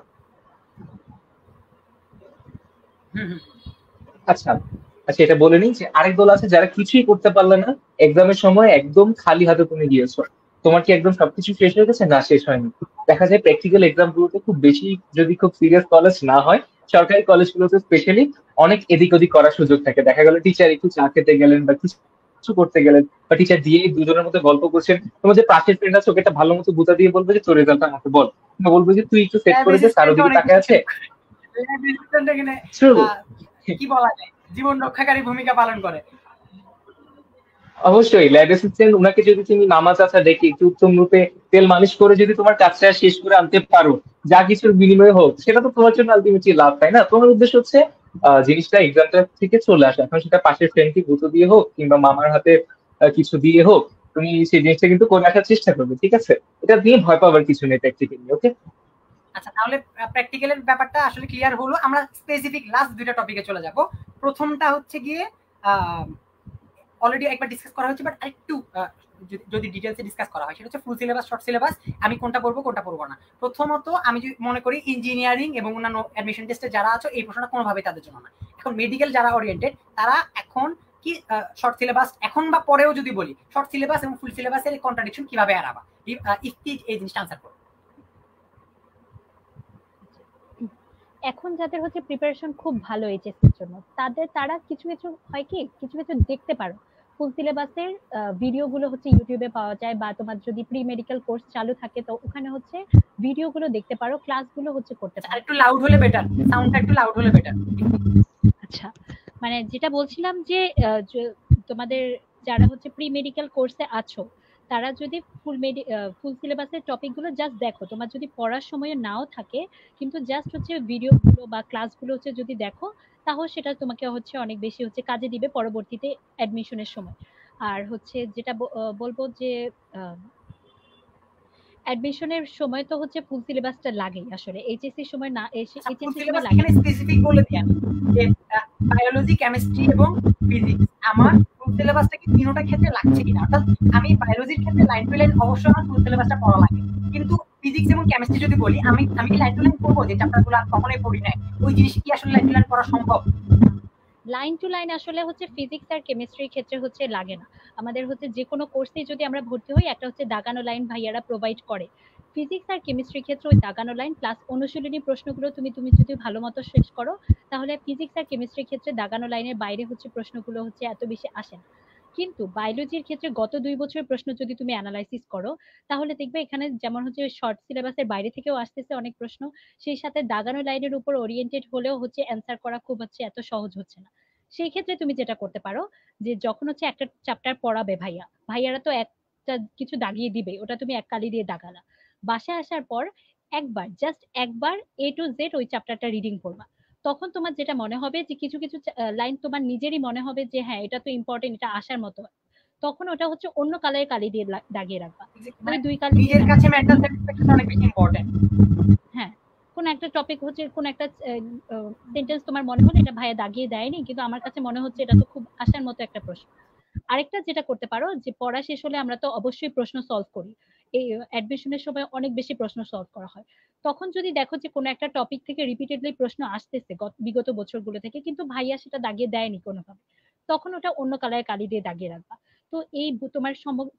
আচ্ছা আচ্ছা, এটা বলে নিই যে আরেক দল আছে যারা কিছুই করতে পারলে না, এক্সামের সময় একদম খালি হাতে তুমি গিয়েছো। তোমার কি একদম সবকিছু শেষ হয়ে গেছে? না, শেষ হয়নি। দেখা যায় প্র্যাকটিক্যাল এক্সাম গুলোতে খুব বেশি, যদি খুব সিরিয়াস কলেজ না হয়, সরকারি কলেজগুলোতে স্পেশালি অনেক এদিক ওদিক করার সুযোগ থাকে। দেখা গেল টিচার একটু চা খেতে গেলেন বা কিছু করতে গেলেন, বা টিচার দিয়ে দুজনের মধ্যে গল্প করছেন, তোমার যে পাশের ফ্রেন্ড আছে ওকে একটা ভালো মতো গুতা দিয়ে বলবে যে তোর রেজাল্ট আমাকে বল, বলবো যে তুই একটু সেট করে দে, স্যার ওদিকে তাকে আছে। কি বলা যায়, জীবন রক্ষাকারী ভূমিকা পালন করে। অবশ্যই ল্যাব অ্যাসিস্ট্যান্ট, ওনাকে যদি তুমি নামাজ আছা দেখে একটু উত্তম রূপে তেল মালিশ করে যদি তোমার কাজটা শেষ করে আনতে পারো, যা কিছুর বিনিময়ে হোক, সেটা তো তোমার জন্য আলটিমেটলি লাভ, তাই না? তোমার উদ্দেশ্য হচ্ছে জিনিসটা এক্সামটা থেকে চলে আসে। এখন সেটা পাশের ফ্রেন্ডকে গুঁতো দিয়ে হোক কিংবা মামার হাতে কিছু দিয়ে হোক, তুমি সেই জিনিসটা কিন্তু করে রাখার চেষ্টা করবে, ঠিক আছে? এটা নিয়ে ভয় পাওয়ার কিছু নেই প্র্যাকটিক্যালি। ওকে, আচ্ছা, তাহলে প্র্যাকটিক্যালের ব্যাপারটা আসলে ক্লিয়ার হলো। আমরা স্পেসিফিক লাস্ট দুইটা টপিকে চলে যাব। প্রথমটা হচ্ছে গিয়ে অলরেডি একবার ডিসকাস করা হয়েছে, বাট আরেকটু যদি ডিটেলসে ডিসকাস করা হয়, সেটা হচ্ছে ফুল সিলেবাস, শর্ট সিলেবাস, আমি কোনটা পড়বো কোনটা পড়বো না। প্রথমত আমি যদি মনে করি ইঞ্জিনিয়ারিং এবং অন্যান্য অ্যাডমিশন টেস্টে যারা আছো, এই প্রশ্নটা কোনোভাবেই তাদের জন্য না। এখন মেডিকেল যারা ওরিয়েন্টেড, তারা এখন কি শর্ট সিলেবাস এখন বা পরেও যদি বলি, শর্ট সিলেবাস এবং ফুল সিলেবাসের কন্ট্রাডিকশন কিভাবে এড়াবা, এই জিনিসটা আনসার করো। এখন যাদের হচ্ছে প্রিপারেশন খুব ভালো এইচএসসির জন্য, তারা কিছু কিছু হয় কি, কিছু কিছু দেখতে পারো। ফুল সিলেবাসের ভিডিওগুলো হচ্ছে ইউটিউবে পাওয়া যায়, বা তোমার যদি প্রি মেডিকেল কোর্স চালু থাকে তো ওখানে হচ্ছে ভিডিওগুলো দেখতে পারো, ক্লাসগুলো হচ্ছে করতে পারো। একটু লাউড হলে বেটার, সাউন্ডটা একটু লাউড হলে বেটার। আচ্ছা, মানে যেটা বলছিলাম যে তোমাদের যারা হচ্ছে প্রি মেডিকেল কোর্সে আছো, তারা যদি ফুল সিলেবাসের টপিকগুলো জাস্ট দেখো, তোমার যদি পড়ার সময় নাও থাকে, কিন্তু জাস্ট হচ্ছে ভিডিওগুলো বা ক্লাসগুলো হচ্ছে যদি দেখো, তাহলে সেটা তোমাকে হচ্ছে অনেক বেশি হচ্ছে কাজে দিবে পরবর্তীতে অ্যাডমিশনের সময়। আর হচ্ছে যেটা বলবো যে অ্যাডমিশনের সময় তো হচ্ছে ফুল সিলেবাসটা লাগেই আসলে, এইচএসসি সময় না এসে এইচএসসি সময় লাগে। এখানে স্পেসিফিক বলে দিই আমি যে বায়োলজি, কেমিস্ট্রি এবং ফিজিক্স আমার ফুল সিলেবাসটা কি তিনটা ক্ষেত্রে লাগছে কিনা। অর্থাৎ আমি বায়োলজির ক্ষেত্রে লাইন টু লাইন অবশ্যই আমার ফুল সিলেবাসটা পড়া লাগে, কিন্তু ফিজিক্স এবং কেমিস্ট্রি যদি বলি, আমি কি লাইন টু লাইন পড়বো? যে চ্যাপ্টারগুলো আর কখনোই পড়ি নাই, ওই জিনিস কি আসলে লাইন টু লাইন পড়া সম্ভব? লাইন টু লাইন আসলে হচ্ছে ফিজিক্স আর কেমিস্ট্রির ক্ষেত্রে হচ্ছে লাগে না। আমাদের হচ্ছে যে কোনো কোর্সে যদি আমরা ভর্তি হই, একটা হচ্ছে দাগানো লাইন ভাইয়ারা প্রোভাইড করে। ফিজিক্স আর কেমিস্ট্রির ক্ষেত্রে ওই দাগানো লাইন প্লাস অনুশীলনী প্রশ্নগুলো তুমি তুমি যদি ভালো মতো শেষ করো, তাহলে ফিজিক্স আর কেমিস্ট্রির ক্ষেত্রে দাগানো লাইনের বাইরে হচ্ছে প্রশ্নগুলো হচ্ছে এত বেশি আসে না। কিন্তু বায়োলজির ক্ষেত্রে গত 2 বছরের প্রশ্ন যদি তুমি অ্যানালাইসিস করো, তাহলে দেখবে এখানে যেমন হচ্ছে শর্ট সিলেবাসের বাইরে থেকেও আসতেছে অনেক প্রশ্ন, সেই সাথে দাগানো লাইনের উপর ওরিয়েন্টেড হলেও হচ্ছে অ্যান্সার করা খুব হচ্ছে এত সহজ হচ্ছে না। সেই ক্ষেত্রে তুমি যেটা করতে পারো, যে যখন হচ্ছে একটা চ্যাপ্টার পড়াবে ভাইয়ারা তো একটা কিছু দাগিয়ে দিবে, ওটা তুমি এক কালি দিয়ে দাগালা, বাসায় আসার পর জাস্ট একবার A to Z ওই চ্যাপ্টারটা রিডিং করবা। তখন তোমার যেটা মনে হবে যে কিছু কিছু লাইন তোমার নিজেরই মনে হবে যে হ্যাঁ এটা তো ইম্পর্টেন্ট, এটা আসার মতো, তখন ওটা হচ্ছে অন্য কালারের কালি দিয়ে দাগিয়ে রাখবা। মানে ওই 2 কালি নিজের কাছে মেন্টাল স্যাটিসফ্যাকশন অনেক বেশি ইম্পর্টেন্ট। হ্যাঁ, কোন একটা টপিক হচ্ছে, কোন একটা সেন্টেন্স তোমার মনে হলো এটা ভাইয়া দাগিয়ে দেয়নি, কিন্তু আমার কাছে মনে হচ্ছে এটা তো খুব আসার মতো একটা প্রশ্ন। আরেকটা যেটা করতে পারো, যে পড়া শেষ হলে আমরা তো অবশ্যই প্রশ্ন সলভ করি, এই অ্যাডমিশনের সময় অনেক বেশি প্রশ্ন সলভ করা হয়। তখন যদি দেখো যে কোনো একটা টপিক থেকে রিপিটেডলি প্রশ্ন আসতেছে বিগত বছরগুলো থেকে, কিন্তু ভাইয়া সেটা দাগিয়ে দেয়নি কোনোভাবে, তখন ওটা অন্য কালারের কালি দিয়ে দাগিয়ে রাখবা। তো এই তোমার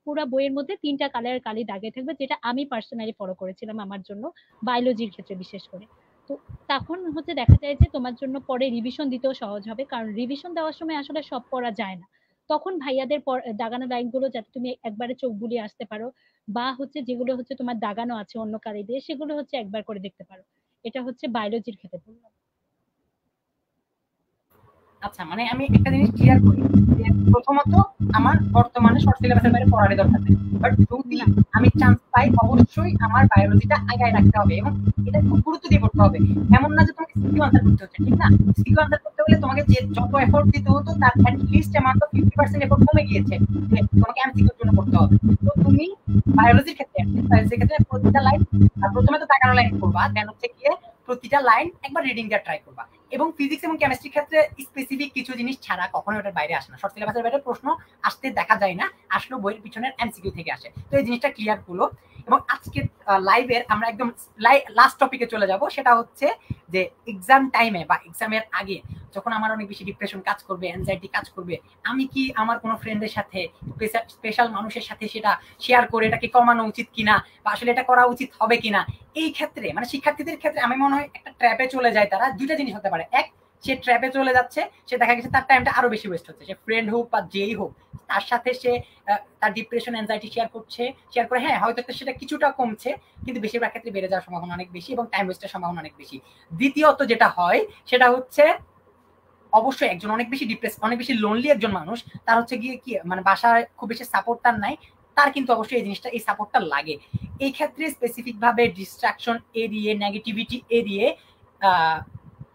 পুরো বইয়ের মধ্যে 3টা কালারের কালি দাগিয়ে থাকবে, যেটা আমি পার্সোনালি ফলো করেছিলাম আমার জন্য, বায়োলজির ক্ষেত্রে বিশেষ করে। তো তখন হচ্ছে দেখা যায় যে তোমার জন্য পরে রিভিশন দিতেও সহজ হবে, কারণ রিভিশন দেওয়ার সময় আসলে সব পড়া যায় না। তখন ভাইয়াদের দাগানো লাইনগুলো যাতে তুমি একবারে চোখ বুলিয়ে আসতে পারো, বা হচ্ছে যেগুলো হচ্ছে তোমার দাগানো আছে অন্য কালি দিয়ে, সেগুলো হচ্ছে একবার করে দেখতে পারো। এটা হচ্ছে বায়োলজির ক্ষেত্রে বললাম। আচ্ছা, মানে আমি একটা জিনিস ক্লিয়ার করি যে প্রথমত আমার বর্তমানে শর্ট সিলেবাসের বাইরে পড়ারই দরকার নেই, বাট যদি আমি চান্স পাই অবশ্যই আমার বায়োলজিটা আগায় রাখতে হবে এবং এটা খুব গুরুত্ব দিয়ে পড়তে হবে। এমন না যে তোমাকে সিকিউ আনসার করতে হচ্ছে, ঠিক না? সিকিউ আনসার করতে হলে তোমাকে যে যত এফোর্ট দিতে হতো তার at least amount of 50% effort কমে গিয়েছে, যে তোমাকে এমসিকিউর জন্য করতে হবে। তো তুমি বায়োলজির ক্ষেত্রে সায়েন্সের ক্ষেত্রে প্রতিটা লাইন, প্রথমে তো তাকানো লাইন করবা, দেন হচ্ছে গিয়ে প্রতিটা লাইন একবার রিডিং দিয়ে ট্রাই করবা। এবং ফিজিক্স এবং কেমিস্ট্রির ক্ষেত্রে স্পেসিফিক কিছু জিনিস ছাড়া কখনোই ওটার বাইরে আসে না, শর্ট সিলেবাসের বাইরে প্রশ্ন আসতে দেখা যায় না, আসলেও বইয়ের পিছনের এমসিকিউ থেকে আসে। তো এই জিনিসটা ক্লিয়ার হলো। এবং আজকে লাইভের আমরা একদম লাস্ট টপিকে চলে যাব, সেটা হচ্ছে যে এক্সাম টাইমে বা এক্সামের আগে যখন আমার অনেক বেশি ডিপ্রেশন কাজ করবে, অ্যাংজাইটি কাজ করবে, আমি কি আমার কোনো ফ্রেন্ডের সাথে, স্পেশাল মানুষের সাথে সেটা শেয়ার করে এটাকে কমানো উচিত কিনা, বা আসলে এটা করা উচিত হবে কিনা। এই ক্ষেত্রে মানে শিক্ষার্থীদের ক্ষেত্রে আমি মনে হয় একটা ট্র্যাপে চলে যায় তারা। দুইটা জিনিস হতে পারে, এক, সে ট্র্যাপে চলে যাচ্ছে, সে দেখা গেছে তার টাইমটা আরো বেশি ওয়েস্ট হচ্ছে, সে ফ্রেন্ড হোক বা যেই হোক তার সাথে সে তার ডিপ্রেশন অ্যাংজাইটি শেয়ার করে, হ্যাঁ হয়তো সেটা কিছুটা কমছে, কিন্তু বেশিরভাগ ক্ষেত্রে বেড়ে যাওয়ার সম্ভাবনা অনেক বেশি এবং টাইম ওয়েস্টের সম্ভাবনা অনেক বেশি। দ্বিতীয়ত যেটা হয় সেটা হচ্ছে অবশ্যই একজন অনেক বেশি ডিপ্রেস, অনেক বেশি লোনলি একজন মানুষ, তার হচ্ছে গিয়ে কি মানে বাসায় খুব বেশি সাপোর্ট তার নাই, তার কিন্তু অবশ্যই এই জিনিসটা, এই সাপোর্টটা লাগে। এই ক্ষেত্রে স্পেসিফিক ভাবে ডিস্ট্রাকশন এড়িয়ে, নেগেটিভিটি এড়িয়ে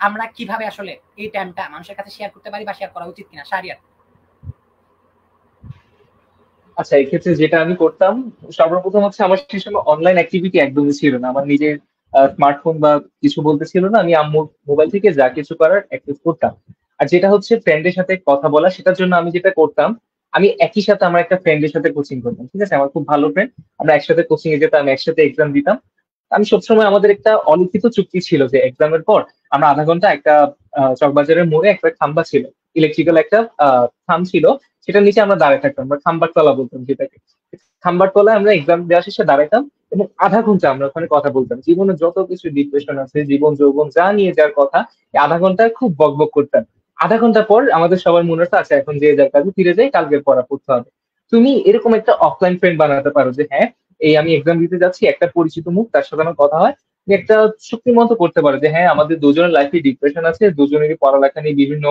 আমরা কিভাবে আসলে এই টাইমটা মানুষের কাছে শেয়ার করতে পারি বা শেয়ার করা উচিত কিনা? শাহরিয়ার। আচ্ছা, এই ক্ষেত্রে যেটা আমি করতাম, সর্বপ্রথম হচ্ছে আমার সেই সময় অনলাইন অ্যাক্টিভিটি একদমই ছিল না। আমার নিজের স্মার্টফোন বা কিছু বলতে ছিল না। আমি আম্মুর মোবাইল থেকে যা কিছু করার অ্যাক্সেস করতাম। আর যেটা হচ্ছে ফ্রেন্ডের সাথে কথা বলা, সেটার জন্য আমি যেটা করতাম, আমি একই সাথে আমার একটা ফ্রেন্ডের সাথে কোচিং করতাম। ঠিক আছে, আমার খুব ভালো ফ্রেন্ড, আমরা একসাথে কোচিং এ যেতাম, একসাথে এক্সাম দিতাম। আমি সবসময়, আমাদের একটা অলিখিত চুক্তি ছিল যে এক্সামের পর আমরা আধা ঘন্টা একটা চকবাজারের মোড়ে একটা খাম্বা ছিল, ইলেকট্রিক্যাল একটা থাম ছিল, সেটার নিচে আমরা দাঁড়ায় থাকতাম, আমরা খাম্বার তলা বলতাম যেটাকে। খাম্বার তলায় আমরা এক্সাম দেওয়া শেষে দাঁড়াইতাম এবং আধা ঘন্টা আমরা ওখানে কথা বলতাম, জীবনে যত কিছু ডিপ্রেশন আছে, জীবন যৌবন যা নিয়ে যার কথা, এই আধা ঘন্টায় খুব বকবক করতাম। আধা ঘন্টা পর আমাদের সবার মনে হতো আচ্ছা এখন যে যার কাজে ফিরে যাই, কালকের পড়া পড়তে হবে। তুমি এরকম একটা অফলাইন ফ্রেন্ড বানাতে পারো যে হ্যাঁ, এই আমি এক্সাম দিতে যাচ্ছি, একটা পরিচিত মুখ, তার সাথে আমার কথা হয়। তুমি একটা শক্তিমন্ত করতে পারো যে হ্যাঁ, আমাদের দুজনের লাইফে ডিপ্রেশন আছে, দুজনেরই পড়ালেখা নিয়ে বিভিন্ন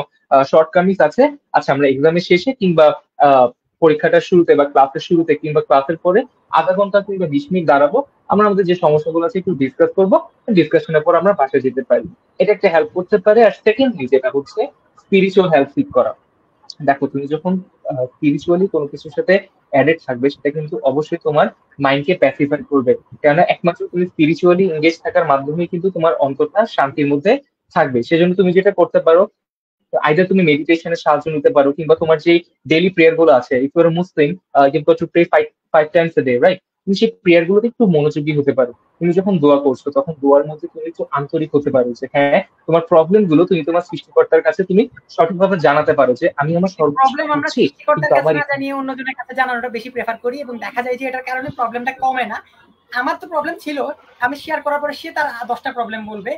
শর্টকামিজ আছে। আচ্ছা, আমরা এক্সামের শেষে কিংবা আহ পরীক্ষাটার শুরুতে বা ক্লাসের শুরুতে কিংবা ক্লাসের পরে আধা ঘন্টা কিংবা 20 মিনিট দাঁড়াবো, আমরা আমাদের যে সমস্যাগুলো আছে একটু ডিসকাস করবো, ডিসকাশনের পর আমরা বাসায় যেতে পারি। এটা একটা হেল্প করতে পারে। আর সেকেন্ডলি যেটা হচ্ছে স্পিরিচুয়াল হেল্প সিক করা। দেখো, তুমি যখন স্পিরিচুয়ালি কোনো কিছুর সাথে অ্যাডেড থাকবে, সেটা কিন্তু অবশ্যই তোমার মাইন্ডকে প্যাসিফাই করবে। কেননা একমাত্র তুমি স্পিরিচুয়ালি এঙ্গেজ থাকার মাধ্যমে কিন্তু তোমার অন্তরটা শান্তির মধ্যে থাকবে। সেজন্য তুমি যেটা করতে পারো, আইদার তুমি মেডিটেশনের সাহায্য নিতে পারো, কিংবা তোমার যে ডেইলি প্রেয়ার গুলো আছে, if your Muslim you to pray five times a day, right? তুমি সেই প্রেয়ার গুলোতে একটু মনোযোগী হতে পারো। তুমি যখন দোয়া করছো, তখন দোয়ার মধ্যে তুমি একটু আন্তরিক হতে পারো যে হ্যাঁ, তোমার প্রবলেম গুলো তুমি তোমার সৃষ্টিকর্তার কাছে তুমি সঠিকভাবে জানাতে পারো যে আমি আমার সর্বোচ্চ প্রবলেম আমরা করছি, সৃষ্টিকর্তার কিন্তু কাছে আমার না জানিয়ে অন্যজনের কাছে জানানোটা বেশি প্রেফার করি, এবং দেখা যায় যে এটার কারণে প্রবলেমটা কমে না। আমার তো প্রবলেম ছিল, আমি শেয়ার করার পরে সে তার 10টা প্রবলেম বলবে,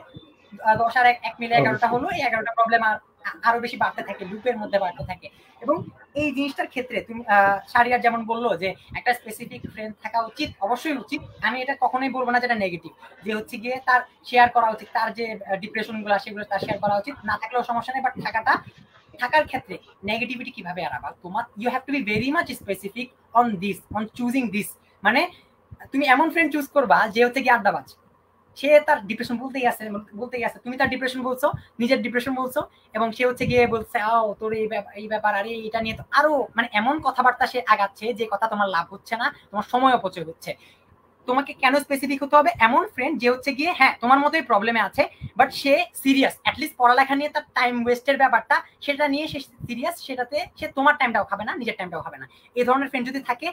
10 আর 1 মিলে 11টা হলো, এই 11টা প্রবলেম আরো বেশি বাড়তে থাকে, লুপের মধ্যে বাড়তে থাকে। এবং এই জিনিসটার ক্ষেত্রে তুমি শাহরিয়ার যেমন বললো যে একটা স্পেসিফিক ফ্রেন্ড থাকা উচিত, অবশ্যই উচিত। আমি এটা কখনোই বলবো না যেটা নেগেটিভ, যে হচ্ছে গিয়ে তার শেয়ার করা উচিত, তার যে ডিপ্রেশন গুলো সেগুলো তার শেয়ার করা উচিত, না থাকলেও সমস্যা নেই। বাট থাকার ক্ষেত্রে নেগেটিভিটি কিভাবে এড়াবা, তোমার you have to be very much specific on this, on choosing this. মানে তুমি এমন ফ্রেন্ড চুজ করবা যে হচ্ছে কি আড্ডাবাজ, সে তার ডিপ্রেশন বলতেই আছে, তুমি তার ডিপ্রেশন বলছো, নিজের ডিপ্রেশন বলছো, এবং সে হচ্ছে গিয়ে বলছে তোর এই ব্যাপার, আরে এটা নিয়ে তো আরো মানে এমন কথাবার্তা সে আগাচ্ছে যে কথা তোমার লাভ হচ্ছে না, তোমার সময় অপচয় হচ্ছে। তোমাকে কেন স্পেসিফিক হতে হবে? এমন ফ্রেন্ড যে হচ্ছে গিয়ে হ্যাঁ তোমার মতোই প্রবলেমে আছে, বাট সে সিরিয়াস, অ্যাটলিস্ট পড়ালেখা নিয়ে তার টাইম ওয়েস্টের ব্যাপারটা সেটা নিয়ে সে সিরিয়াস, সেটাতে সে তোমার টাইমটাও খাবে না, নিজের টাইমটাও খাবে না। এই ধরনের ফ্রেন্ড যদি থাকে,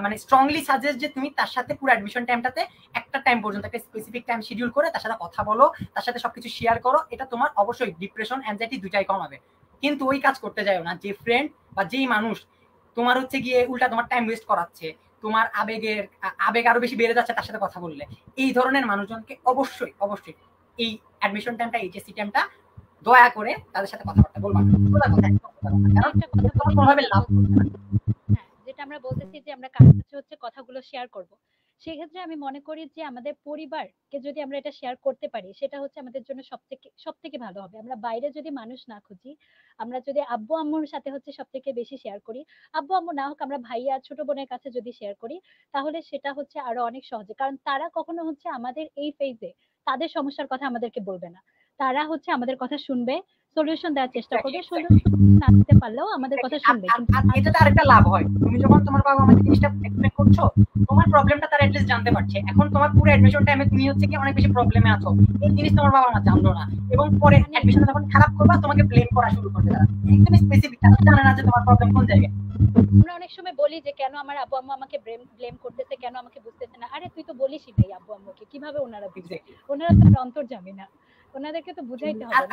মানে স্ট্রংলি সাজেস্ট যে তুমি তার সাথে পুরো অ্যাডমিশন টাইমটাতে একটা টাইম পর্যন্ত একটা স্পেসিফিক টাইম শিডিউল করে তার সাথে কথা বলো, তার সাথে সবকিছু শেয়ার করো। এটা তোমার অবশ্যই ডিপ্রেশন, অ্যাংজাইটি দুটাই কমাবে। কিন্তু ওই কাজ করতে যাও না যে ফ্রেন্ড বা যেই মানুষ তোমার হচ্ছে গিয়ে উল্টা তোমার টাইম ওয়েস্ট করাচ্ছে, তোমার আবেগ আরো বেশি বেড়ে যাচ্ছে তার সাথে কথা বললে। এই ধরনের মানুষজনকে অবশ্যই অবশ্যই এই অ্যাডমিশন টাইমটা, এইচএসসি টাইমটা দয়া করে তাদের সাথে কথাবার্তা বলবা। কোনোভাবে লাভ যেটা আমরা বলতেছি যে আমরা কার কাছে হচ্ছে কথাগুলো শেয়ার করব, সেক্ষেত্রে আমি মনে করি যে আমাদের পরিবারকে যদি আমরা এটা শেয়ার করতে পারি, সেটা হচ্ছে আমাদের জন্য সব থেকে ভালো হবে। আমরা বাইরে যদি মানুষ না খুঁজি, আমরা যদি আব্বু আম্মুর সাথে হচ্ছে সব থেকে বেশি শেয়ার করি, আব্বু আম্মু না হোক আমরা ভাইয়া ছোট বোনের কাছে যদি শেয়ার করি, তাহলে সেটা হচ্ছে আরো অনেক সহজে, কারণ তারা কখনো হচ্ছে আমাদের এই ফেজে তাদের সমস্যার কথা আমাদেরকে বলবে না। তারা হচ্ছে আমাদের কথা শুনবে, সলিউশন দেওয়ার চেষ্টা করবে, সলিউশন না দিতে পারলেও আমাদের কথা শুনবে। এটাতে আরেকটা লাভ হয়, তুমি যখন তোমার বাবা আমাকে জিনিসটা এক্সপ্লেইন করছো, তোমার প্রবলেমটা তারা এটলিস্ট জানতে পারছে। এখন তোমার পুরো অ্যাডমিশন টাইমে তুমি হচ্ছে কি অনেক বেশি প্রবলেমে আছো, এই জিনিস তোমার বাবা মা জানলো না, এবং পরে অ্যাডমিশন যখন খারাপ করবা তোমাকে ব্লেম করা শুরু করবে। তারা একদম স্পেসিফিক, তারা জানে না যে তোমার প্রবলেম কোন জায়গায়। আমরা অনেক সময় বলি যে কেন আমার আব্বু আম্মু আমাকে ব্লেম করতেছে, কেন আমাকে বুঝতেছে না। আরে তুই তো বলিসই ভাই আব্বু আম্মুকে, কিভাবে ওনারা বুঝবে? ওনারা তো অন্তর্যামী না, ওনাদেরকে তো বুঝাইতে হবে।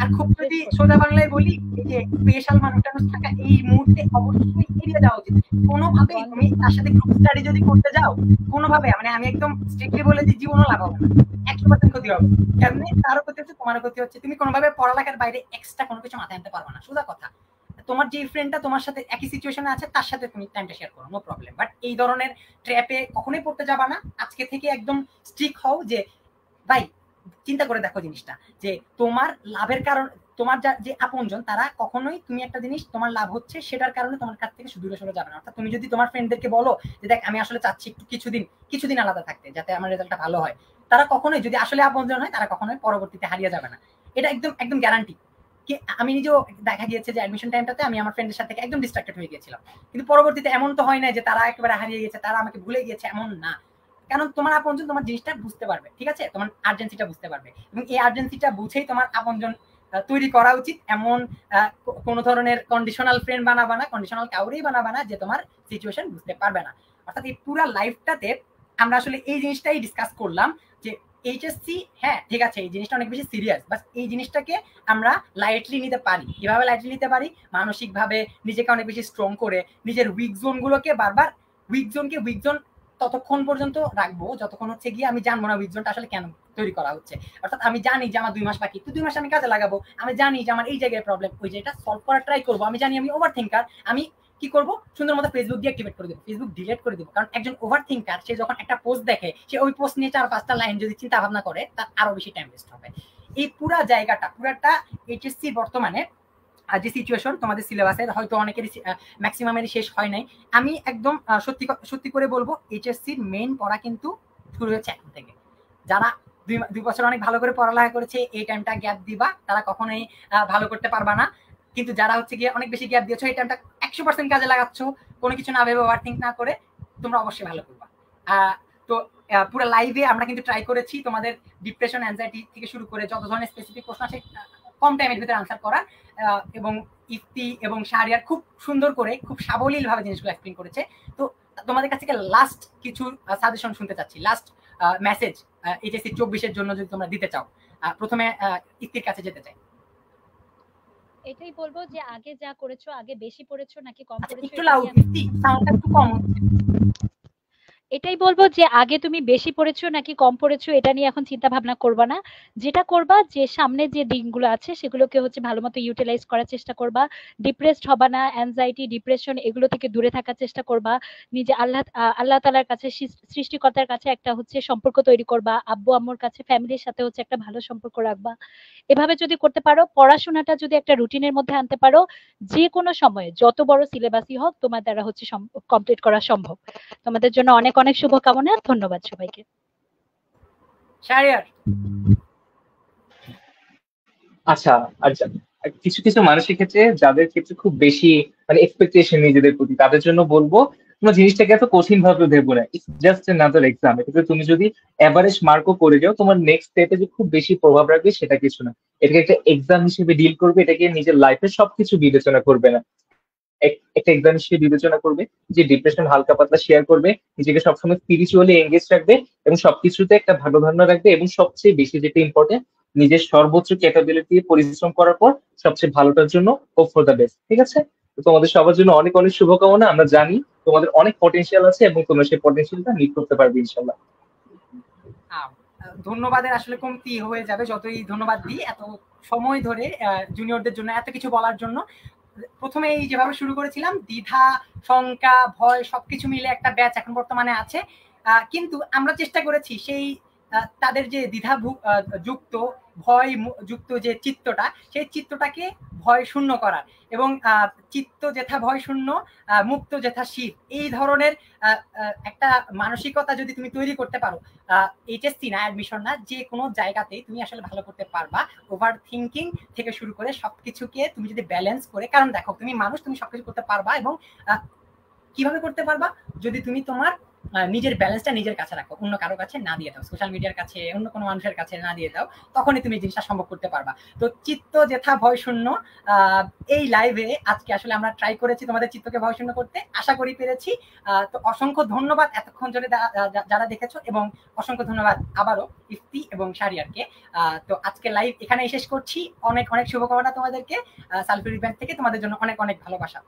আর খুব যদি সোজা বাংলায় বলি, যে স্পেশাল মানুষ থাকা এই মুহূর্তে অবশ্যই এড়িয়ে যাওয়া উচিত। কোনোভাবেই তুমি তার সাথে গ্রুপ স্টাডি যদি করতে যাও, কোনোভাবে মানে আমি একদম স্ট্রিক্টলি বলে দিই, জীবনও লাভ হবে না, 100% ক্ষতি হবে। কেমনি তারও ক্ষতি হচ্ছে, তোমারও ক্ষতি হচ্ছে। তুমি কোনোভাবে পড়ালেখার বাইরে এক্সট্রা কোনো কিছু মাথায় আনতে পারবে না, সোজা কথা। তোমার যে ফ্রেন্ডটা তোমার সাথে একই সিচুয়েশনে আছে তার সাথে তুমি টাইমটা শেয়ার করো, নো প্রবলেম। বাট এই ধরনের ট্র্যাপে কখনোই পড়তে যাবা না। আজকে থেকে একদম স্ট্রিক্ট হও যে ভাই, চিন্তা করে দেখো জিনিসটা, যে তোমার লাভের কারণ, তোমার যে আপনজন তারা কখনোই, তুমি একটা জিনিস তোমার লাভ হচ্ছে সেটার কারণে তোমার কাছ থেকে দূরে সরে যাবে না। অর্থাৎ তুমি যদি তোমার ফ্রেন্ডদেরকে বলো যে দেখ আমি আসলে চাচ্ছি একটু কিছুদিন আলাদা থাকতে যাতে আমার রেজাল্টটা ভালো হয়, তারা কখনোই, যদি আসলে আপনজন হয়, তারা কখনোই পরবর্তীতে হারিয়ে যাবে না। এটা একদম একদম গ্যারান্টি। আমি নিজেও দেখা গিয়েছে যে অ্যাডমিশন টাইমটাতে আমি আমার ফ্রেন্ডের সাথে একদম ডিস্ট্রাক্টেড হয়ে গিয়েছিলাম, কিন্তু পরবর্তীতে এমন তো হয় না যে তারা একেবারে হারিয়ে গেছে, তারা আমাকে ভুলে গিয়েছে, এমন না। কারণ তোমার আপনজন তোমার জিনিসটা বুঝতে পারবে, ঠিক আছে, তোমার আর্জেন্সিটা বুঝতে পারবে, এবং এই আর্জেন্সিটা বুঝেই তোমার আপনজন তৈরি করা উচিত। এমন কোন ধরনের কন্ডিশনাল ফ্রেন্ড বানাবা না, কন্ডিশনাল কাউরেই বানাবা না যে তোমার সিচুয়েশন বুঝতে পারবে না। অর্থাৎ এই পুরো লাইফটাতে আমরা আসলে এই জিনিসটাই ডিসকাস করলাম যে এইচএসসি, হ্যাঁ ঠিক আছে, এই জিনিসটা অনেক বেশি সিরিয়াস, বাট এই জিনিসটাকে আমরা লাইটলি নিতে পারি। কিভাবে লাইটলি নিতে পারি? মানসিকভাবে নিজেকে অনেক বেশি স্ট্রং করে, নিজের উইক জোনগুলোকে বারবার উইক জোন ততক্ষণ পর্যন্ত রাখবো যতক্ষণ হচ্ছে গিয়ে আমি জানবো না উইক জোনটা আসলে কেন তৈরি করা হচ্ছে। অর্থাৎ আমি জানি যে আমার 2 মাস বাকি, তো 2 মাস আমি কাজে লাগাবো। আমি জানি যে আমার এই জায়গায় প্রবলেম, ওই জায়গাটা সলভ করার ট্রাই করবো। আমি জানি আমি ওভার থিঙ্কার, আমি কি করবো, সুন্দর মতো ফেসবুক ডিঅ্যাক্টিভেট করে দেবো, ফেসবুক ডিলিট করে দেবো। কারণ একজন ওভার থিঙ্কার সে যখন একটা পোস্ট দেখে, সে ওই পোস্ট নিয়ে 4-5টা লাইন যদি চিন্তা ভাবনা করে, তার আরো বেশি টাইম ওয়েস্ট হবে। এই পুরা জায়গাটা পুরাটা এইচএসসি বর্তমানে যে সিচুয়েশন তোমাদের সিলেবাসের হয়তো অনেকেরই ম্যাক্সিমামেরই শেষ হয় নাই। আমি একদম সত্যি করে বলবো, এইচএসসির মেইন পড়া কিন্তু শুরু হয়েছে এখন থেকে। যারা 2 বছর অনেক ভালো করে পড়ালেখা করেছে, এই টাইমটা গ্যাপ দিবা, তারা কখনোই ভালো করতে পারবা না। কিন্তু যারা হচ্ছে গিয়ে অনেক বেশি গ্যাপ দিয়েছো, এই টাইমটা 100% কাজে লাগাচ্ছ, কোনো কিছু না ভেবে ওভারথিংক না করে, তোমরা অবশ্যই ভালো করবা। তো পুরো লাইভে আমরা কিন্তু ট্রাই করেছি তোমাদের ডিপ্রেশন, অ্যাংজাইটি থেকে শুরু করে যত ধরনের স্পেসিফিক প্রশ্ন আছে কম টাইমের ভিতরে আনসার করা, এবং ইফতি এবং শাহরিয়ার খুব সুন্দর করে, খুব সাবলীল ভাবে জিনিসগুলো এক্সপ্লেন করেছে। তো তোমাদের কাছ থেকে লাস্ট কিছু সাজেশন শুনতে চাচ্ছি, লাস্ট মেসেজ এইচএসসি 24-এর জন্য যদি তোমরা দিতে চাও। প্রথমে ইফতির কাছে যেতে চাই। এটাই বলবো যে আগে যা করেছো, আগে বেশি পড়েছো নাকি কম পড়েছো? একটু লাউড ইফতি, সাউন্ডটা একটু কম। এটাই বলবো যে আগে তুমি বেশি পড়েছো নাকি কম পড়েছো এটা নিয়ে এখন চিন্তা ভাবনা করবা না। যেটা করবা যে সামনে যে দিনগুলো আছে সেগুলোকে হচ্ছে ভালো মতো ইউটিলাইজ করার চেষ্টা করবা। ডিপ্রেসড হবা না, অ্যাংজাইটি, ডিপ্রেশন এগুলো থেকে দূরে থাকার চেষ্টা করবা। নিজে আল্লাহ তাআলার কাছে, সৃষ্টিকর্তার কাছে একটা হচ্ছে সম্পর্ক তৈরি করবা। আব্বু আম্মুর কাছে, ফ্যামিলির সাথে হচ্ছে একটা ভালো সম্পর্ক রাখবা। এভাবে যদি করতে পারো, পড়াশোনাটা যদি একটা রুটিনের মধ্যে আনতে পারো, যে কোনো সময়ে যত বড় সিলেবাসই হোক তোমার দ্বারা হচ্ছে কমপ্লিট করা সম্ভব। তোমাদের জন্য অনেক অনেক শুভকামনা। ধন্যবাদ সবাইকে। শাহরিয়ার। আচ্ছা, আচ্ছা, কিছু কিছু মানুষের ক্ষেত্রে, যাদের ক্ষেত্রে খুব বেশি মানে এক্সপেকটেশন নিজেদের প্রতি, তাদের জন্য বলবো তোমার জিনিসটাকে এত কঠিন ভাবে ভেবো না। It's just another exam. এটাতে তুমি যদি এভারেজ মার্কও করে যাও, তোমার নেক্সট স্টেপে যে খুব বেশি প্রভাব রাখবে সেটা কিছু না। এটাকে একটা এক্সাম হিসেবে ডিল করবে, এটাকে নিজের লাইফের সবকিছু বিবেচনা করবে না। একটা এক্সাম হিসেবে বিবেচনা করবে, যে ডিপ্রেশন হালকা পাতলা শেয়ার করবে, নিজেকে সবসময় স্পিরিচুয়ালি এঙ্গেজ রাখবে এবং সবকিছুতে একটা ভালো ধারণা রাখবে, এবং সবচেয়ে বেশি যেটা ইম্পর্টেন্ট, নিজের সর্বোচ্চ ক্যাপাবিলিটি পরিশ্রম করার পর সবচেয়ে ভালোটার জন্য হোপ ফর দ্য বেস্ট। ঠিক আছে? তো তোমাদের সবার জন্য অনেক অনেক শুভকামনা। আমরা জানি তোমাদের অনেক পটেনশিয়াল আছে এবং তোমরা সেই পটেনশিয়ালটা মিট করতে পারবে ইনশাল্লাহ। ধন্যবাদের আসলে কমতি হয়ে যাবে যতই ধন্যবাদ দিই, এত সময় ধরে জুনিয়রদের জন্য এত কিছু বলার জন্য। প্রথমে এই যেভাবে শুরু করেছিলাম, দ্বিধা, শঙ্কা, ভয় সবকিছু মিলে একটা ব্যাচ এখন বর্তমানে আছে, কিন্তু আমরা চেষ্টা করেছি সেই তাদের যে দ্বিধা যুক্ত, ভয় যুক্ত যে চিত্তটা, সেই চিত্তটাকে ভয় শূন্য করার, এবং চিত্ত যেথা ভয় শূন্য, মুক্ত যেথা শিব, এই ধরনের একটা মানসিকতা যদি তুমি তৈরি করতে পারো, এইচএসসি না, অ্যাডমিশন না, যে কোনো জায়গাতেই তুমি আসলে ভালো করতে পারবা। ওভার থিঙ্কিং থেকে শুরু করে সবকিছুকে তুমি যদি ব্যালেন্স করে, কারণ দেখো তুমি মানুষ, তুমি সবকিছু করতে পারবা, এবং কিভাবে করতে পারবা, যদি তুমি তোমার নিজের ব্যালেন্সটা নিজের কাছে রাখো, অন্য কারো কাছে না দিয়ে দাও, সোশ্যাল মিডিয়ার কাছে, অন্য কোনো মানুষের কাছে না দিয়ে দাও, তখনই তুমি জিনিসটা সম্ভব করতে পারবা। তো চিত্ত যেথা ভয় শূন্য, এই লাইভে আজকে আসলে আমরা ট্রাই করেছি তোমাদের চিত্তকে ভয় শূন্য করতে, আশা করি পেরেছি। তো অসংখ্য ধন্যবাদ এতক্ষণ ধরে যারা দেখেছো, এবং অসংখ্য ধন্যবাদ আবারও ইফতি এবং শাহরিয়ারকে। তো আজকে লাইভ এখানে শেষ করছি। অনেক অনেক শুভকামনা তোমাদেরকে সালফিউর ইভেন্ট থেকে, তোমাদের জন্য অনেক অনেক ভালোবাসা।